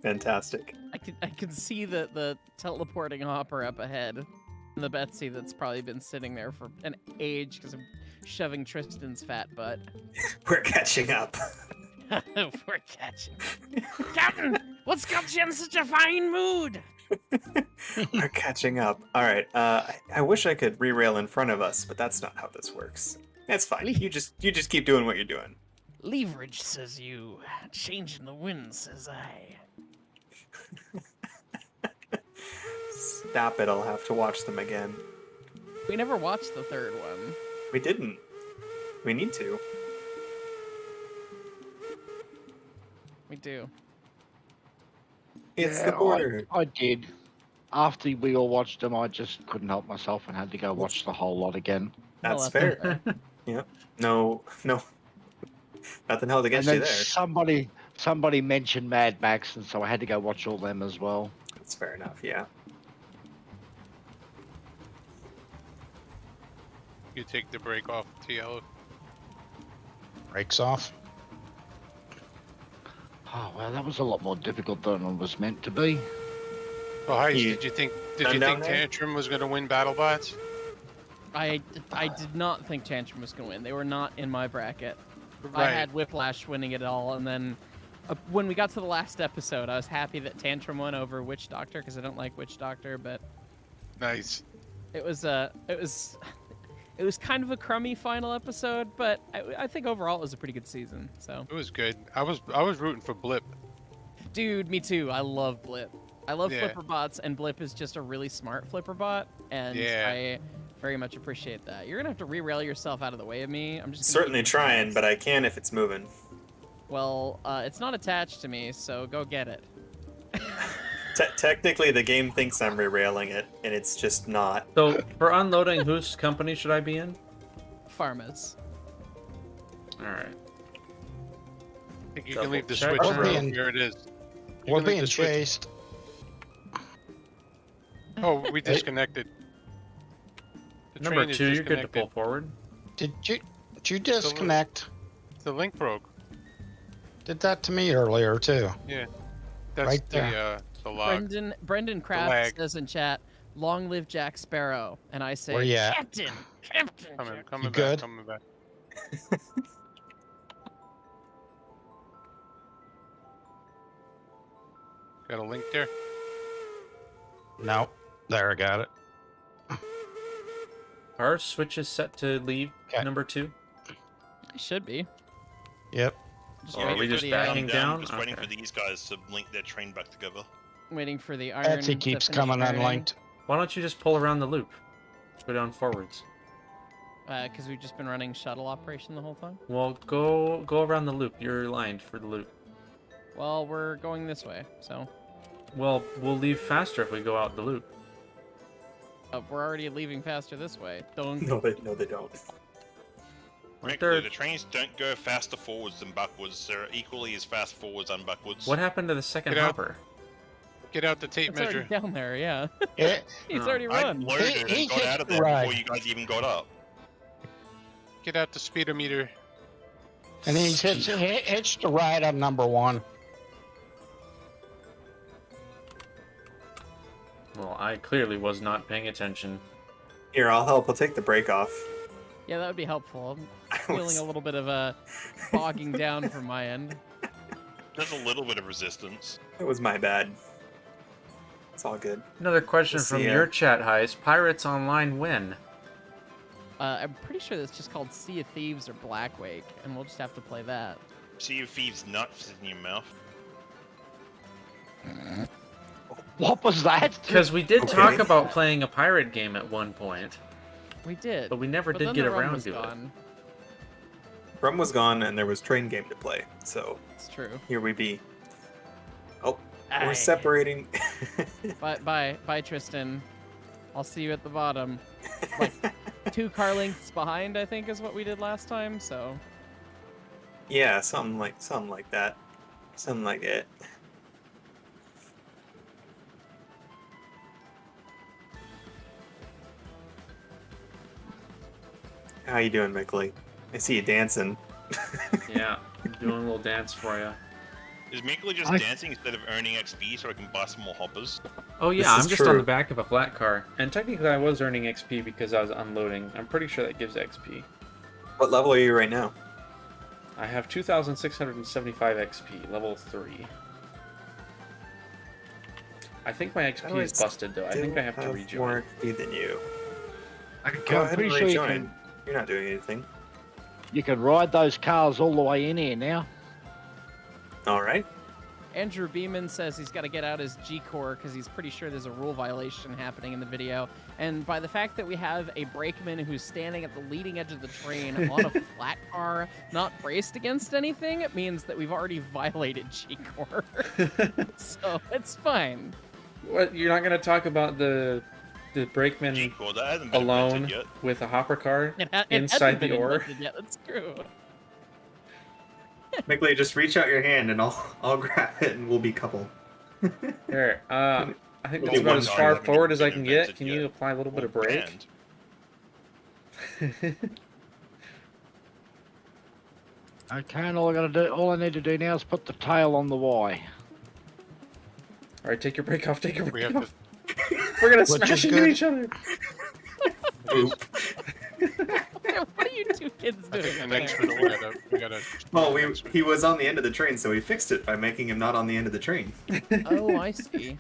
Fantastic. I can see the teleporting hopper up ahead. And the Betsy that's probably been sitting there for an age because I'm shoving Tristan's fat butt. We're catching up. We're catching. Captain, what's got you in such a fine mood? We're catching up. All right. I wish I could re-rail in front of us, but that's not how this works. It's fine. You just keep doing what you're doing. Leverage, says you. Changing the wind, says I. Stop it. I'll have to watch them again. We never watched the third one. We didn't. We need to. We do. It's Yeah, the border. I did. After we all watched them, I just couldn't help myself and had to go watch the whole lot again. That's Well, fair. Yep. No. Nothing held And against you then there. somebody mentioned Mad Max, and so I had to go watch all them as well. That's fair enough. Yeah. You take the break off, TL. Brakes off. Oh well, that was a lot more difficult than it was meant to be. Oh, Heist, You did you think done down there? Tantrum was going to win BattleBots? I did not think Tantrum was going to win. They were not in my bracket. I Right. had Whiplash winning it all, and then when we got to the last episode, I was happy that Tantrum won over Witch Doctor because I don't like Witch Doctor, but Nice. it was kind of a crummy final episode, but I think overall it was a pretty good season. So, It was good. I was rooting for Blip. dude, me too. I love Blip. I love Yeah. flipper bots, and Blip is just a really smart flipper bot, and Yeah. I very much appreciate that. You're gonna have to re-rail yourself out of the way of me. I'm just gonna Certainly keep trying, this. but I can if it's moving. Well, it's not attached to me, so go get it. Technically, the game thinks I'm re-railing it, and it's just not. So for unloading, whose company should I be in? Pharmas. All right. I think you Double can leave the check. switch We're room. being- Here it is. You We're can leave being the switch- chased. Oh, we disconnected. The Number train is 2, you're good to disconnected. pull forward. Did you disconnect? The link broke. Did that to me earlier too. Yeah. That's Right there. the log. Brendan Kraft lag. says in chat, "Long live Jack Sparrow," and I say, Where you at? Captain. Coming You back, good? coming back. Got a link there? No. There, I got it. Our switch is set to leave Okay. number 2. I should be. Yep. Just Or are waiting we for just the, backing down? Just waiting Okay. for these guys to link their train back together. waiting for the iron. Betsy to keeps finish coming ironing, unlinked. Why don't you just pull around the loop? Go down forwards. Because we've just been running shuttle operation the whole time. Well, go around the loop. You're aligned for the loop. Well, we're going this way, so Well, we'll leave faster if we go out the loop. we're already leaving faster this way. Don't. No, they don't. Frankly, the trains don't go faster forwards than backwards. They're equally as fast forwards and backwards. What happened to the second Get out. hopper? Get out the tape It's already measure. down there, yeah. Yeah. He's Oh. already I run. loaded He and got out of there right. before you guys even got up. Get out the speedometer. And he's hitched a ride on number 1. Well, I clearly was not paying attention. Here, I'll help. I'll take the brake off. Yeah, that would be helpful. I'm I feeling was- a little bit of a bogging down from my end. There's a little bit of resistance. It was my bad. It's all good. Another question Let's from see, your chat, Heist. Pirates Online when? I'm pretty sure that's just called Sea of Thieves or Blackwake, and we'll just have to play that. See if thieves nuts in your mouth. What was that? Because we did Okay. talk about playing a pirate game at one point, We did. but we never but did then get the rum around was to it. gone. Rum was gone, and there was train game to play. So It's true. here we be. Oh, Aye. we're separating. Bye, Tristan. I'll see you at the bottom. Like 2 car lengths behind, I think, is what we did last time. So Yeah, something like that. Something like it. How you doing, Mickley? I see you dancing. Yeah, doing a little dance for you. Is Minkle just I- dancing instead of earning XP so I can buy some more hoppers? Oh yeah, This I'm is just on true. the back of a flat car, and technically I was earning XP because I was unloading. I'm pretty sure that gives XP. What level are you right now? I have 2,675 XP, level 3. I think my XP How do I is busted though. I think I have to Still rejoin. more XP than you. Go I'm ahead and pretty sure you rejoin. can, You're not doing anything. you can ride those cars all the way in here now. All right. Andrew Beeman says he's got to get out his G-Core because he's pretty sure there's a rule violation happening in the video. And by the fact that we have a brakeman who's standing at the leading edge of the train on a flat car, not braced against anything, it means that we've already violated G-Core. So it's fine. What? You're not gonna talk about the brakeman G-Core, that hasn't been alone invented yet. with a hopper car It hasn't inside been the ore? invented yet, that's true. Mickley, just reach out your hand and I'll grab it and we'll be coupled. Here, I think We'll that's do about one as time, far haven't forward as I been can get. invented Can yet. you apply a little bit of Or brake? banned. Okay, and all I need to do now is put the tail on the Y. All right, take your brake off. Take your We brake have off. to. We're gonna Which smash is into good. each other. What are you doing? Kid's I doing think the it next there. one we gotta. Well, next one. he was on the end of the train, so we fixed it by making him not on the end of the train. Oh, I see.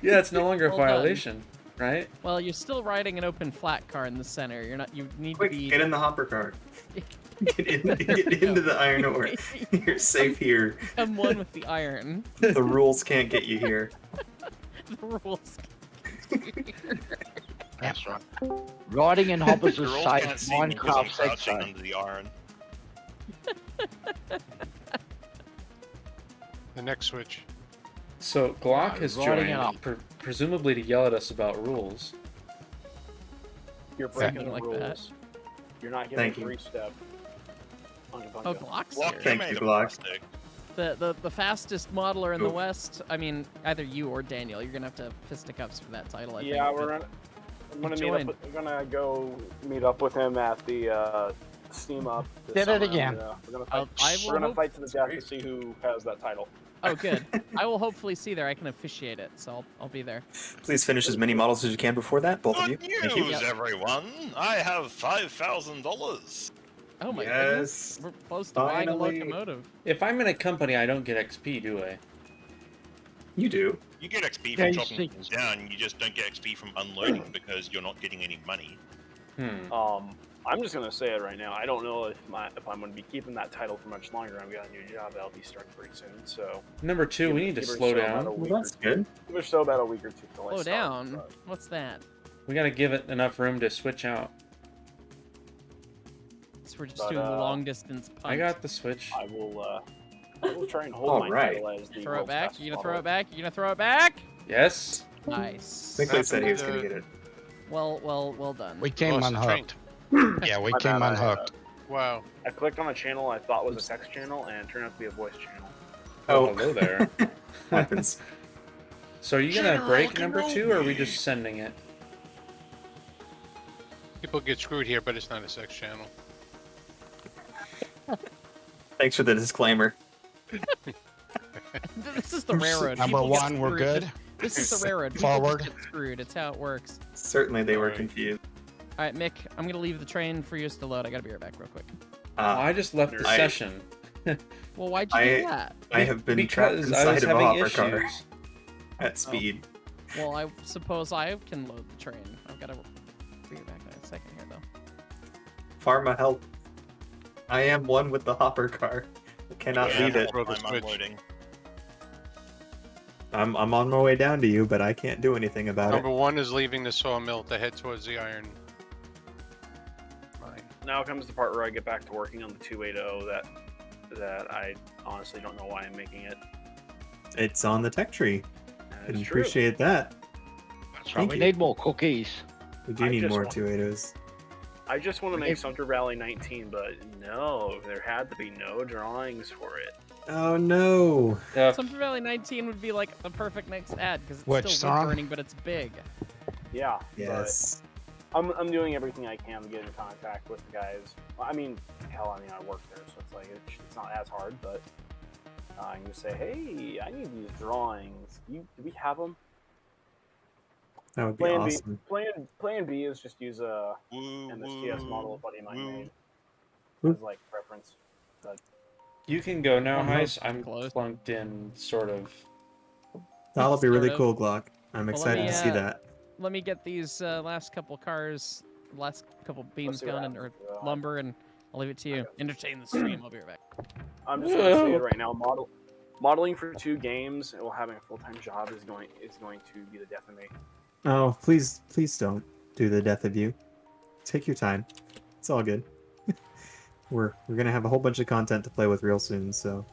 Yeah, it's no longer a Well done. violation, right? Well, you're still riding an open flat car in the center. You're not. You need Quick, to be. get in the hopper car. Get into the iron ore. You're safe here. Become one with the iron. The rules can't get you here. The rules. That's right. Riding in hoppers The is rules safe. can't see me because I'm Minecraft sex crouching zone. under the iron. The next switch. So Glock has Riding it up. joined, presumably to yell at us about rules. You're breaking the Something like rules. that. You're not Thank getting you. a three-step. Oh, Glock's Block here. Thank made you, of Glock. plastic. The fastest modeler in the Oof. West. I mean, either you or Daniel. You're gonna have to fisticuffs for that title. I Yeah, think, we're but- gonna. I'm gonna Join. we're gonna go meet up with him at the Steam Up. this Did it summer, again. and, we're gonna fight. I will We're gonna hope- fight to the death to see who has that title. Oh, good. I will hopefully see there. I can officiate it, so I'll be there. Please finish as many models as you can before that, both of you. Good Thank you. news, everyone! I have $5,000. Oh my Yes, goodness. We're close to buying a finally. locomotive. If I'm in a company, I don't get XP, do I? You do. You get XP Yeah, from you chopping see- things down. You just don't get XP from unloading because you're not getting any money. I'm just gonna say it right now. I don't know if I'm gonna be keeping that title for much longer. I've got a new job that'll be starting pretty soon. So Number two, we need to give or slow so about down. a Well, week that's or- good. Give or so about a week or two till I Slow start, down. but What's that? We gotta give it enough room to switch out. So we're just But, doing the long distance punt. I got the switch. I will try and hold All my right. title as the Throw it world's back. fastest You gonna throw model. it back? You gonna throw it back? Yes. Nice. Quickly said he was happened gonna to- get it. Well done. We came Lost the train. unhooked. Yeah, we My came bad, unhooked. Wow. I clicked on a channel I thought was a text channel, and it turned out to be a voice channel. Oh, hello there. Happens. So are you gonna General, break can number roll two, or are we me. just sending it? People get screwed here, but it's not a sex channel. Thanks for the disclaimer. This is the railroad. Number People get one, we're screwed. good. This is the railroad. People Forward. just get screwed. It's how it works. Certainly they were Oh, Alright. confused. All right, Mick. I'm gonna leave the train for you to load. I gotta be right back, real quick. I just left the I- session. Well, why'd you do that? I have been trapped Because I was inside of a having hopper car issues. at speed. Well, I suppose I can load the train. I've gotta bring it back in a second here, though. Pharma help. I am one with the hopper car. I cannot Yeah, leave it. Throw the I'm switch. unloading. I'm on my way down to you, but I can't do anything about Number it. one is leaving the sawmill to head towards the iron mine. Now comes the part where I get back to working on the 280 that I honestly don't know why I'm making it. It's on the tech tree. And I it's true. appreciate that. That's right. Thank We you. need more cookies. We do I need just more want- 280s. I just want to Hey. make Sumter Valley 19, but no, there had to be no drawings for it. Oh no! Sumter Valley 19 would be like the perfect next ad because it's Which still song? wood burning, but it's big. Yeah. Yes. But I'm doing everything I can to get in contact with the guys. I mean, hell, I mean, I work there, so it's like it's not as hard, but I can just say, hey, I need these drawings. Do we have them? That would be Plan awesome. B. Plan B is just use a Woo, MSTS model a woo, buddy of mine woo. made Woo. as like reference. But You can go now, I'm Heist. I'm close. plunked in, sort of. That'll be really Sort of. cool, Glock. I'm Well, excited let me, to see uh, that. Let me get these last couple cars, last couple beams see what going, and or happens. lumber, and I'll leave it to you. Entertain the stream. I'll be right back. I'm just gonna say it right now. Modeling for 2 games while having a full-time job is going to be the death of me. Oh, please don't do the death of you. Take your time. It's all good. we're gonna have a whole bunch of content to play with real soon, so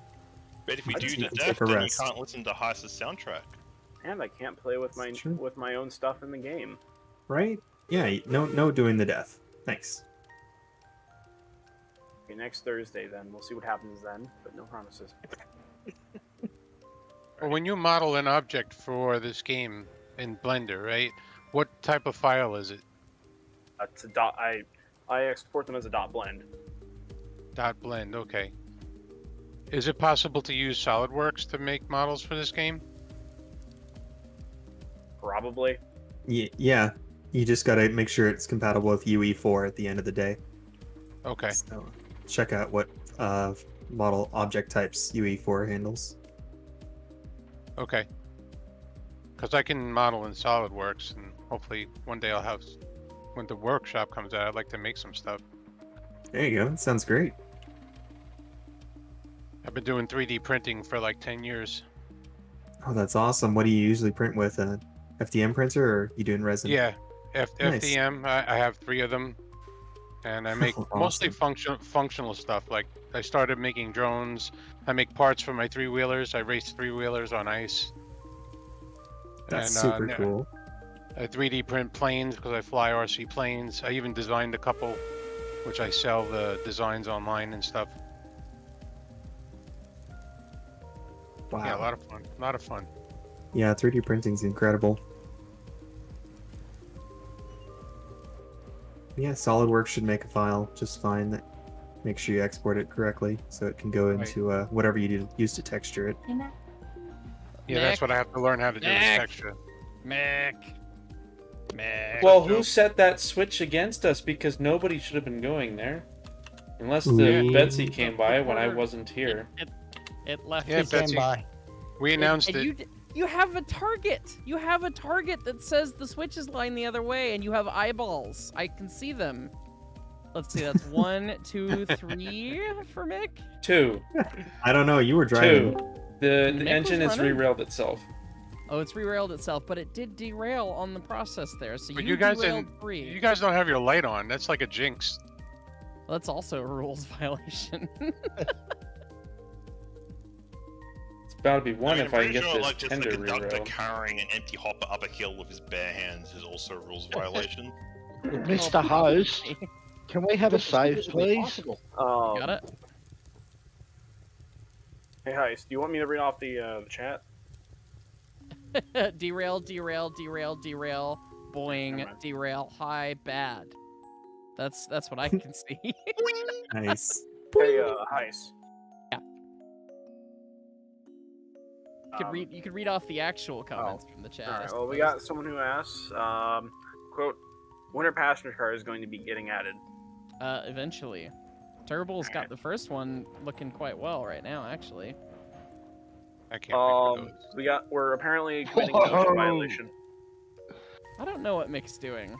But if we I do just the need to death, take a then you rest. can't listen to Heist's soundtrack. And I can't play with It's true. my own stuff in the game. right? Yeah, no doing the death. Thanks. Okay, next Thursday then. We'll see what happens then, but no promises. Well, when you model an object for this game in Blender, right? What type of file is it? It's a dot. I export them as a dot blend. Dot blend, okay. Is it possible to use SolidWorks to make models for this game? Probably. Yeah. You just gotta make sure it's compatible with UE4 at the end of the day. Okay. So check out what model object types UE4 handles. Okay. Because I can model in SolidWorks, and hopefully one day I'll have, when the workshop comes out, I'd like to make some stuff. There you go. That sounds great. I've been doing 3D printing for like 10 years. Oh, that's awesome. What do you usually print with? An FDM printer, or you doing resin? Yeah, Nice. FDM. I have 3 of them, and I make mostly Awesome. functional stuff. Like I started making drones. I make parts for my 3-wheelers. I race 3-wheelers on ice. That's And, super yeah, cool. I 3D print planes because I fly RC planes. I even designed a couple, which I sell the designs online and stuff. Wow. Yeah, a lot of fun. A lot of fun. Yeah, 3D printing's incredible. Yeah, SolidWorks should make a file just fine. That make sure you export it correctly so it can go into whatever you use to texture it. Yeah, that's what I have to learn how to do is Nick. texture. Mick. Well, who set that switch against us? Because nobody should have been going there. Unless the Ooh. Betsy came by when I wasn't here. It left. Yeah, me. Betsy. We announced and it. You have a target. You have a target that says the switch is lying the other way, and you have eyeballs. I can see them. Let's see. That's 1, 2, 3 for Mick. 2. I don't know. You were driving. 2. The Nick engine was has running? re-railed itself. Oh, it's re-railed itself, but it did derail on the process there. So But you you guys derailed didn't. 3. You guys don't have your light on. That's like a jinx. Well, that's also a rules violation. It's about to be 1 I mean, if I'm I pretty get sure, this like, just tender a conductor re-rail. carrying an empty hopper up a hill with his bare hands is also a rules violation. Mr. Host, can we have a save, please? Got it. Hey, Heist, do you want me to read off the chat? Derail, derail, derail, derail, boing, Never mind. derail, high, bad. That's what I can see. Nice. Hey, Heist. Yeah. You could read off the actual comments from the chat. All I right. Well, we suppose. got someone who asks, quote, winter passenger car is going to be getting added. Eventually. Turbo's got the first one looking quite well right now, actually. I can't wait for those. We're apparently committing a motion violation. I don't know what Mick's doing.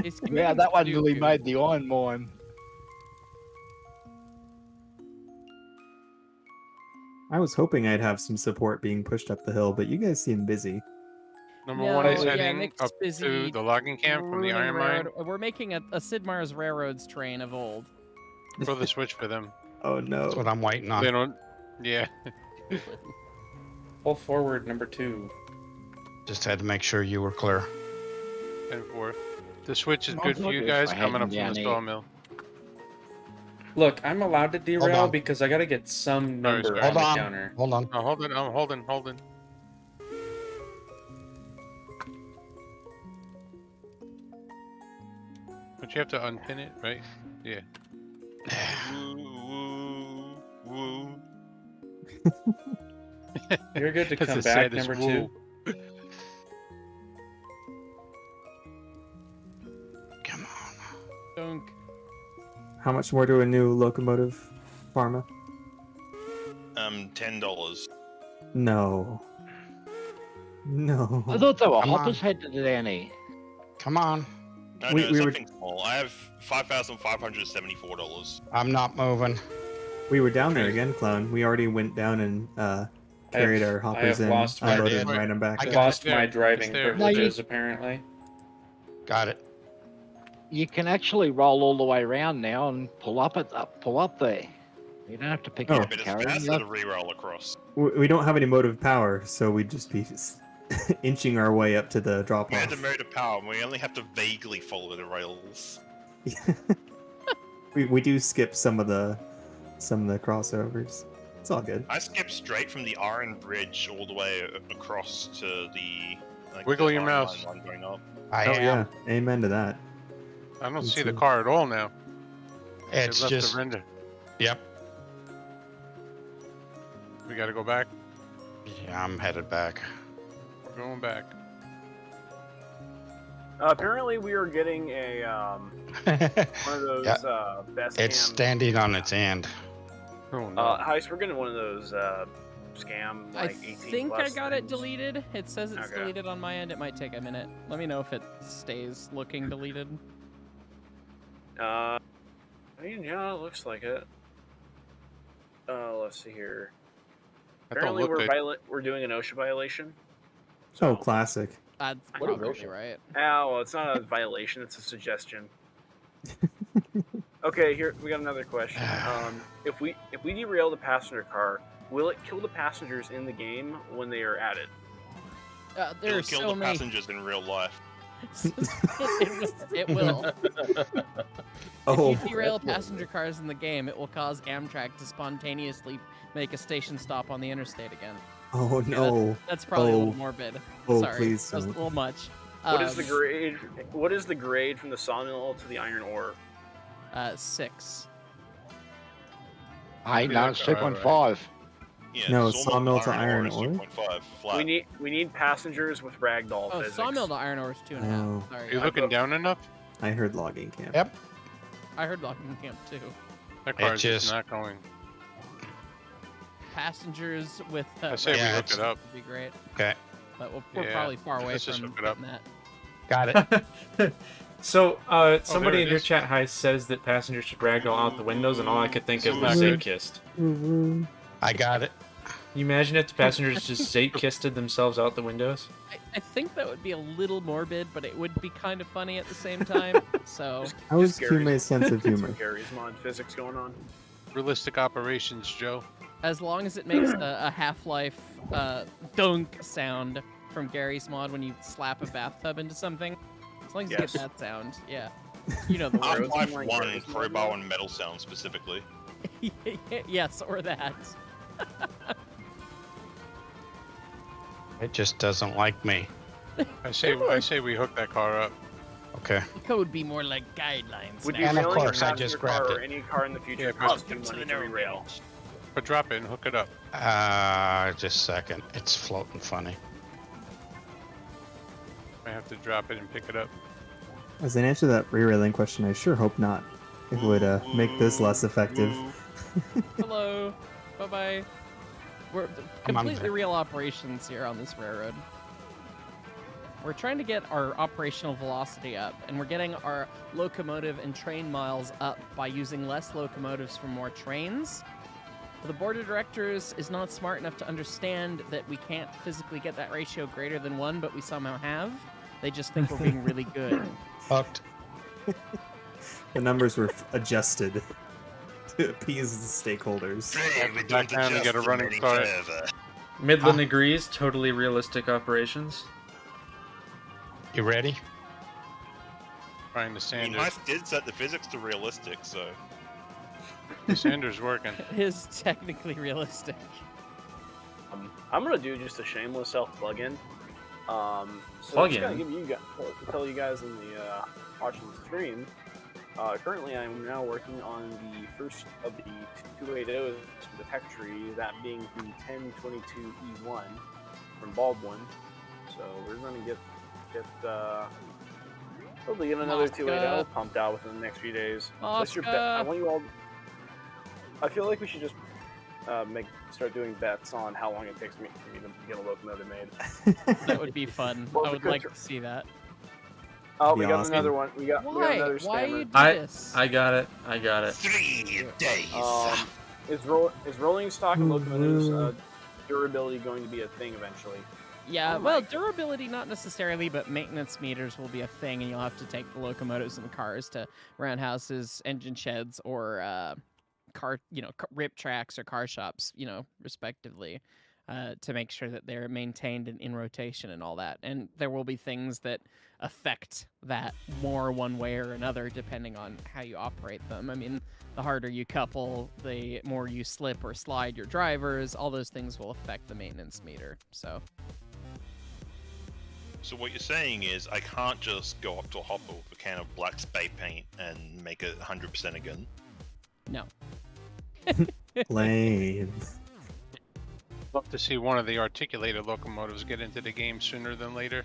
He's Yeah, committing that one to really do- made the iron mine. I was hoping I'd have some support being pushed up the hill, but you guys seem busy. Number No, 1 is yeah, heading Mick's up busy to the logging camp from the ruining iron mine railroad. We're making a Sid Meier's Railroads train of old. for the switch for them. Oh no. That's what I'm waiting They on. don't. Yeah. Pull forward, number 2. Just had to make sure you were clear. And forth. The switch is Oh, good for you good guys for coming up heading from the down sawmill. Look, I'm allowed to Hold derail on. because I gotta get some number sorry. on Hold the on. counter. Hold on. Oh, hold it. I'm holding. But you have to unpin it, right? Yeah. Woo, woo, woo. You're good to That's come the back, saddest number woo. 2. Come on. Dunk. How much more to a new locomotive, Pharma? $10. No. No. I thought they were Come on. hoppers headed down here. Come on. No, We- no, we were- something small. I have $5,574. I'm not moving. We were down there again, Clone. We already went down and carried our hoppers have in, lost my- unloaded, and Wait, ride them back. I I got lost it. my It's driving there. privileges, apparently. Got it. You can actually roll all the way around now and pull up there. You don't have to pick Oh. up But the it's carry. faster to re-roll across. We don't have any motive power, so we'd just be inching our way up to the drop We had off. the motor power, and we only have to vaguely follow the rails. we do skip some of the crossovers. It's all good. I skipped straight from the Iron Bridge all the way across to the Wiggle the your Iron mouse. Line going up. I Oh am. yeah, amen to that. I don't Me see the too. car at all now. It's It left just. the render. Yep. We gotta go back. Yeah, I'm headed back. We're going back. Apparently, we are getting a one of those Yeah, best. it's standing on its end. Oh no. Heist, we're getting one of those scam I like 18 think I plus got it things. deleted. It says it's Okay. deleted on my end. It might take a minute. Let me know if it stays looking deleted. I mean, yeah, it looks like it. Let's see here. That don't Apparently, look we're doing an OSHA violation. Oh, classic. That's What is probably OSHA? right. Well, it's not a violation; it's a suggestion. Okay, here we got another question. If we derail the passenger car, will it kill the passengers in the game when they are at it? There It'll are kill so the many. passengers in real life. It will. Oh, If you derail passenger cars in the game, it will cause Amtrak to spontaneously make a station stop on the interstate again. oh Yeah, no. That's probably a Oh. little morbid. Oh, Sorry, please that was a don't. little much. What is the grade? What is the grade from the sawmill to the iron ore? 6. Hey, no, it's Alright, 2.5. Yeah, No, sawmill sawmill to iron is ore? 2.5 flat. We need passengers with ragdoll Oh, physics. sawmill to iron ore is 2.5. Oh. Sorry, Are you I- looking down enough? I heard logging camp. Yep. I heard Locking Camp too. That car It is just- just not going. Passengers with I say we Yeah, hook it's- it up. would be great, Okay, but we're Yeah, probably far away let's just from hook it up. that. got it. So, somebody there in it your is. chat, Heist, says that passengers should ragdoll out the windows, and all I could think of was Smack it. Zate-kissed. I got it. Can you imagine if the passengers just Zate-kissed themselves out the windows? I think that would be a little morbid, but it would be kind of funny at the same time. So I was Just to my sense of humor. Gary's mod physics going on. Realistic operations, Joe. as long as it makes a Half-Life dunk sound from Gary's mod when you slap a bathtub into something, as long as Yes. you get that sound, yeah. You know the words. Half-Life like 1 Gary's crowbar mod. and metal sound specifically. Yes, or that. It just doesn't like me. I say we hook that car up. Okay. The code be more like guidelines. Would now. you And of railing a course, I just passenger car grabbed or it. any car in the future Yeah, cost you Welcome to money the to narrow derail? range. But drop it and hook it up. Just a second. It's floating funny. I have to drop it and pick it up. As an answer to that re-railing question, I sure hope not. It would make this less effective. Hello. Bye-bye. We're I'm on completely there. real operations here on this railroad. We're trying to get our operational velocity up, and we're getting our locomotive and train miles up by using less locomotives for more trains. But the board of directors is not smart enough to understand that we can't physically get that ratio greater than 1, but we somehow have. They just think we're being really good. Hooked. The numbers were adjusted to appease the stakeholders. Back down and get a running start. Midland agrees. Totally realistic operations. You ready? Trying the I mean, Sanders. I did set the physics to realistic, so... The Sanders working. It is technically realistic. I'm gonna do just a shameless self plug-in. So Plug-in? just gonna give you guys, tell you guys in the watching the stream. Currently, I'm now working on the first of the 280s for the tech tree, that being the 1022E1 from Baldwin. So we're gonna get hopefully get another Oscar. 280 pumped out within the next few days. Place your bet. I Oscar. want you all. I feel like we should just start doing bets on how long it takes for me to get a locomotive made. That would be fun. Well, I would because- like to see that. Oh, Be we got awesome. another one. We got Why? another Why stammer. you do I this? got it. I got it. 3 days. Is rolling stock and locomotives durability going to be a thing eventually? Yeah, Oh my well, God. durability not necessarily, but maintenance meters will be a thing, and you'll have to take the locomotives and the cars to roundhouses, engine sheds, or rip tracks or car shops, respectively, to make sure that they're maintained and in rotation and all that. And there will be things that affect that more one way or another, depending on how you operate them. I mean, the harder you couple, the more you slip or slide your drivers. All those things will affect the maintenance meter. So. So what you're saying is, I can't just go up to a hopper with a can of black spray paint and make it 100% again. No. Lame. Love to see one of the articulated locomotives get into the game sooner than later.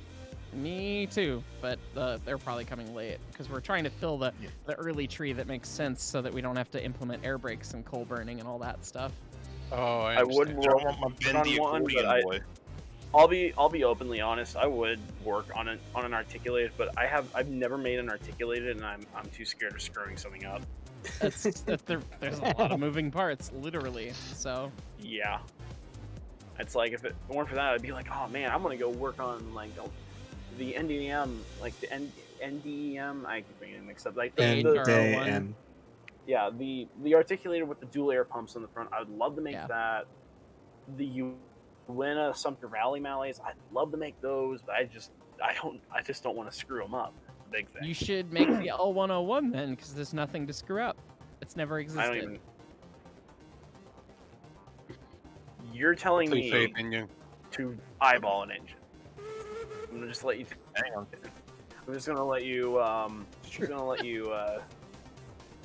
Me too, but they're probably coming late because we're trying to fill the early tree that makes sense so that we don't have to implement air brakes and coal burning and all that stuff. Oh, I would understand. work want my on bendy one, but accordion boy. I'll be openly honest. I would work on an articulated, but I've never made an articulated, and I'm too scared of screwing something up. There's a lot of moving parts, literally. So Yeah. It's like if it weren't for that, I'd be like, oh man, I'm gonna go work on like the NDEM, like the NDEM. I keep getting mixed up. Like the NDEM. yeah, the articulated with the dual air pumps on the front. I would love to make that. The Uena Sumter Valley Malays. I'd love to make those, but I just don't want to screw them up. Big thing. you should make the L101 then, because there's nothing to screw up. It's never I existed. don't even. You're telling Complete me faith in you. to eyeball an engine. I'm gonna just let you. Hang on. I'm just gonna let you.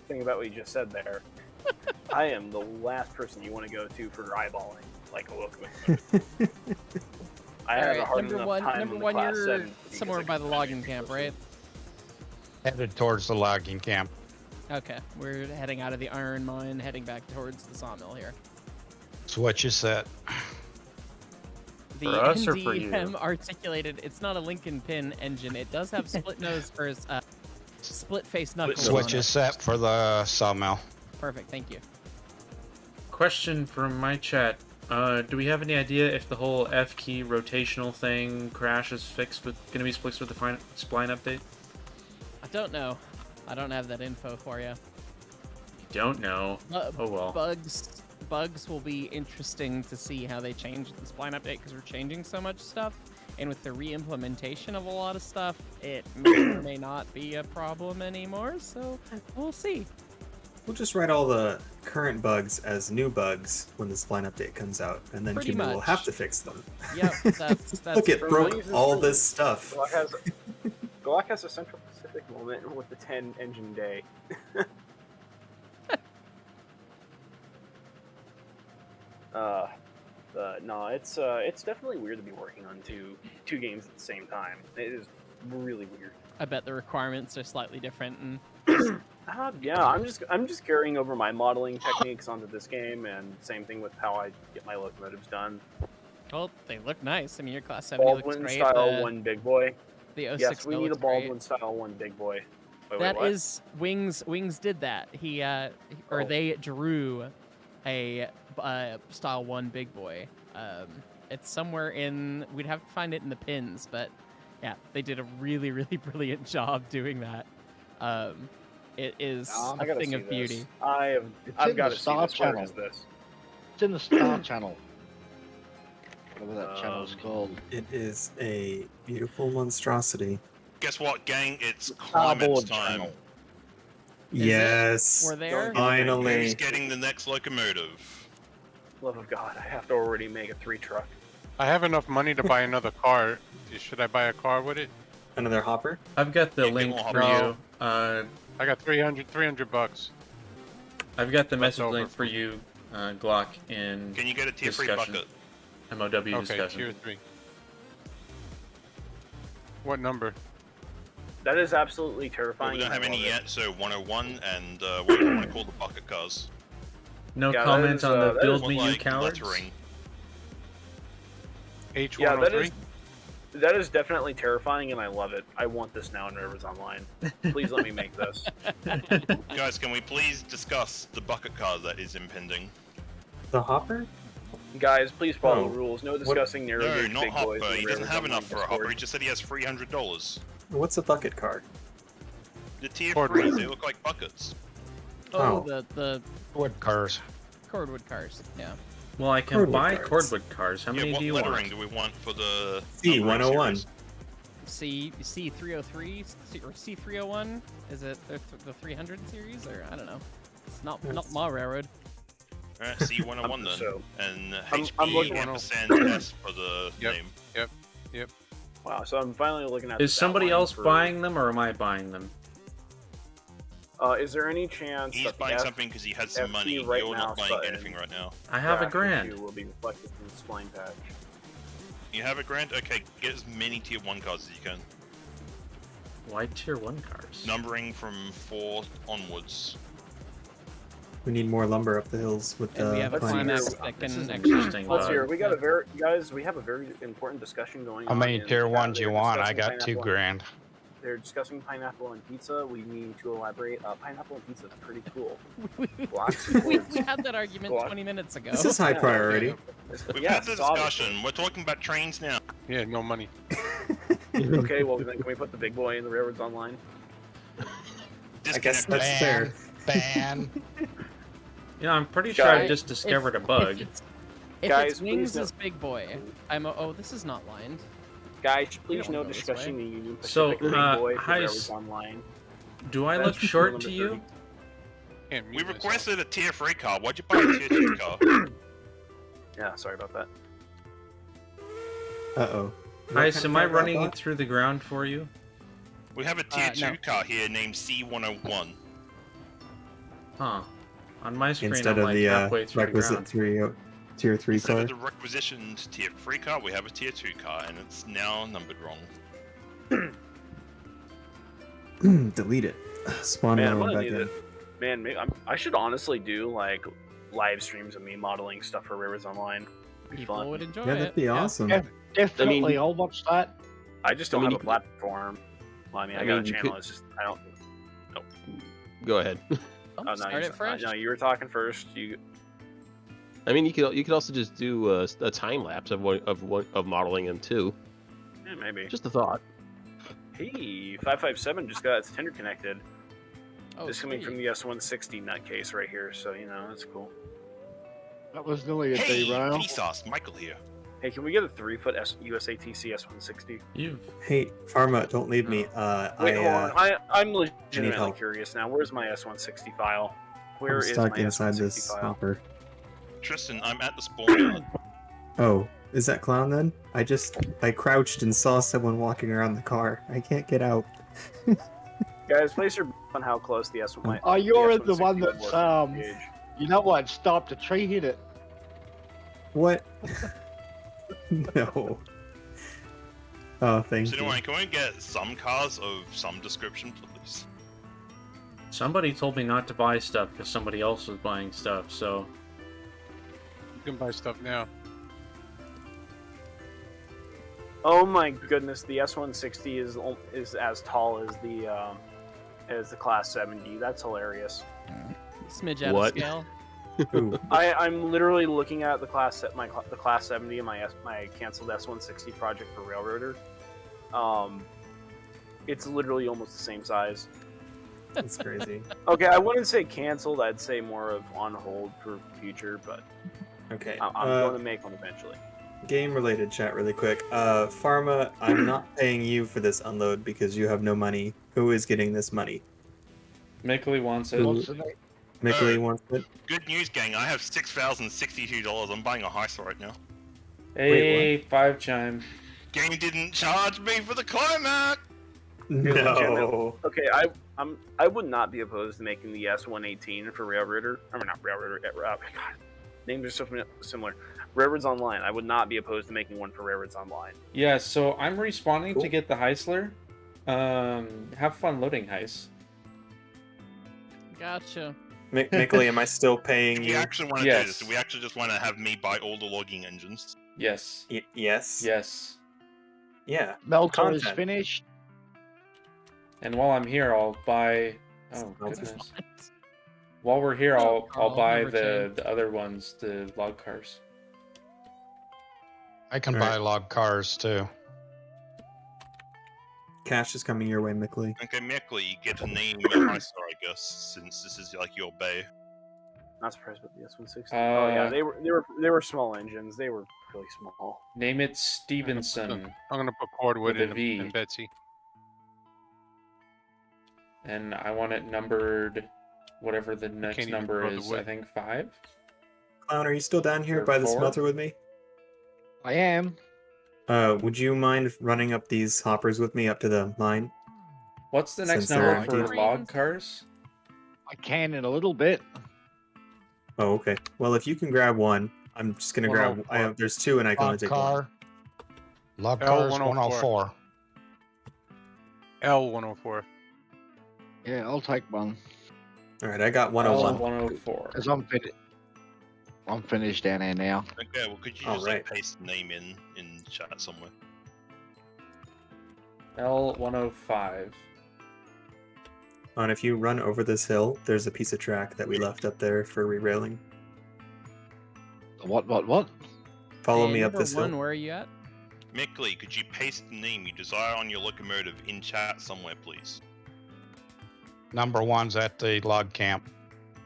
Think about what you just said there. I am the last person you want to go to for eyeballing, like a locomotive. I had a Alright, hard number enough one, time number in the one, class you're 7 because somewhere I by the couldn't logging make camp, those. right? Headed towards the logging camp. Okay, we're heading out of the iron mine, heading back towards the sawmill here. That's what you said. The For us or for you? NDM articulated. It's not a Lincoln pin engine. It does have split nose or split face knuckles. That's what on you it. set for the sawmill. Perfect, thank you. Question from my chat. Do we have any idea if the whole F key rotational thing crash is gonna be fixed with the spline update? I don't know. I don't have that info for you. Don't know. Oh well. Bugs will be interesting to see how they change the spline update because we're changing so much stuff, and with the re-implementation of a lot of stuff, it may or may not be a problem anymore. So we'll see. We'll just write all the current bugs as new bugs when the spline update comes out, and then Pretty Kimi will much. have to fix them. Yep, that's Look, it From broke what all you this stuff. Glock has a Central Pacific moment with the 10 engine day. No, it's definitely weird to be working on two games at the same time. It is really weird. I bet the requirements are slightly different, and Yeah, I'm just carrying over my modeling techniques onto this game, and same thing with how I get my locomotives done. well, they look nice. I mean, your Class 70 looks Baldwin great. style one big boy. The 06 Yes, we need a looks great. Baldwin style one big boy. Wait, That what? is Wings. Wings did that. They drew a style 1 big boy. It's somewhere in. We'd have to find it in the pins, but yeah, they did a really, really brilliant job doing that. It is I a gotta thing see of this. beauty. I've in got the to see Star this. Where Channel. is this? It's in the Star Channel. Whatever that channel's called. It is a beautiful monstrosity. Guess what, gang? It's Starboard climax time. Channel. Yes. We're there. Finally. Who's getting the next locomotive? Love of God, I have to already make a 3 truck. I have enough money to buy another car. Should I buy a car with it? Another hopper? I've got the Yeah, link get for one. you. I got 300 bucks. I've got the message over. link for you, Glock, in Can you get a tier 3 discussion. bucket? MOW Okay, discussion. tier 3. What number? That is absolutely Well, terrifying. we don't and have I any love it. yet, so 101 and what do you want to call the bucket cars? No Yeah, that comment is, on the that build is me, you like cowards? lettering. H103? Yeah, that is definitely terrifying, and I love it. I want this now in Rivers Online. Please let me make this. Guys, can we please discuss the bucket car that is impending? The hopper? Guys, please follow Oh. the rules. No discussing narrow No, gauge not big boys. Hopper. in He the doesn't Rivers have Online enough for a Discord. Hopper. He just said he has $300. What's a bucket car? The tier Ford 3s, Ranger. they look like buckets. Oh, Oh. the Wood cars. cordwood cars. Yeah. Well, I can Cordwood buy cars. cordwood cars. How Yeah, many what do you lettering want? do we want for the C101. C303 or C301? Is it the 300 series or I don't know? It's not my railroad. Alright, C101 then. So, And I'm HB looking- ampersand S for the Yep. name. wow, so I'm finally looking at Is this somebody outline else for- buying them, or am I buying them? Is there any chance He's that the buying something because he had some FT money. right You're not mouse buying button anything right now. I have a graph grand. issue will be reflected in the spline patch? You have it, Grant? Okay, get as many tier 1 cars as you can. Why tier 1 cars? Numbering from 4 onwards. We need more lumber up the hills with And we the have a let's see climax here. that This is can an actually. interesting Let's bug. hear. We got a very guys. We have a very important discussion going How on. many in tier chat. ones you They're want? I discussing got $2 pineapple grand. They're discussing pineapple and pizza. We need to elaborate. Pineapple and pizza is pretty cool. we had that argument Go on. 20 minutes ago. This is high Yeah, priority. We've Yeah, had the it's obvious. discussion. We're talking about trains now. Yeah, no money. Okay, well then can we put the big boy in the railroads online? I guess Disconnect. that's fair. Ban. I'm pretty sure I Guys, just discovered a bug. If Guys, it's please wings no- is big boy, oh, this is not lined. Guys, We please don't no go this discussing way. the Union So, Pacific big boy for Heis, railroads online. Do I That's look short number to you? 30. Can't We mute myself. requested a tier 3 car. Why'd you buy a tier 2 car? Yeah, sorry about that. Uh-oh. Heis, am I running it? it through the ground for you? We have a tier 2 no. car here named C101. Huh. On my screen, Instead I'm of like the halfway through the requisite ground. tier 3 Instead car. of the requisitioned tier 3 car, we have a tier 2 car, and it's now numbered wrong. Delete it. Spawn Man, I'm one gonna back need in. it. Man, I should honestly do like live streams of me modeling stuff for railroads online. It'd be People fun. would enjoy Yeah, it. that'd be awesome. Yeah. Definitely, I'll watch that. I just don't I mean, have a you could- platform. Well, I mean, I I got mean, a you channel. could- It's just I don't. Go ahead. Oh, no, start you, it fresh. no, you were talking first. You. I mean, you could also just do a time lapse of modeling them too. Yeah, maybe. Just a thought. Hey, 557 just got its Tinder connected. Oh, This coming from sweet. the S160 nutcase right here, so you know that's cool. That was nearly a Hey, derail. Vsauce, Michael here. Hey, can we get a 3-foot USATC S160? You've Hey, Pharma, don't leave me. Wait, hold on. I'm need legitimately help. curious now. Where's my S160 file? Where I'm is stuck my inside S160 this file? hopper. Tristan, I'm at the spawn yard. Oh, is that Clown then? I crouched and saw someone walking around the car. I can't get out. Guys, place your on how close the S1. Oh, you're the at the one S160 that's was on the page. You know what? Stopped a tree, hit it. What? No. Oh, thank So you. anyway, can we get some cars of some description, please? Somebody told me not to buy stuff because somebody else was buying stuff, so You can buy stuff now. Oh my goodness, the S160 is as tall as the Class 70. That's hilarious. Smidge out What? of scale. Ooh, I'm literally looking at the Class 70 in my canceled S160 project for Railroader. It's literally almost the same size. that's crazy. Okay, I wouldn't say canceled. I'd say more of on hold for future, but Okay. I'm going to make one eventually. Game-related chat really quick. Pharma, I'm not paying you for this unload because you have no money. Who is getting this money? Mickley wants it. Ooh. What's the name? Mickley wants it. Good news, gang. I have $6,062. I'm buying a heist right now. Hey, 5 chime. Game didn't charge me for the climax. No. Okay, I would not be opposed to making the S118 for Railroader. I mean, not Railroader. God, names are so similar. Railroads Online. I would not be opposed to making one for Railroads Online. Yeah, so I'm respawning Cool. to get the Heisler. Have fun loading Heis. Gotcha. Mickley, am I still paying We you? actually want to Yes. do this. Do we actually just want to have me buy all the logging engines? Yes. Yes. Yes. Yeah. Melter is Content. finished. And while I'm here, I'll buy. Oh Smelter. goodness. While we're here, I'll Carl, buy number the other ones, the log cars. I can Alright. buy log cars too. Cash is coming your way, Mickley. Okay, Meckley, get a name a heist, I guess, since this is like your bay. Not surprised with the S160. Oh yeah, Uh, they were small engines. They were really small. Name it Stevenson, I'm gonna put cordwood With a in, V. in Betsy. and I want it numbered, whatever the next even number throw the is. I wood. think 5. Clown, are you still down here Or by the 4? smelter with me? I am. Would you mind running up these hoppers with me up to the mine? What's the next Since number they're for empty. log cars? I can in a little bit. Oh, okay. Well, if you can grab one, I'm just gonna grab. There's 2, and I can only Log take car. one. Log cars L104. 104. L104. Yeah, I'll take one. All right, I got L 101. 104. Because I'm finished down here now. Okay, well, could you All just right. like paste the name in chat somewhere? L 105. And if you run over this hill, there's a piece of track that we left up there for re-railing. What? Follow Hey, me up number this one, hill. where are you at? Mickley, could you paste the name you desire on your locomotive in chat somewhere, please? Number 1's at the log camp.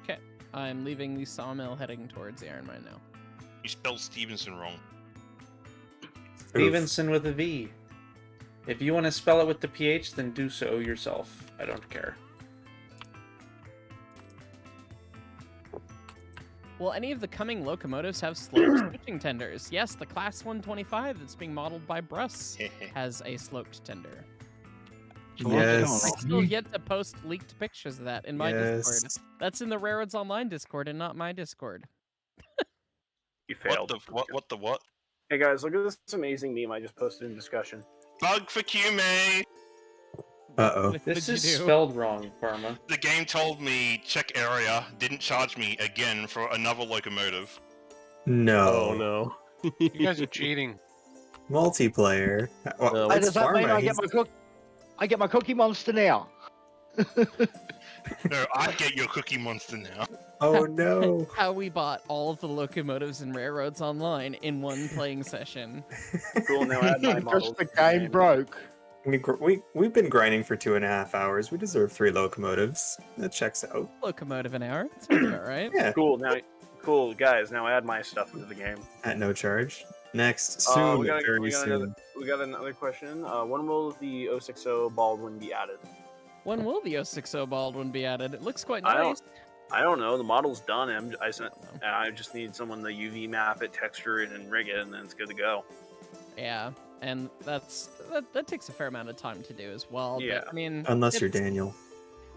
Okay, I'm leaving the sawmill, heading towards the iron mine now. You spelled Stevenson wrong. Stevenson with a V. If you want to spell it with the PH, then do so yourself. I don't care. Will any of the coming locomotives have sloped switching tenders? Yes, the Class 125 that's being modeled by Bruss has a sloped tender. Yes. I still have yet to post leaked pictures of that in my Discord. Yes. That's in the Railroads Online Discord and not my Discord. You failed. What the what? Hey guys, look at this amazing meme I just posted in discussion. Bug for QMA! Uh-oh. What This did is you do? spelled wrong, Pharma. The game told me check area, didn't charge me again for another locomotive. No. Oh no. You guys are cheating. Multiplayer. Well, No, Hey, it's does that mean Pharma. I get my cookie monster now? No, I get your Cookie Monster now. Oh no. How we bought all of the locomotives and railroads online in one playing session. Cool, now add my models. Just the game broke. We've been grinding for 2.5 hours. We deserve 3 locomotives. That checks out. Locomotive an hour. Sounds about right. Yeah. Cool, guys, now add my stuff into the game. At no charge. Next, soon, very soon. We got another question. When will the 060 Baldwin be added? When will the 060 Baldwin be added? It looks quite I nice. don't know. The model's done. I just need someone to UV map it, texture it, and rig it, and then it's good to go. Yeah, and that takes a fair amount of time to do as well. Yeah. But, I mean, Unless you're it's- Daniel.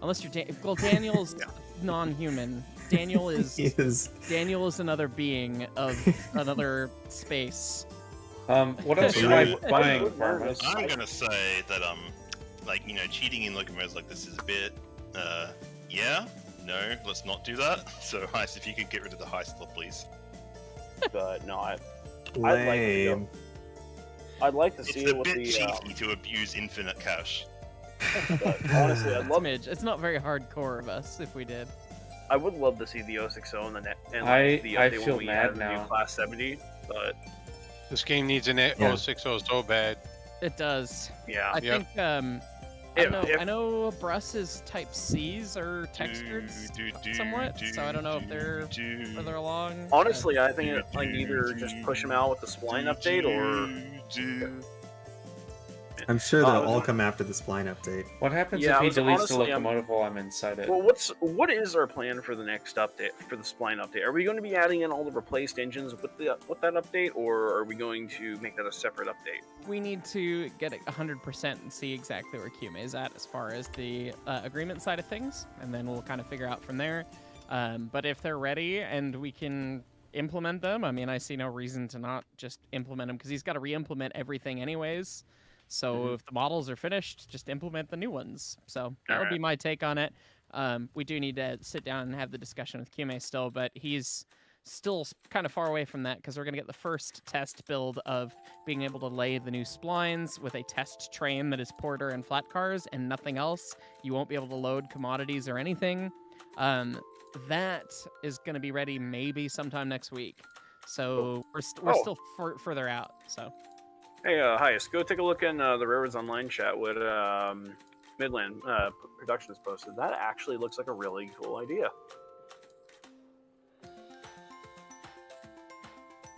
Unless you're well, Daniel's non-human. Daniel is He is. Daniel is another being of another space. What else am I buying, Pharma? I'm gonna say that like, you know, cheating in locomotives like this is a bit yeah, no, let's not do that. So Heist, if you could get rid of the Heist law, please. But no, Lame. I'd like to It's see a it with bit the. cheeky to abuse infinite cash. But honestly, I'd love. Smidge. It's not very hardcore of us if we did. I would love to see the 060 and the net and I the update feel when we mad have the new now. Class 70. But This game needs an Yeah. 060 so bad. It does. yeah, I Yep. think I know Bruss's Type C's are textured somewhat, so I don't know if they're further along. honestly, I think like either just push them out with the spline update or. I'm sure they'll Oh, all come after the spline update. What happens Yeah, if he I was- deletes honestly, the locomotive while I'm inside it? Well, what is our plan for the next update for the spline update? Are we going to be adding in all the replaced engines with that update, or are we going to make that a separate update? We need to get it 100% and see exactly where QMA is at as far as the agreement side of things, and then we'll kind of figure out from there. But if they're ready and we can implement them, I mean, I see no reason to not just implement them because he's got to re-implement everything anyways. So if the models are finished, just implement the new ones. So that would be my take on it. We do need to sit down and have the discussion with QMA still, but he's still kind of far away from that because we're going to get the first test build of being able to lay the new splines with a test train that is porter and flat cars and nothing else. You won't be able to load commodities or anything. That is going to be ready maybe sometime next week. So we're still further out. So. Hey, Highest, go take a look in the Railroads Online chat what Midland Productions posted. That actually looks like a really cool idea.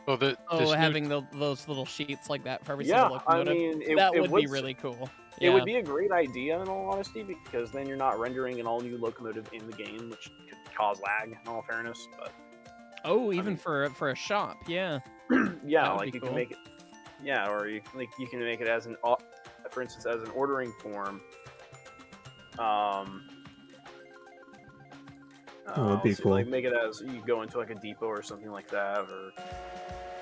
So having those little sheets like that for every Yeah, single I locomotive. mean, that it would be really cool. It would be a great idea in all honesty because then you're not rendering an all-new locomotive in the game, which could cause lag in all fairness. But even for a shop, yeah. yeah, That would like be you cool. can make it. Yeah, or you can make it as for instance, as an ordering form. that'd be so, cool. Like make it as you go into like a depot or something like that, or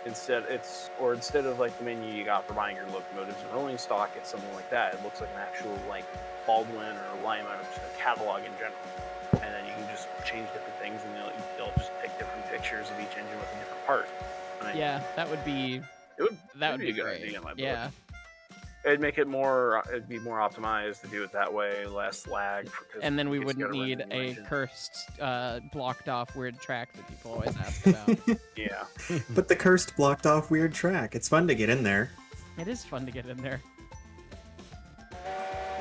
instead of like the menu you got for buying your locomotives and rolling stock, it's something like that. It looks like an actual like Baldwin or Lima or just a catalog in general. And then you can just change different things, and they'll just take different pictures of each engine with a different part. I mean, Yeah, that would be be a good great. idea in my book. Yeah. It'd make it more. It'd be more optimized to do it that way, less lag. And then we wouldn't need a cursed, blocked off weird track that people always ask about. Yeah. But the cursed blocked off weird track. It's fun to get in there. It is fun to get in there.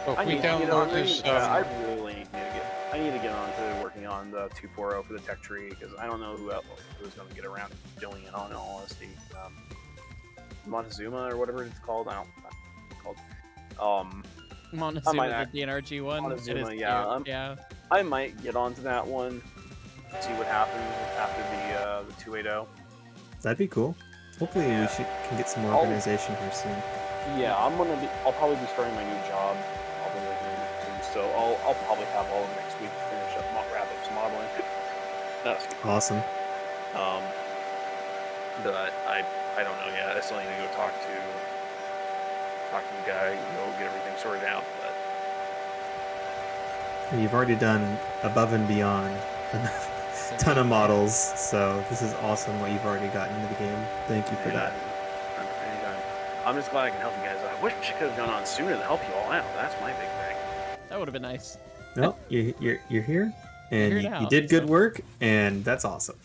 Well, if we download this, I really need to get. I need to get on to working on the 2.4.0 for the tech tree because I don't know who's going to get around to doing it. On in all honesty, Montezuma or whatever it's called. I don't. Montezuma, the DNRG one. Montezuma, it is yeah. cute. Yeah. I might get onto that one. See what happens after the 2.8.0. That'd be cool. Hopefully, we can get some more organization here soon. Yeah, I'll probably be starting my new job. So I'll probably have all of next week to finish up, wrap up some modeling. That's awesome. But I don't know yet. I still need to go talk to the guy, get everything sorted out. But You've already done above and beyond a ton of models, so this is awesome what you've already gotten into the game. Thank you for that. I'm just glad I can help you guys out. I wish I could have gone on sooner to help you all out. That's my big thing. That would have been nice. No, you're here, and You're you did good work, and that's awesome.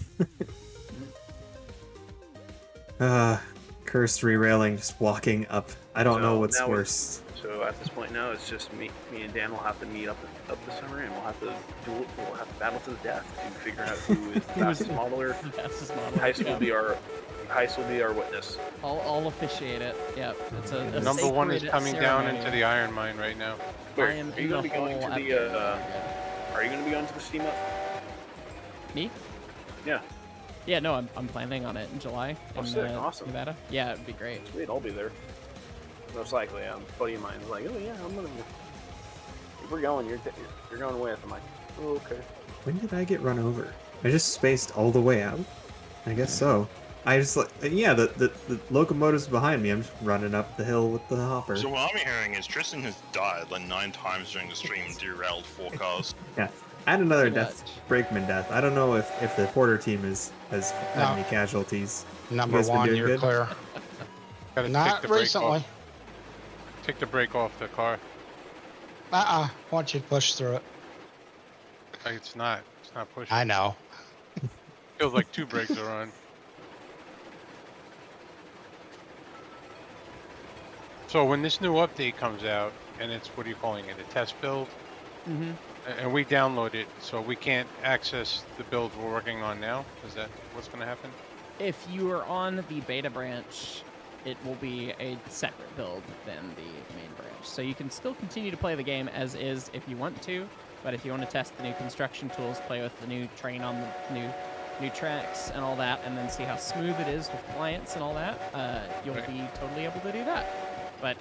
Cursed re-railing, just walking up. I don't know what's worse. So at this point now, it's just me and Dan will have to meet up this summer, and we'll have to battle to the death to figure out who is the fastest modeler. Heist will be our witness. I'll officiate it. Yep. It's a number one is sacred coming down ceremony. into the iron mine right now. Are you going to be going to Are you going to be going to the steam up? Me? Yeah. Yeah, no, I'm planning on it in July. Oh, in, sick. Awesome. Nevada. Yeah, it'd be great. Sweet, I'll be there. Most likely, a buddy of mine's like, oh yeah, I'm gonna. If we're going, you're going with. I'm like, oh, okay. When did I get run over? I just spaced all the way out. I guess so. I just the locomotive's behind me. I'm just running up the hill with the hopper. So what I'm dearing is Tristan has died like 9 times during the stream and derailed 4 cars. Yeah. I had another brakeman death. I don't know if the Porter team has had any casualties. Number one, you're good? clear. Gotta Not take the brake recently. off. Take the brake off the car. Once you push through it. It's not pushing. I know. Feels like 2 brakes are on. So when this new update comes out, and it's, what are you calling it, a test build? Mm-hmm. And we download it, so we can't access the build we're working on now? Is that what's going to happen? If you are on the beta branch, it will be a separate build than the main branch. So you can still continue to play the game as is if you want to, but if you want to test the new construction tools, play with the new train on the new tracks and all that, and then see how smooth it is with clients and all that, you'll be totally able to do that. But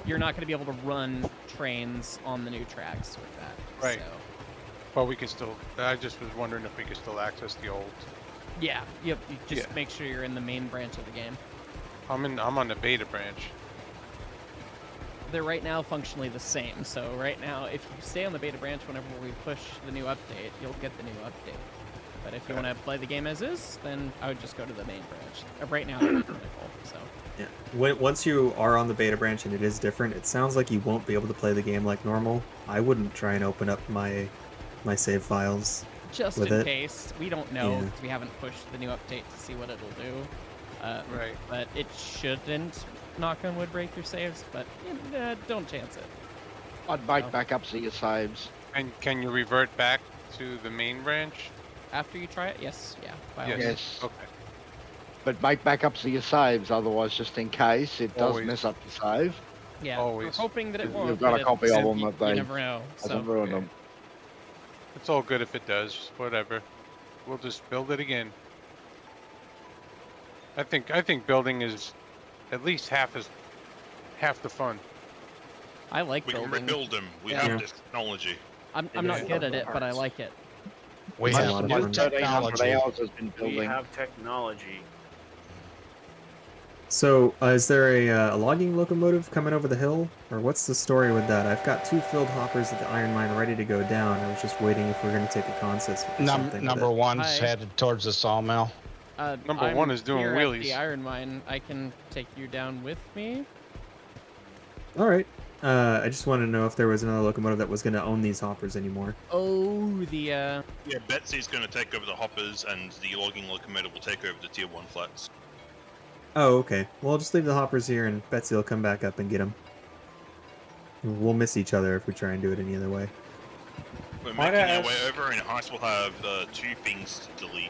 you're not going to be able to run trains on the new tracks with that. Right. So. But we can still. I just was wondering if we could still access the old. Yeah. Yep. You just make sure you're in the main branch of the game. I'm on the beta branch. They're right now functionally the same. So right now, if you stay on the beta branch, whenever we push the new update, you'll get the new update. But if you want to play the game as is, then I would just go to the main branch. Right now, it's really full. So. Yeah. Once you are on the beta branch and it is different, it sounds like you won't be able to play the game like normal. I wouldn't try and open up my save files. Just in case. We don't know because we haven't pushed the new update to see what it'll do. Right. But it shouldn't, knock on wood, break your saves, but don't chance it. I'd make backups of your saves. And can you revert back to the main branch? After you try it? Yes. Yeah. Yes. Okay. But make backups of your saves, otherwise, just in case it does mess up your save. Yeah, always. we're hoping that it won't. You've got a copy of them that they. You never know. Hasn't ruined them. It's all good if it does. Whatever. We'll just build it again. I think building is at least half the fun. I like we building. We can rebuild them. We have this technology. I'm not good at it, but I like it. We have new technology. Hours has been building. We have technology. So, is there a logging locomotive coming over the hill? Or what's the story with that? I've got 2 filled hoppers at the iron mine ready to go down. I was just waiting if we're going to take a consist or something. Number with it. one's Hi. headed towards the sawmill. Number I'm one is doing here wheelies. At the iron mine. I can take you down with me. All right. I just wanted to know if there was another locomotive that was going to own these hoppers anymore. Oh, the Yeah, Betsy's going to take over the hoppers, and the logging locomotive will take over the tier 1 flats. Oh, okay. Well, I'll just leave the hoppers here, and Betsy will come back up and get them. We'll miss each other if we try and do it any other way. We're Might making I our way ask- over, and Heist will have 2 things to delete.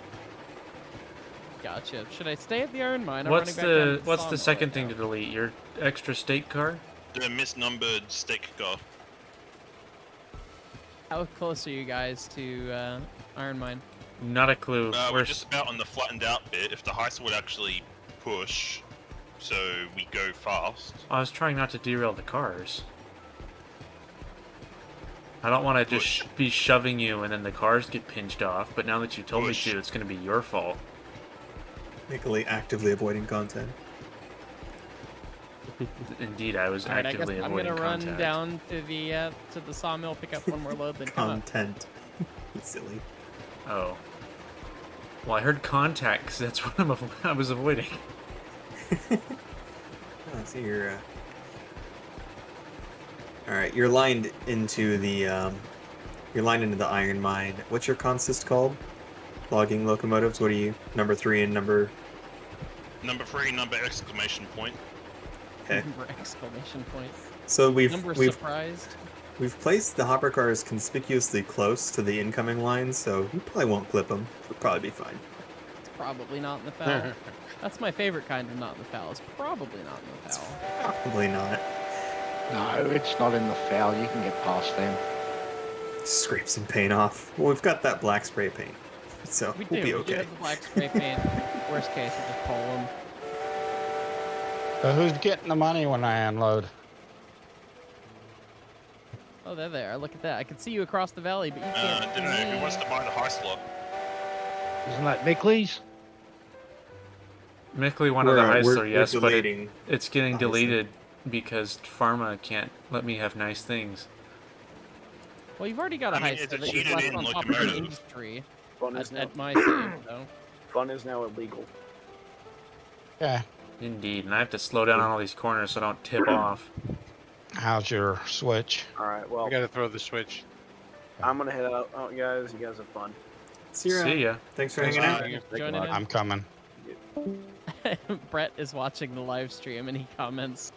Gotcha. Should I stay at the iron mine? I'm What's running back down to the sawmill second right thing now. to delete? Your extra stake car? The misnumbered stick car. How close are you guys to iron mine? Not a clue. We're just about on the flattened out bit. If the Heist would actually push, so we go fast. I was trying not to derail the cars. I don't want to just be shoving you and then the cars get pinched off, but now that you told Push. me to, it's going to be your fault. Nicolai actively avoiding content. Indeed, I was All right, I guess actively I'm avoiding gonna run contact. down to the sawmill, pick up one more load, then come up. Content. You silly. Oh. Well, I heard contact because that's what I was avoiding. Oh, so you're. All right, you're lined into the iron mine. What's your consist called? Logging locomotives. What are you? Number 3 and number. Number 3, number exclamation point. Okay. Number exclamation point. So we've Surprised. we've placed the hopper cars conspicuously close to the incoming lines, so you probably won't clip them. It'll probably be fine. It's probably not in the foul. That's my favorite kind of not in the foul. It's probably not in the foul. Probably not. No, it's not in the foul. You can get past them. Scrape some paint off. Well, we've got that black spray paint, so We we'll do. be We do okay. have the black spray paint. Worst case, we'll just pull them. So who's getting the money when I unload? Oh, they're there. Look at that. I can see you across the valley, but you can't see Don't know who me. wants to buy the Heist lot. Isn't that Mickley's? Mickley wanted the Heisler, yes, but deleting it's getting Heisler. deleted because Pharma can't let me have nice things. Well, you've already got a I mean, heist it's a that is cheated left in on top of the locomotive. industry Fun is now at my save, so. fun is now illegal. Yeah. Indeed, and I have to slow down on all these corners so I don't tip off. How's your switch? All right, well, I gotta throw the switch. I'm gonna head out, guys. You guys have fun. See ya. See ya. Thanks for Thanks hanging for out. having us. Joining in. I'm coming. Brett is watching the live stream and he comments,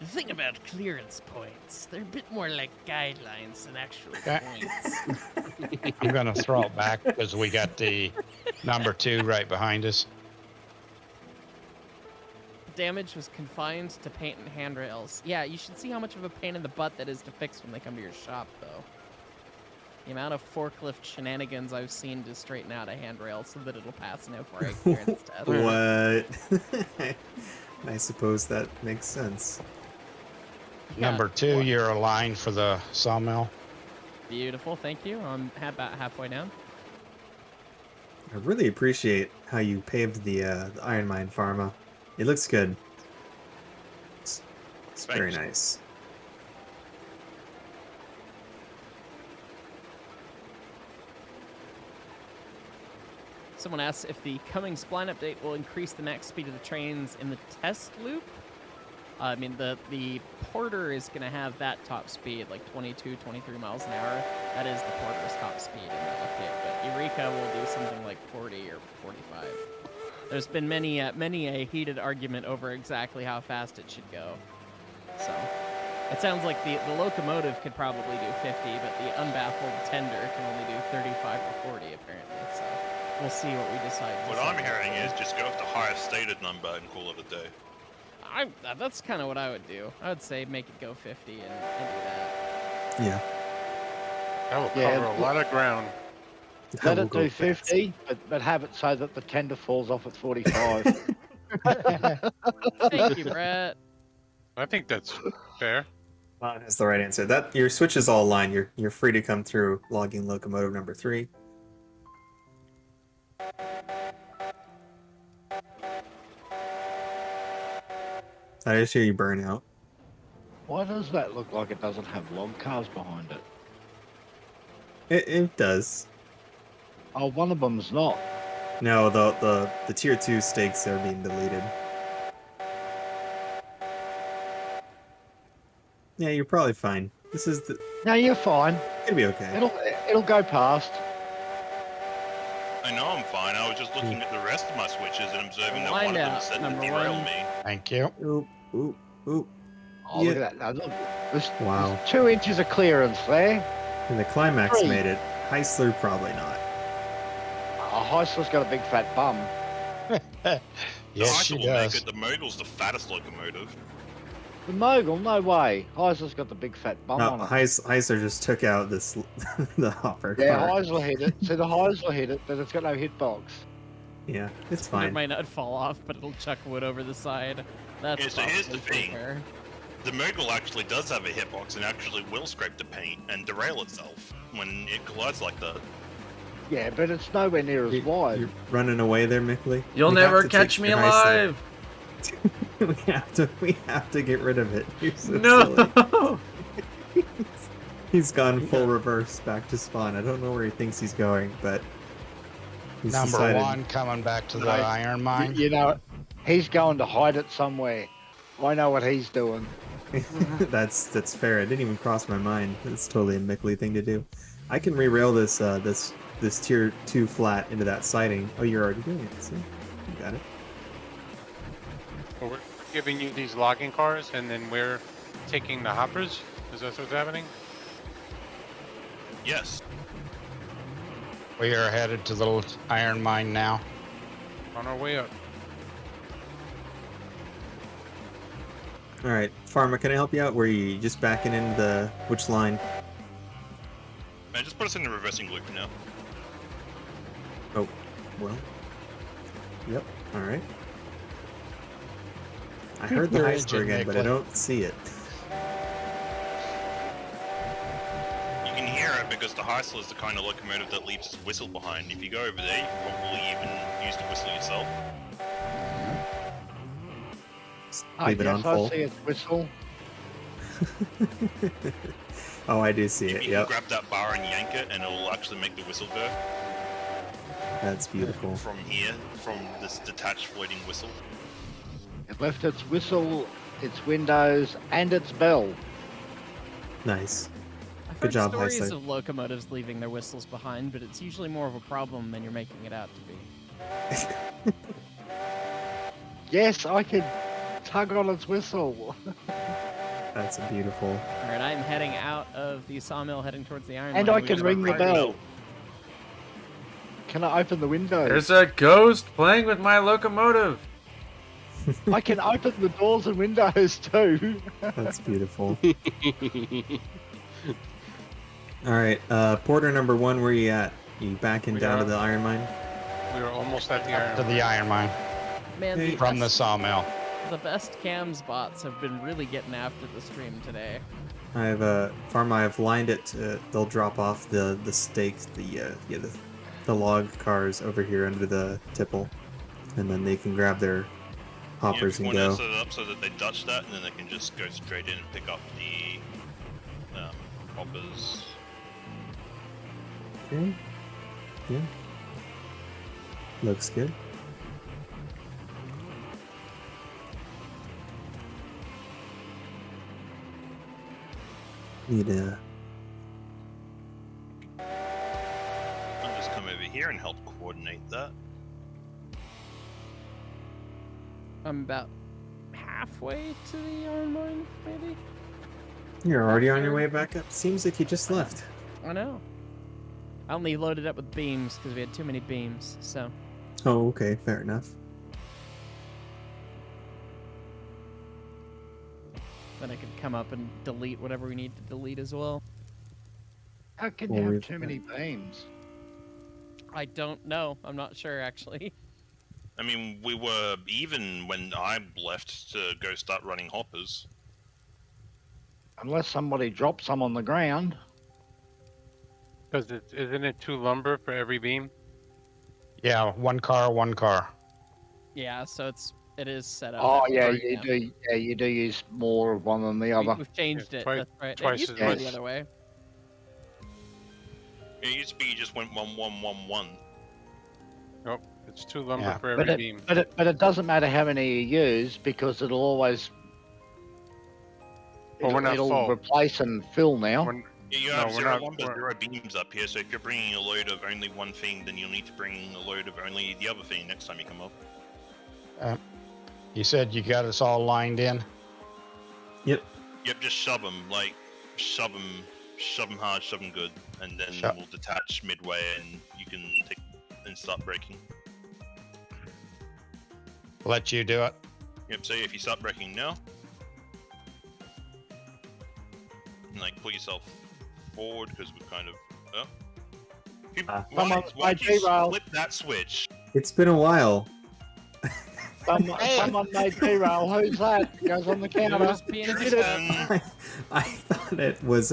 "The thing about clearance points, they're a bit more like guidelines than actual Okay. points." I'm gonna throw it back because we got the number 2 right behind us. Damage was confined to paint and handrails. Yeah, you should see how much of a pain in the butt that is to fix when they come to your shop, though. The amount of forklift shenanigans I've seen to straighten out a handrail so that it'll pass an FRA clearance test. What? I suppose that makes sense. Yeah, Number 2, what? you're aligned for the sawmill. Beautiful, thank you. I'm about halfway down. I really appreciate how you paved the iron mine, Pharma. It looks good. It's very Thanks. nice. Someone asks if the coming spline update will increase the max speed of the trains in the test loop. I mean, the Porter is going to have that top speed, like 22, 23 miles an hour. That is the Porter's top speed in that update. But Eureka will do something like 40 or 45. There's been many a heated argument over exactly how fast it should go. So it sounds like the locomotive could probably do 50, but the unbaffled tender can only do 35 or 40 apparently. So we'll see what we decide. to What I'm say. hearing is just go with the highest stated number and call it a day. That's kind of what I would do. I would say make it go 50 and do that. Yeah. That will Yeah, cover a lot of ground. That Let will it go do fast. 50, but have it so that the tender falls off at 45. Thank you, Brett. I think that's fair. Lon has the right answer. That your switch is all aligned. You're free to come through logging locomotive number 3. I just hear you burn out. Why does that look like it doesn't have log cars behind it? It does. Oh, one of them's not. No, the tier 2 stakes are being deleted. Yeah, you're probably fine. This is the. No, you're fine. Gonna be okay. It'll go past. I know I'm fine. I was just looking at the rest of my switches and observing that Find one of them out, is set to number derail one. me. Thank you. Oop, oop, oop. Oh, Yeah. look at that. Now, look. There's Wow. 2 inches of clearance there. And the climax 3. made it. Heisler probably not. Oh, Heisler's got a big fat bum. Yes, the she Heisler will make does. it. The Mogul's the fattest locomotive. The Mogul, no way. Heisler's got the big fat bum No, on it. Heisler just took out this the hopper Yeah, car. Heisler hit it. So the Heisler hit it, but it's got no hitbox. Yeah, it's It fine. might not fall off, but it'll chuck wood over the side. That's Yeah, so here's the possibly thing. fair. The Mogul actually does have a hitbox and actually will scrape the paint and derail itself when it collides like that. Yeah, but it's nowhere near as wide. You're running away there, Mickley. You'll We have never to catch take me your Heisler. alive. we have to get rid of it. You're so No. silly. He's gone full reverse back to spawn. I don't know where he thinks he's going, but he's Number decided. 1 coming back to the Right. iron mine. You know, he's going to hide it somewhere. I know what he's doing. That's fair. It didn't even cross my mind. It's totally a Mickley thing to do. I can re-rail this this tier 2 flat into that siding. Oh, you're already doing it. See, you got it. Well, we're giving you these logging cars, and then we're taking the hoppers. Is that what's happening? Yes. We are headed to the iron mine now. On our way up. All right, Farmer, can I help you out? Were you just backing in the which line? Man, just put us in the reversing loop now. Oh, well. Yep. All right. I heard the Your Heisler engine, again, but I Mickley. don't see it. You can hear it because the Heisler is the kind of locomotive that leaves its whistle behind. If you go over there, you can probably even use the whistle yourself. Just I leave it on guess I full. see its whistle. Oh, I do see it. You can Yep, grab that bar and yank it, and it'll actually make the whistle go that's beautiful. from here, from this detached floating whistle. It left its whistle, its windows, and its bell. Nice. I've Good heard job, stories Heisler. of locomotives leaving their whistles behind, but it's usually more of a problem than you're making it out to be. Yes, I can tug on its whistle. That's a beautiful. All right, I'm heading out of the sawmill, heading towards the iron And mine. I We can gotta ring the right bell. Can I open the window? There's a ghost playing with my locomotive. I can open the doors and windows too. That's beautiful. All right, Porter number 1, where you at? You backing We down to are. the iron mine? We were almost at the iron. To the iron mine. Man, Hey. From the sawmill. the best cams bots have been really getting after the stream today. I have I've lined it. They'll drop off the stakes, the log cars over here under the tipple, and then they can grab their hoppers you and want go. to set it up so that they touch that, and then they can just go straight in and pick up the hoppers. Okay. Yeah. Looks good. Need a. I'll just come over here and help coordinate that. I'm about halfway to the iron mine, maybe? You're already on your way back up. Seems like you just left. I know. I only loaded up with beams because we had too many beams, so. Oh, okay, fair enough. Then I could come up and delete whatever we need to delete as well. How can Well, you have we've- too many beams? I don't know. I'm not sure, actually. I mean, we were even when I left to go start running hoppers. Unless somebody drops some on the ground. Because isn't it 2 lumber for every beam? Yeah, one car, one car. Yeah, so it's It is set up. Oh that yeah, way, you do. Yeah, you do use more of one than the other. We've changed it. twi- That's right. It twice used as to be much. the other way. It used to be you just went 1-1-1-1. Nope, it's 2 lumber Yeah. for every But beam. it doesn't matter how many you use because it'll always Well, we're not it'll full. replace and fill now. We're- You No, have we're zero not- lumber, we're- 0 beams up here, so if you're bringing a load of only one thing, then you'll need to bring a load of only the other thing next time you come up. You said you got us all lined in. Yep, just shove them, shove them hard, shove them good, and then Shove. we'll detach midway and you can take and start breaking. Let you do it. Yep, so if you start breaking now, and pull yourself forward because we're kind of. Why don't you flip that switch? It's been a while. Someone made derail. Who's that? Goes on the counter. Who's being a Shoot it. I thought it was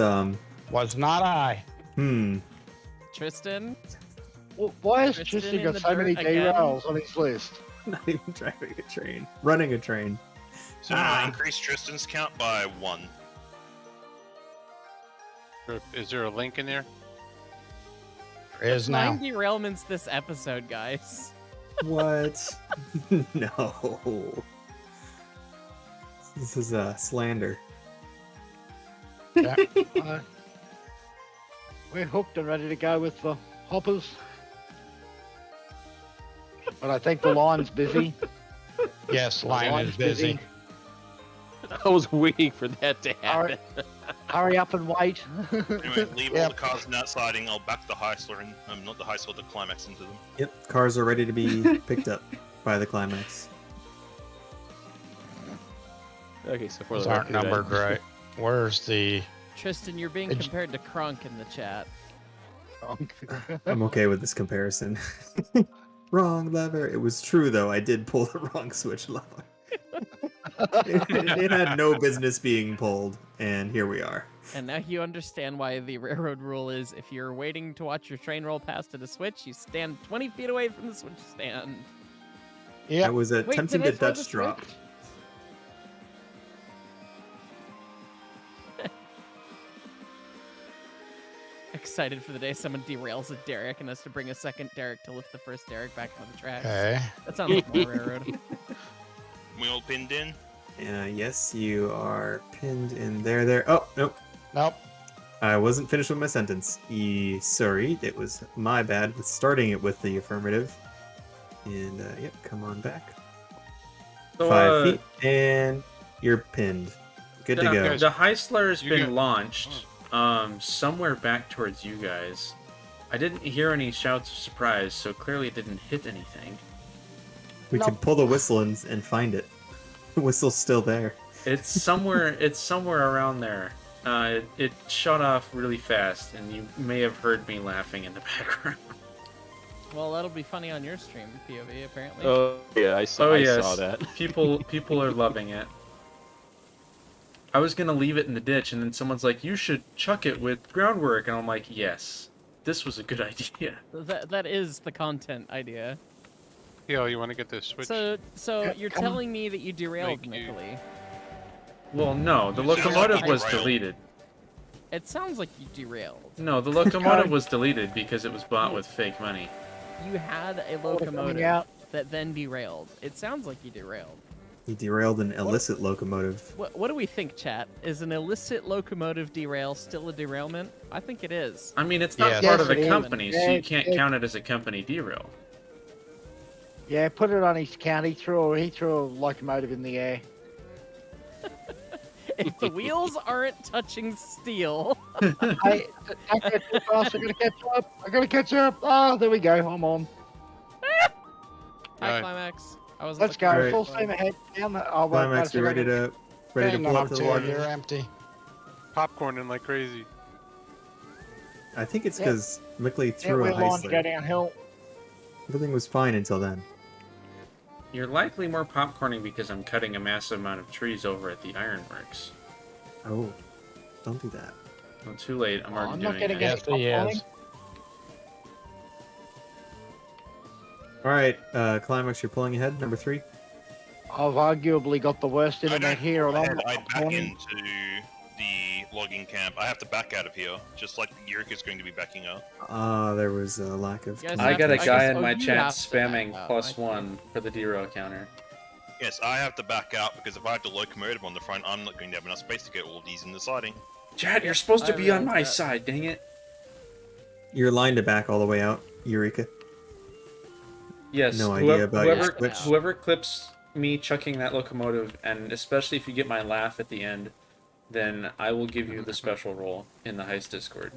Was not I. Tristan, Why has Tristan Tristan in got the so many dirt again? derails on his list? not even driving a train. Running a train. So I increase Tristan's count by 1. Is there a link in there? There is now. 9 derailments this episode, guys. What? No. This is slander. We're hooked and ready to go with the hoppers. But I think the line's busy. Yes, line Line's is busy. I was waiting for that to happen. Hurry up and wait. Anyway, leave all Yep. the cars in that siding. I'll back the Heisler and not the Heisler, the Climax into them. Yep, cars are ready to be picked up by the climax. Okay, so for Those the aren't record, numbered right. Where's the... Tristan, you're being Did you- compared to Krunk in the chat. I'm okay with this comparison. Wrong lever. It was true though. I did pull the wrong switch lever. It had no business being pulled, and here we are. And now you understand why the railroad rule is if you're waiting to watch your train roll past at a switch, you stand 20 feet away from the switch stand. I Yeah, was attempting did I to throw the Dutch drop. switch? Excited for the day someone derails a derrick and has to bring a second derrick to lift the first derrick back onto the tracks. okay. That sounds like more railroad. We all pinned in. Yes, you are pinned in there. Oh, nope. Nope. I wasn't finished with my sentence. Sorry, it was my bad with starting it with the affirmative. And, yep, come on back. So, 5 feet, and you're pinned. Good to go. The Heisler has You been get- launched somewhere back towards you guys. I didn't hear any shouts of surprise, so clearly it didn't hit anything. We can pull the whistle and find it. The whistle's still there. It's somewhere. It's somewhere around there. It shot off really fast, and you may have heard me laughing in the background. Well, that'll be funny on your stream, POV, apparently. Oh yeah, I saw. Oh I yes, saw that. people are loving it. I was gonna leave it in the ditch, and then someone's like, "You should chuck it with groundwork," and I'm like, "Yes, this was a good idea." That is the content idea. Yo, you want to get this switch? So Yeah, you're come on. telling me that you derailed Thank you. Mickley. Well, no, the You sound like locomotive you was derailed. deleted. It sounds like you derailed. No, the locomotive was deleted because it was bought with fake money. You had a coming locomotive out. that then derailed. It sounds like you derailed. He derailed an illicit locomotive. What do we think, chat? Is an illicit locomotive derail still a derailment? I think it is. I mean, it's not Yes. part of Yes, it a is. company, so Yeah, you can't yeah. count it as a company derail. Yeah, put it on his count. He threw a locomotive in the air. If the wheels aren't touching steel, Hey, don't get too fast. I gotta catch up. I gotta catch up. Ah, there we go. I'm on. high Right. climax. I was. Let's go. Alright. Full steam ahead. Down the. Oh, wait, Climax, no, you ready to Hang pull on up the to water? it. You're empty. Popcorning like crazy. I think it's Yeah. because Mickley Yeah, threw we're a on to go Heisler. downhill. Everything was fine until then. You're likely more popcorning because I'm cutting a massive amount of trees over at the ironworks. Oh, don't do that. Well, too late. I'm already I'm not doing gonna it. get Yes, he is. All right, Climax, you're pulling ahead. Number 3. I've arguably got the worst internet here, and I'm I back into the logging camp. I have to back out of here, just like Eureka's going to be backing up. There was a lack of. I got a guy in my you chat have to spamming back out, +1 for the derail counter. Yes, I have to back out because if I have the locomotive on the front, I'm not going to have enough space to get all of these in the siding. Chad, you're supposed to I be on my realize that. side, dang it. You're lined to back all the way out, Eureka. Yes, No idea about your whoever, switch. whoever clips me chucking that locomotive, and especially if you get my laugh at the end, then I will give you the special role in the Heist Discord.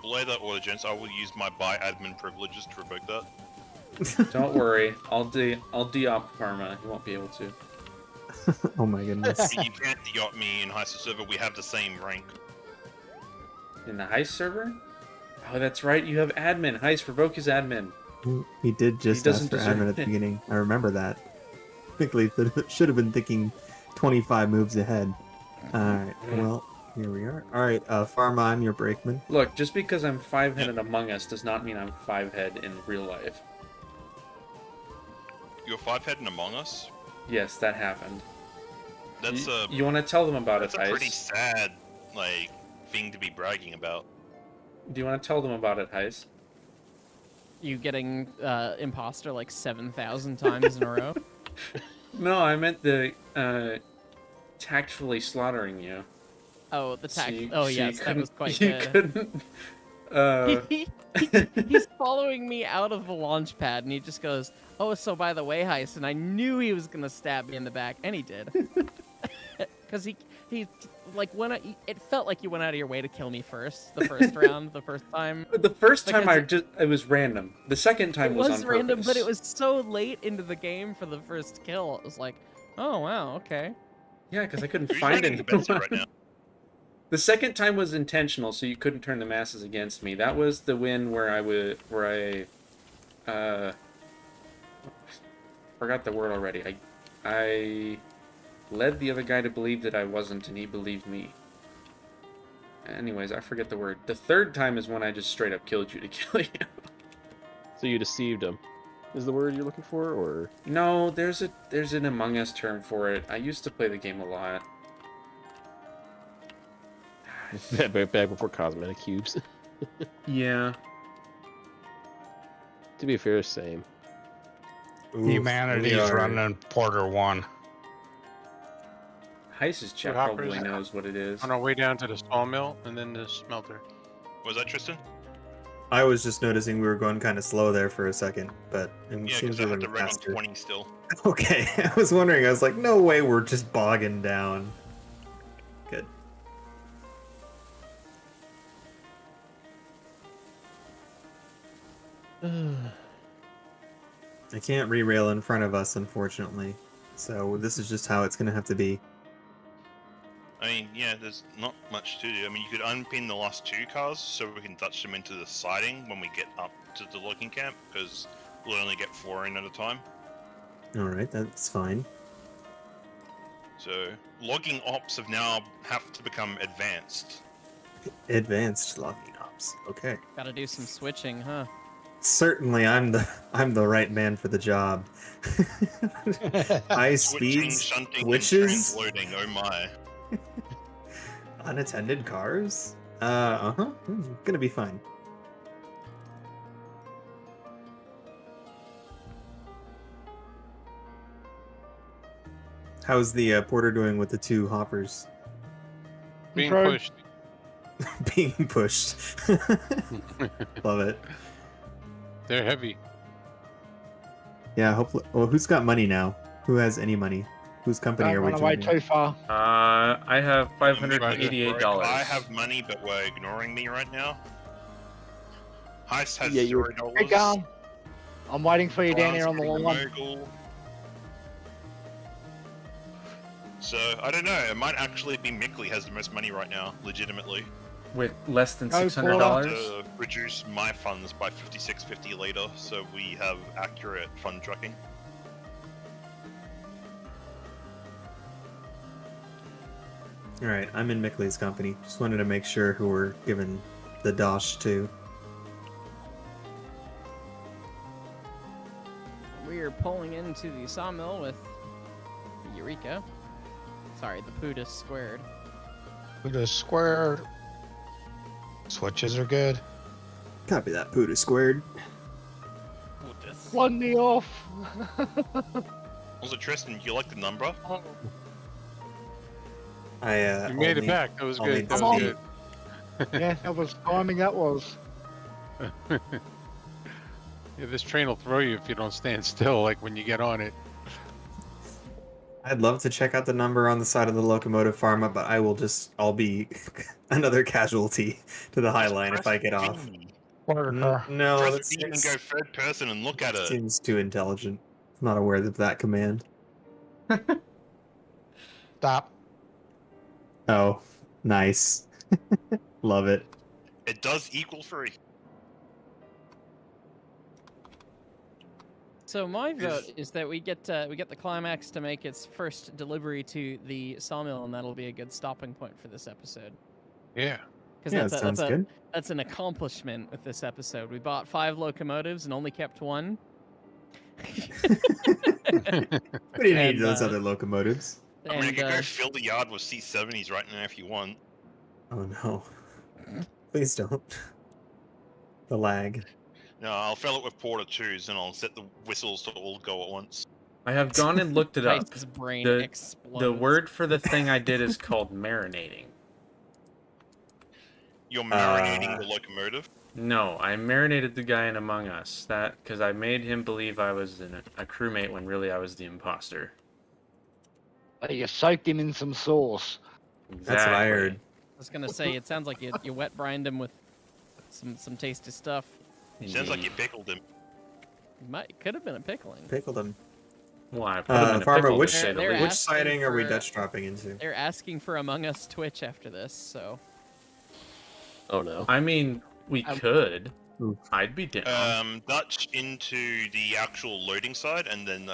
Below that order, gents, I will use my buy admin privileges to revoke that. Don't worry, I'll de-op Karma. You won't be able to. Oh my goodness. You can't de-op me in Heist server, we have the same rank. In the Heist server? Oh, that's right. You have admin. Heist, revoke his admin. He did just He ask doesn't for admin deserve at the it. beginning. I remember that. Quickly, should have been thinking 25 moves ahead. Alright, well, here we are. Alright, Pharma, I'm your brakeman. Look, just because I'm 5-headed Among Us does not mean I'm 5-head in real life. You're 5-heading Among Us? Yes, that happened. That's You want to tell them about that's it, a pretty Heist? sad, like, thing to be bragging about. Do you want to tell them about it, Heist? You getting imposter like 7,000 times in a row? No, I meant the tactfully slaughtering you. Oh, the tax. So Oh, so yes, that was quite you good. couldn't. He's following me out of the launch pad, and he just goes, "Oh, so by the way, Heist," and I knew he was gonna stab me in the back, and he did. Because he like it felt like you went out of your way to kill me first, the first round, the first time. The first time Because it was random. The second time It was was on random, purpose. but it was so late into the game for the first kill. It was like, oh wow, okay. Yeah, because I couldn't Who's find running the banter right now? The second time was intentional, so you couldn't turn the masses against me. That was the win where I forgot the word already. I led the other guy to believe that I wasn't, and he believed me. Anyways, I forget the word. The third time is when I just straight up killed you to kill you. So you deceived him. Is the word you're looking for, or? No, there's an Among Us term for it. I used to play the game a lot. Back before cosmetic cubes. Yeah. To be fair, same. Humanity's running Porter 1. Heist's chat What probably hoppers? knows what it is. On our way down to the sawmill and then the smelter. Was that Tristan? I was just noticing we were going kind of slow there for a second, but it Yeah, seems because I we're have to going run on faster. 20 still. Okay, I was wondering. I was like, no way, we're just bogging down. Good. I can't re-rail in front of us, unfortunately. So this is just how it's gonna have to be. I mean, yeah, there's not much to do. I mean, you could unpin the last 2 cars so we can touch them into the siding when we get up to the logging camp, because we'll only get 4 in at a time. Alright, that's fine. So, logging ops have to become advanced. Advanced logging ops. Okay. Gotta do some switching, huh? Certainly, I'm the right man for the job. High Switching, speeds, shunting, switches, and transloading, oh my. unattended cars. Gonna be fine. How's the porter doing with the 2 hoppers? Being Bro. pushed. Being pushed. Love it. They're heavy. Yeah, hopefully. Well, who's got money now? Who has any money? Whose company Don't are we run away joining? too far. I have $588. I have money, but we're ignoring me right now. Heist has Yeah, you're- $0. Hey, Garn. I'm waiting for you down here on the Brown's long getting one. a mogul. So, I don't know, it might actually be Mickley has the most money right now, legitimately. With less than Go $600? To reduce my funds by 56.50 later, so we have accurate fund tracking. Alright, I'm in Mickley's company. Just wanted to make sure who we're giving the dosh to. we're pulling into the sawmill with the Eureka. Sorry, the Puda squared. Puda squared. Switches are good. Copy that, Puda squared. Run me off. Also, Tristan, you like the number? You made it back. That was good. That was good. Yeah, that was timing. That was. Yeah, this train will throw you if you don't stand still, like when you get on it. I'd love to check out the number on the side of the locomotive pharma, but I'll be another casualty to the High Line if I get off. No, that Press B and go third person and look at it. seems too intelligent. I'm not aware of that command. Stop. Oh, nice. Love it. It does equal 3. So my vote is that we get the Climax to make its first delivery to the sawmill, and that'll be a good stopping point for this episode. Yeah. Because Yeah, sounds good. that's an accomplishment with this episode. We bought 5 locomotives and only kept 1. We didn't need those uh, other locomotives. I mean, I And could go fill the yard with C70s right now if you want. Oh no. Please don't. The lag. No, I'll fill it with Porter 2s and I'll set the whistles to all go at once. I have gone and looked it up. Tice's brain The explodes. word for the thing I did is called marinating. You're marinating the locomotive? No, I marinated the guy in Among Us. Because I made him believe I was a crewmate when really I was the imposter. You soaked him in some sauce. Exactly. That's what I heard. I was gonna say, it sounds like you wet brined him with some tasty stuff. Sounds like you pickled him. Could have been a pickling. Pickled him. Well, I put him in a Pharma, pickle, which to say the they're least. which asking siding are we for- Dutch dropping into? They're asking for Among Us Twitch after this, so Oh no. I mean, we could. Oof. I'd be down. Dutch into the actual loading side and then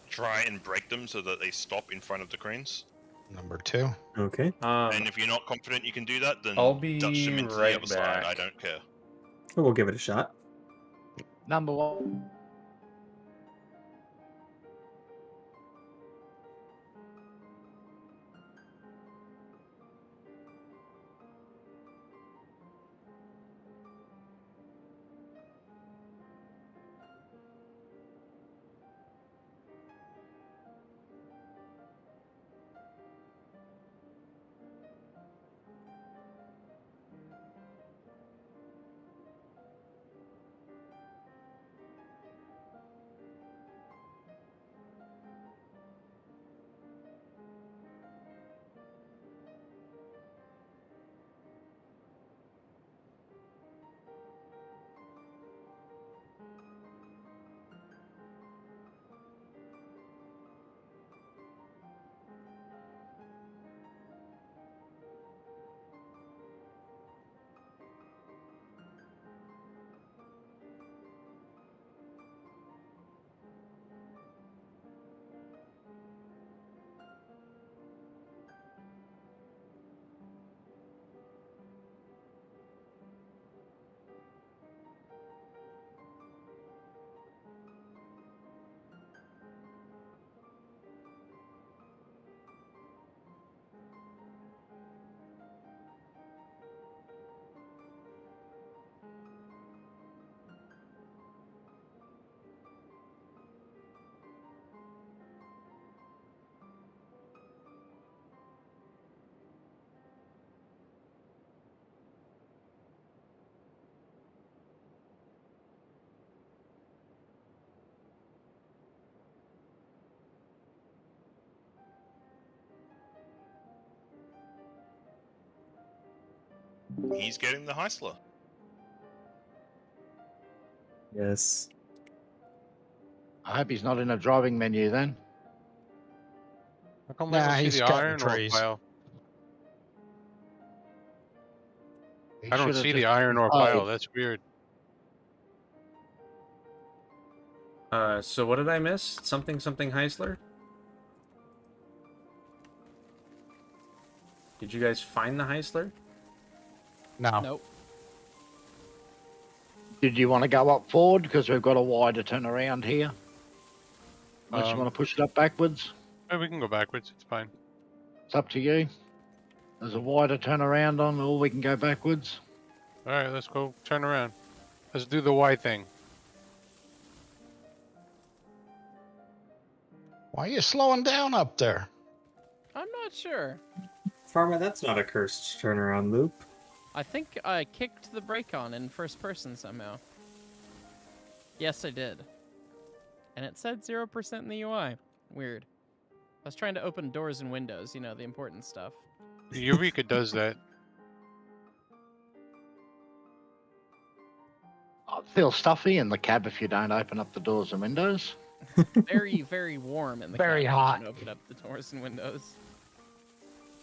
try and break them so that they stop in front of the cranes. Number 2. Okay. And if you're not confident you can do that, then I'll be Dutch them into right the other side. back. I don't care. We'll give it a shot. Number 1. He's getting the Heisler. Yes. I hope he's not in a driving menu then. How come Nah, I don't he's see the cutting iron ore trees. pile? He I don't should've see the just- iron ore Oh. pile. That's weird. So what did I miss? Something Heisler? Did you guys find the Heisler? No. nope. Did you want to go up forward because we've got a wider turnaround here? Unless you want to push it up backwards. Oh, we can go backwards. It's fine. It's up to you. There's a wider turnaround on, or we can go backwards. All right, let's go turn around. Let's do the Y thing. Why are you slowing down up there? I'm not sure. Pharma, that's not a cursed turnaround loop. I think I kicked the brake on in first person somehow. Yes, I did. And it said 0% in the UI. Weird. I was trying to open doors and windows, you know, the important stuff. Eureka does that. Oh, it feels stuffy in the cab if you don't open up the doors and windows. Very, very warm in the Very cab. hot. Open up the doors and windows.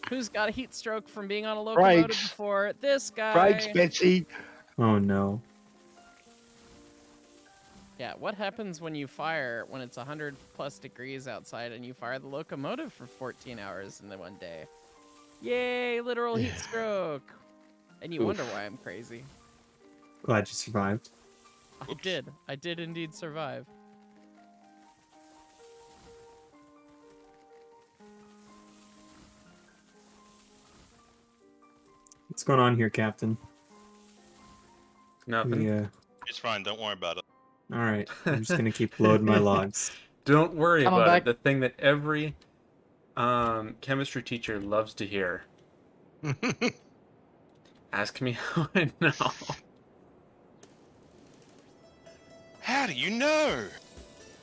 Who's got a heat stroke from being on a locomotive Brakes. before? This guy. Brakes, Betsy. Oh no. Yeah, what happens when you fire when it's 100 plus degrees outside and you fire the locomotive for 14 hours in the one day? Yay, literal heat stroke. And you wonder why I'm crazy. Glad you survived. I did indeed survive. What's going on here, Captain? Nothing. Yeah. It's fine. Don't worry about it. All right. I'm just gonna keep loading my logs. Don't worry Come on about back. it. The thing that every chemistry teacher loves to hear. Ask me how I know. How do you know?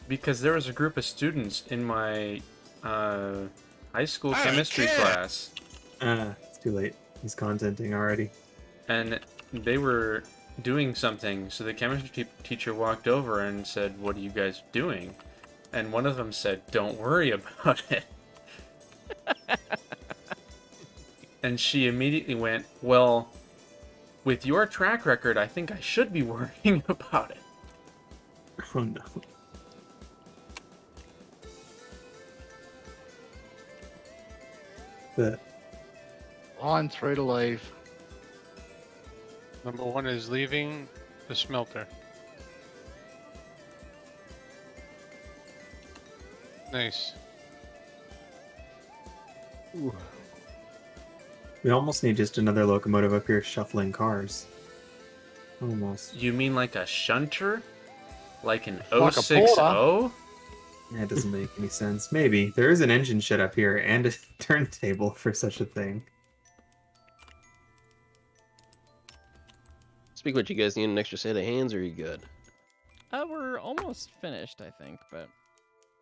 Because there was a group of students in my high school I don't chemistry care. class, It's too late. He's contenting already. and they were doing something. So the chemistry teacher walked over and said, "What are you guys doing?" And one of them said, "Don't worry about it." And she immediately went, "Well, with your track record, I think I should be worrying about it." Oh no. The Line through to leave. Number 1 is leaving the smelter. Nice. we almost need just another locomotive up here shuffling cars. Almost. You mean like a shunter? Like an Like a 060? That doesn't make any sense. Maybe. There is an engine shed up here and a turntable for such a thing. Speak what you guys need an extra set of hands, or are you good? We're almost finished, I think, but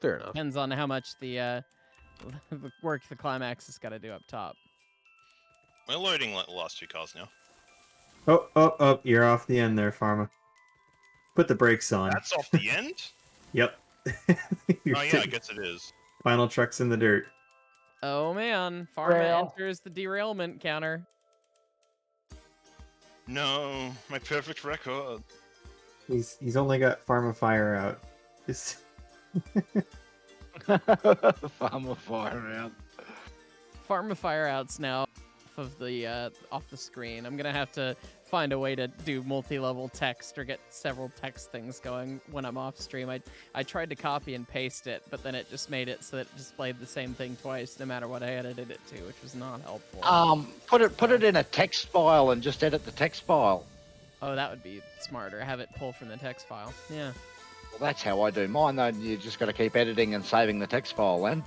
Fair enough. depends on how much the work the climax has got to do up top. We're loading like the last 2 cars now. Oh, you're off the end there, Pharma. Put the brakes on. That's off the end? Yep. Oh yeah, I guess it is. Final truck's in the dirt. Oh man, Pharma Rail. enters the derailment counter. No, my perfect record. He's only got Pharma fire out. Just... Farmer fire out. Pharma fire outs now off the screen. I'm gonna have to find a way to do multi-level text or get several text things going when I'm off stream. I tried to copy and paste it, but then it just made it so that it displayed the same thing twice no matter what I edited it to, which was not helpful. Put it in a text file and just edit the text file. Oh, that would be smarter. Have it pull from the text file. Yeah. Well, that's how I do mine, though. You just got to keep editing and saving the text file then.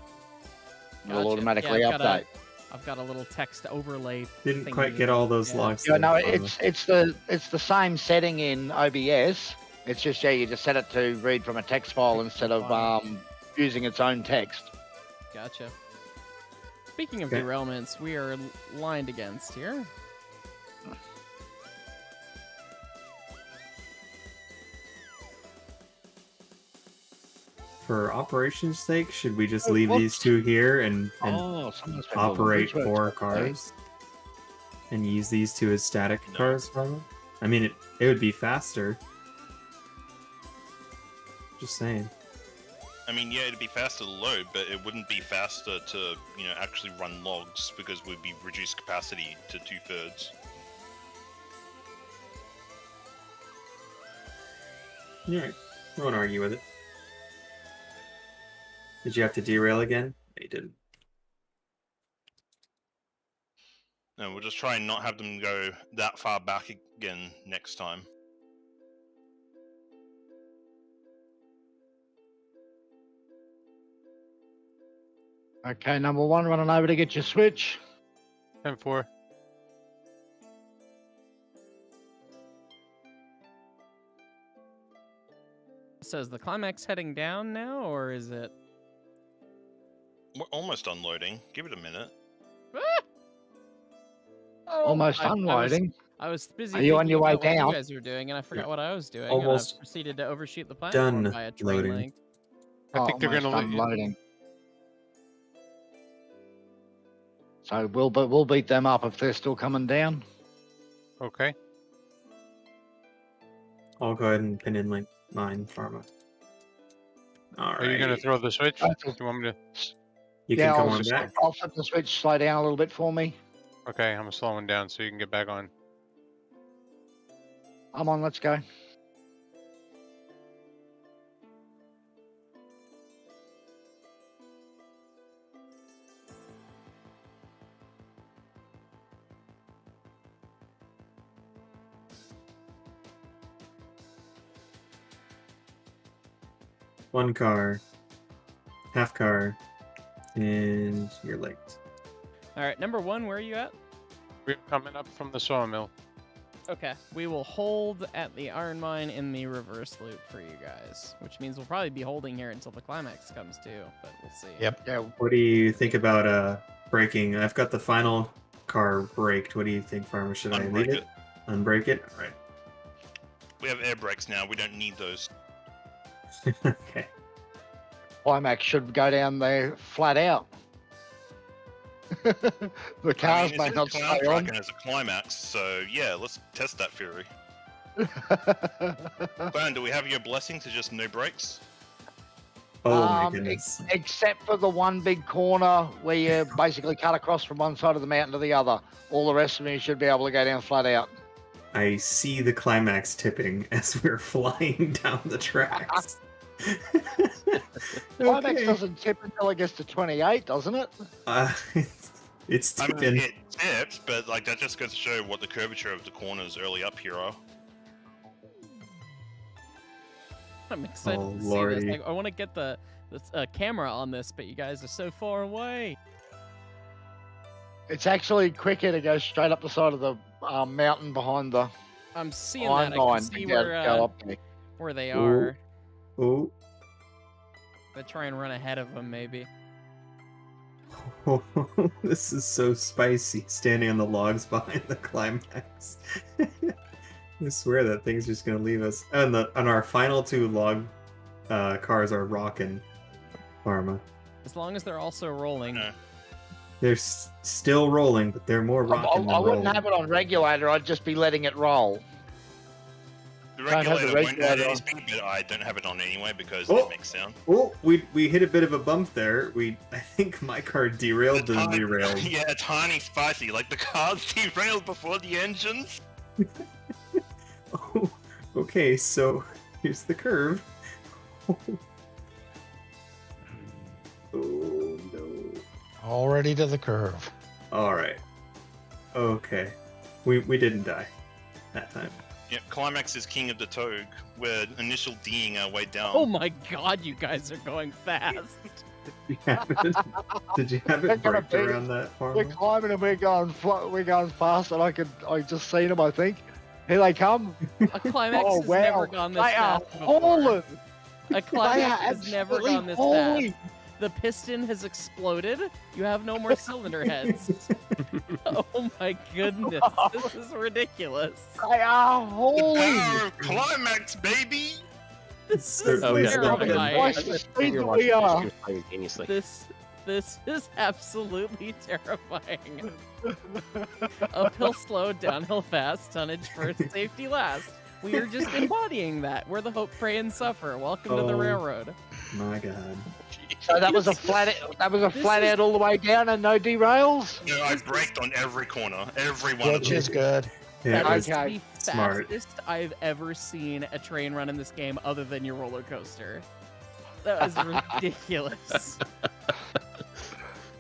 It'll Gotcha. automatically Yeah, update. I've got a little text overlay. Didn't thingy. quite get all those logs. Yeah, there, no, Pharma. it's the same setting in OBS. It's just you just set it to read from a text file instead of using its own text. Gotcha. Speaking of Okay. derailments, we are lined against here. For operations' sake, should we just Oh, leave what? these two here and Someone's been building operate bridge works 4 up there. cars? And use these two as static No. cars, Pharma? I mean, it would be faster. Just saying. I mean, yeah, it'd be faster to load, but it wouldn't be faster to, actually run logs because we'd be reduced capacity to 2/3. Alright, I won't argue with it. Did you have to derail again? No, you didn't. No, we'll just try and not have them go that far back again next time. Okay, number 1, running over to get your switch. 10-4. So is the climax heading down now, or is it? We're almost unloading. Give it a minute. Almost unloading. I was busy. Are you on your way about what down? you guys were doing, and I forgot what I was doing. Almost and I proceeded to overshoot the platform done by a train loading. length. I think they're going to unloading. So we'll beat them up if they're still coming down. Okay. I'll go ahead and pin in like mine, Pharma. All right. Are you going to throw the switch? Do you want me to? You can come on back. I'll flip the switch, slow down a little bit for me. Okay, I'm slowing down so you can get back on. I'm on, let's go. One car, half car, and you're late. All right, number 1, where are you at? We're coming up from the sawmill. Okay, we will hold at the iron mine in the reverse loop for you guys, which means we'll probably be holding here until the climax comes too, but we'll see. Yep. Yeah. What do you think about braking? I've got the final car braked. What do you think, Farmer? Should I leave it? Unbrake it? All right. We have air brakes now. We don't need those. Okay. Climax should go down there flat out. The cars may not stay on. As a climax, so yeah, let's test that theory. Clan, do we have your blessing to just no brakes? Oh my goodness. Except for the one big corner where you basically cut across from one side of the mountain to the other. All the rest of you should be able to go down flat out. I see the climax tipping as we're flying down the tracks. Climax Okay. doesn't tip until it gets to 28, doesn't it? It's I tipping. mean, it tips, but like that just goes to show what the curvature of the corners early up here are. I'm excited Oh, to see Lordy. this. Like, I want to get the camera on this, but you guys are so far away. It's actually quicker to go straight up the side of the mountain behind the I'm seeing iron that. I mine can see to go up there. where they Ooh. are. Oh. I try and run ahead of them, maybe. This is so spicy, standing on the logs behind the climax. I swear that thing's just gonna leave us. And our final 2 log cars are rocking, Pharma. As long as they're also rolling. No. They're still rolling, but they're more rocking I than wouldn't rolling. have it on regulator, I'd just be letting it roll. The Can't have the regulator won't add regulator any on. speed, but I don't have it on anyway because Oh. it makes sound. Oh, we hit a bit of a bump there. I think my car derailed the Tiny- derailed. Yeah, tiny spicy. Like the cars derailed before the engines. Oh, okay, so here's the curve. Oh no. Already to the curve. Alright. Okay. We didn't die that time. Yeah, climax is king of the Togue. We're initial D'ing our way down. Oh my god, you guys are going fast. Did you have They're it gonna braked be- around that We're farm? climbing and we're going fast, and I just seen them. I think here they come. A climax Oh has wow, never gone this they are fast before. hauling. A climax are has never absolutely gone this hauling. fast. The piston has exploded. You have no more cylinder heads. Oh my goodness, this is ridiculous. They are The hauling. power of climax, baby! This Certainly is something. terrifying. Twice the speed that we are. Simultaneously. This is absolutely terrifying. Uphill slow, downhill fast, tonnage first, safety last. We are just embodying that. We're the hope, pray, and suffer. Welcome to the Oh. railroad. My god. So that was a flat. That was a flat out all the way down and no derails. No, I braked on every corner. Every one of Which them. is good. Yeah, That is Okay. the Smart. fastest I've ever seen a train run in this game other than your roller coaster. That was ridiculous.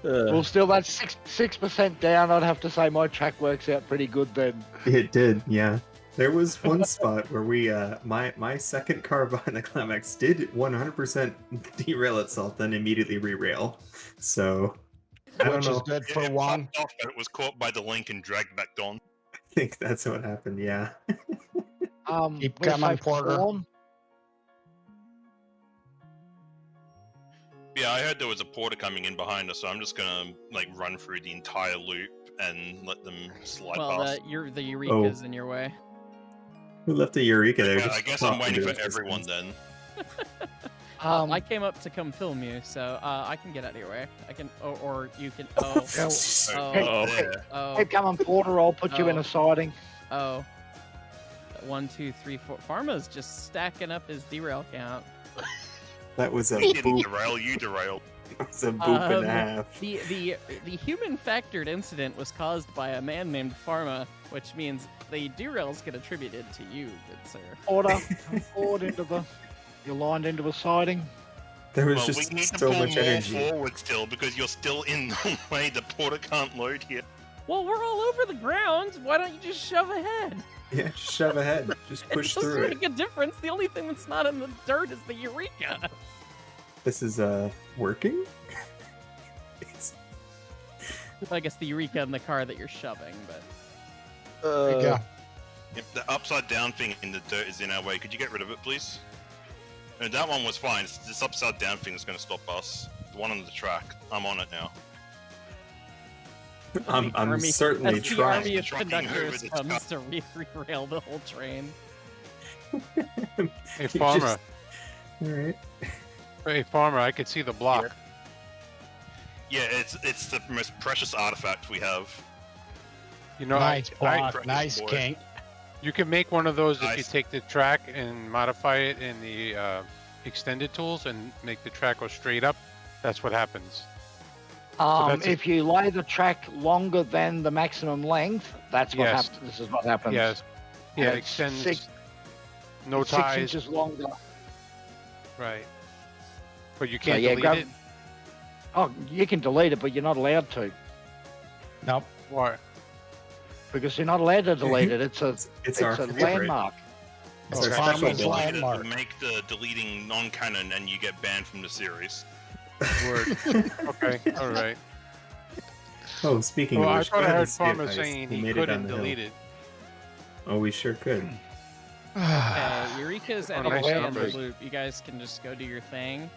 Well, still, that's 6% down. I'd have to say my track works out pretty good then. It did, yeah. There was one spot where we, my second car behind the climax did 100% derail itself, then immediately re-rail. So, I don't Which know. is good for It one. popped off, but it was caught by the link and dragged back on. I think that's what happened, yeah. Keep we're coming, safe to Porter. go on. Yeah, I heard there was a porter coming in behind us, so I'm just gonna like run through the entire loop and let them slide Well, past. the Eureka's in your way. Who left a Eureka there? Yeah, Just I guess I'm plopped waiting into for it. everyone then. I came up to come film you, so I can get out of your way. I can, or you can. Oh, Oh, there. oh, Keep coming, Porter. I'll put you in Oh. a siding. oh. 1, 2, 3, 4. Pharma's just stacking up his derail count. That was a He didn't boop. derail, you derailed. It was a boop and a half. The human factored incident was caused by a man named Pharma, which means the derails get attributed to you, good sir. Porter, forward into the. You're lined into a siding. There was Well, we just need to so pull much more energy. forward still because you're still in the way. The porter can't load here. Well, we're all over the ground. Why don't you just shove ahead? Yeah, just shove ahead. Just push It doesn't through it. make a difference. The only thing that's not in the dirt is the Eureka. This is, working? It's... I guess the Eureka in the car that you're shoving, but... There you go. Yep, the upside down thing in the dirt is in our way. Could you get rid of it, please? No, that one was fine. It's this upside down thing that's going to stop us. The one on the track. I'm on it now. I'm certainly as the trying. army of Trucking conductors over the comes to re-rail the whole train. Hey, You Farmer. just- Alright. Hey, Farmer, I could see the block. Yeah, it's the most precious artifact we have. You know, Nice block, precious nice boy. king. you can make one of those if you Nice. take the track and modify it in the extended tools and make the track go straight up. That's what happens. that's a- If you lay the track longer than the maximum length, that's what Yes. happens. This is what happens. Yes. Yeah, And it it's extends. six- no it's ties. 6 inches longer. Right. But you So, can't yeah, delete grab- it. Oh, you can delete it, but you're not allowed to. Nope. Why? Because you're not allowed to delete it. It's a It's our a favorite. landmark. It's Okay. our Farmer's special Delete build. it, landmark. make the deleting non-canon, and you get banned from the series. Word. Okay. All right. Oh, speaking Well, of I which, thought go I ahead heard and skip Farmer ice. saying We he made it down couldn't the hill. delete it. Oh, we sure could. Okay, Eureka's Oh, anyway nice in the numbers. loop. You guys can just go do your thing.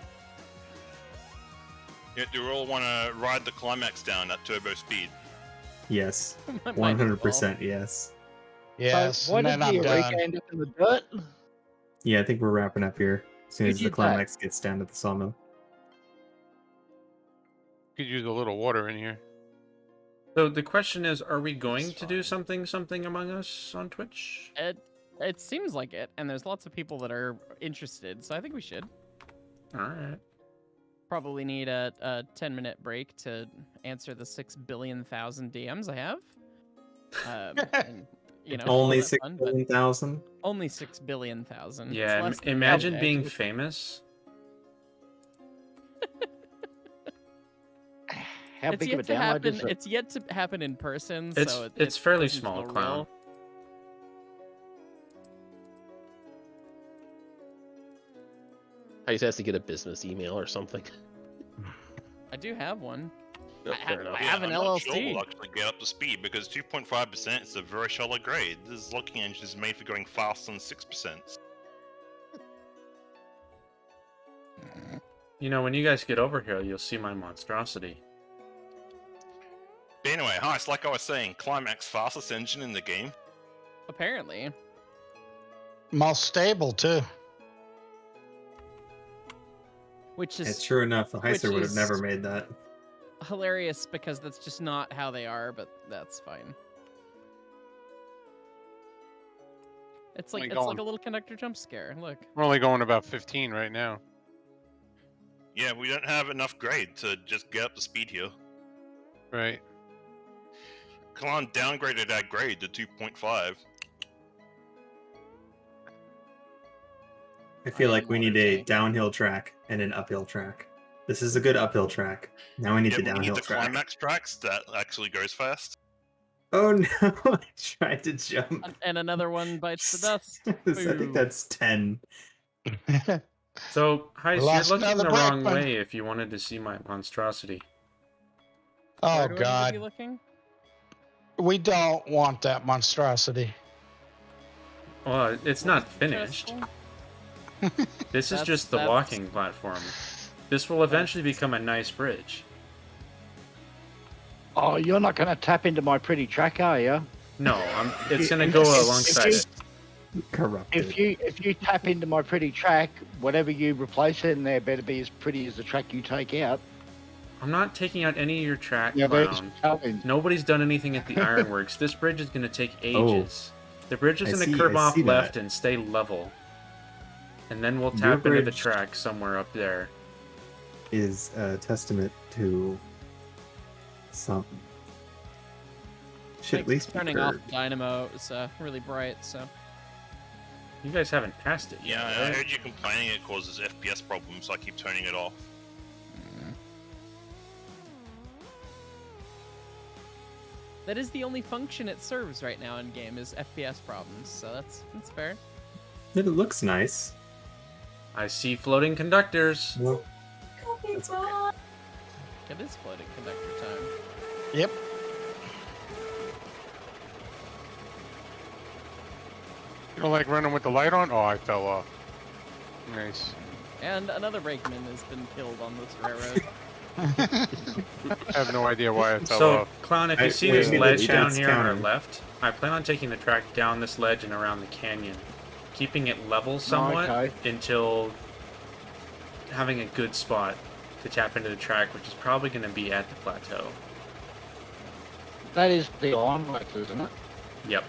Yeah, do we all want to ride the climax down at turbo speed? Yes. Might as well. 100% yes. Yes, So why and did then the I'm Eureka done. end up in the dirt? Yeah, I think we're wrapping up here as soon Who as the did that? climax gets down to the sawmill. Could use a little water in here. So the question is, are we going to do something Among Us on Twitch? It seems like it, and there's lots of people that are interested, so I think we should. Alright. Probably need a 10-minute break to answer the 6 billion thousand DMs I have. And, you know, Only all that fun, but 6,000,000? only 6 billion thousand. It's Yeah, less than imagine Valentine. being famous. How It's big yet of a to download happen. is it? It's yet to happen in person. It's So it's fairly doesn't small, feel clown. real. I just has to get a business email or something. I do have one. No, fair enough. I have an I'm not sure LLC. we'll actually get up to speed because 2.5% is a very shallow grade. This locking engine is made for going faster than 6%. You know, when you guys get over here, you'll see my monstrosity. But anyway, hi, it's like I was saying, Climax fastest engine in the game. Apparently, Most stable too. which Yeah, is sure enough, the Heiser which would have is- never made that. hilarious because that's just not how they are. But that's fine. It's like Only it's like going- a little conductor jump scare. Look. We're only going about 15 right now. Yeah, we don't have enough grade to just get up to speed here. Right. Kalon downgraded our grade to 2.5. I feel like we need a downhill track and an uphill track. This is a good uphill track. Now we need the we downhill need the track. climax tracks that actually goes fast. Oh no! I tried to jump. And another one bites the dust. I think that's 10. So, Heist, you're Lost looking another the wrong brakeman. way if you wanted to see my monstrosity. Oh Where do I need to be God, looking? we don't want that monstrosity. Well, it's not finished. This is just the walking platform. This will eventually become a nice bridge. Oh, you're not going to tap into my pretty track, are you? No, it's going to go alongside it. Corrupted. If you tap into my pretty track, whatever you replace in there better be as pretty as the track you take out. I'm not taking out any of your track, Yeah, Clown. Nobody's done anything at the Ironworks. This bridge is going to take ages. The bridge is going to curve off left and stay level. And then we'll tap into the track somewhere up there. Is a testament to some. Should at least be turning off curved. the dynamo. It was really bright, so. You guys haven't passed it yet. Yeah, I right? heard you complaining it causes FPS problems, so I keep turning it off. That is the only function it serves right now in game is FPS problems, so that's fair. It looks nice. I see floating conductors. Well, It is floating conductor time. Yep. You don't like running with the light on? Oh, I fell off. Nice. And another brakeman has been killed on this railroad. I have no idea why I fell So, off. Clown, if you see this ledge down here on our left, I plan on taking the track down this ledge and around the canyon, keeping it level somewhat until having a good spot to tap into the track, which is probably going to be at the plateau. That is the Ironworks, isn't it? Yep.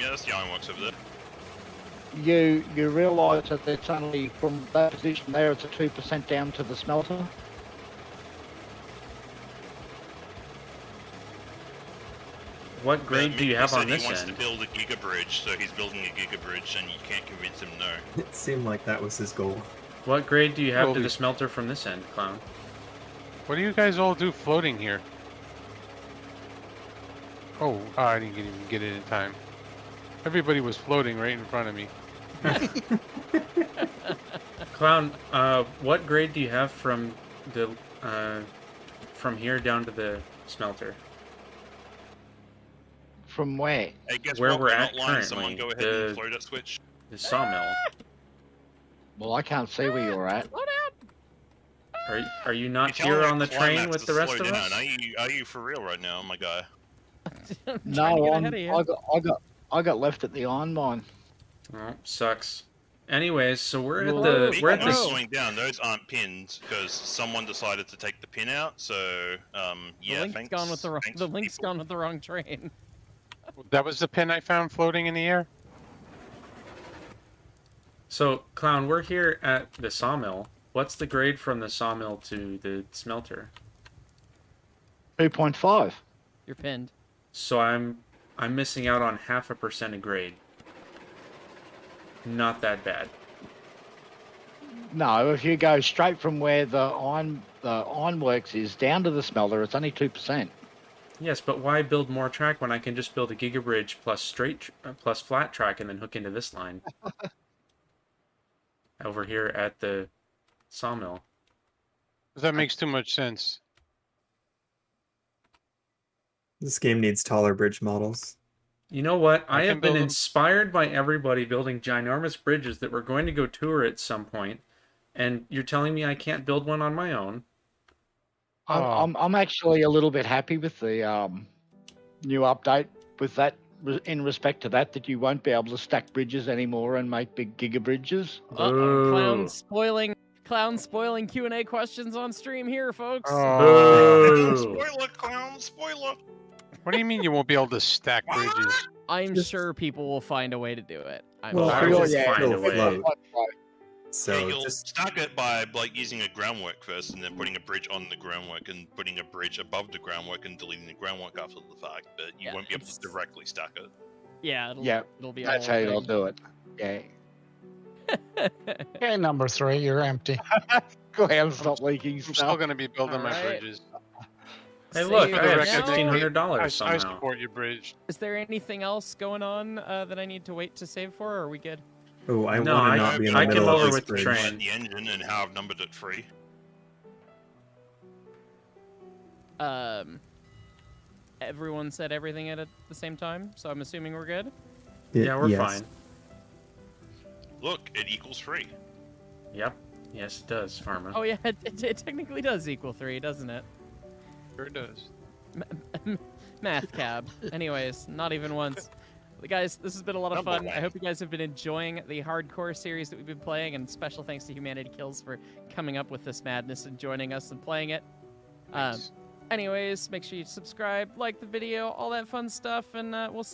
Yeah, that's the Ironworks over there. You realise that it's only from that position there, it's a 2% down to the smelter? What grade do you have on this He wants end? to build a giga bridge, so he's building a giga bridge, and you can't convince him no. It seemed like that was his goal. What grade do you have to Holy- the smelter from this end, Clown? What do you guys all do floating here? Oh, I didn't even get it in time. Everybody was floating right in front of me. Clown, what grade do you have from the from here down to the smelter? From where? Hey, guess Where what? we're We're at not lying. Someone currently, go ahead and float that switch. The sawmill. Well, I can't see where you're at. Are you not You're telling here my on the train climax with to the rest slow of down. us? Are you for real right now, my guy? No, I got left at the iron mine. Oh, sucks. Anyways, so we're at Whoa. the People we're at are the slowing down. Those aren't pins because someone decided to take the pin out. So, yeah, the link's thanks. gone with the wrong. thanks, The link's people. gone with the wrong train. That was the pin I found floating in the air? So, Clown, we're here at the sawmill. What's the grade from the sawmill to the smelter? 2.5. You're pinned. So I'm missing out on 0.5% of grade. Not that bad. No, if you go straight from where the ironworks is down to the smelter, it's only 2%. Yes, but why build more track when I can just build a gigabridge plus plus flat track and then hook into this line? Over here at the sawmill. That makes too much sense. This game needs taller bridge models. You know what? I I have can been build them. inspired by everybody building ginormous bridges that we're going to go tour at some point, and you're telling me I can't build one on my own? I'm actually a little bit happy with the new update with that in respect to that you won't be able to stack bridges anymore and make big giga bridges. Clown spoiling Q&A questions on stream here, folks. Boo. Spoiler, clown! Spoiler! What do you mean you won't be able to stack bridges? I'm sure people will find a way to do it. I'm Well, sure. I will just find a still way. float. Yeah, So you'll just stack it by like using a groundwork first, and then putting a bridge on the groundwork, and putting a bridge above the groundwork, and deleting the groundwork after the fact. But you Yeah, won't be able it's- to directly stack it. Yeah, Yeah, it'll be a that's whole how you'll thing. do it. Yeah. Okay, number 3, you're empty. Go ahead and stop leaking I'm still stuff. going to be building my Alright. bridges. Hey, Save look, For I the have record, $1,600 I somehow. support your bridge. Is there anything else going on that I need to wait to save for, or are we good? Oh, I No, want I- to not be in I the came middle over of this with the bridge. train. The engine and how I've numbered it 3. Everyone said everything at the same time, so I'm assuming we're good. Yeah, we're yes. fine. Look, it equals 3. Yep. Yes, it does, Pharma. Oh yeah, it technically does equal 3, doesn't it? Sure does. Math cab. Anyways, not even once. Guys, this has been a lot of Number fun. one. I hope you guys have been enjoying the hardcore series that we've been playing, and special thanks to HumanityKills for coming up with this madness and joining us and playing it. Thanks. Anyways, make sure you subscribe, like the video, all that fun stuff, and we'll see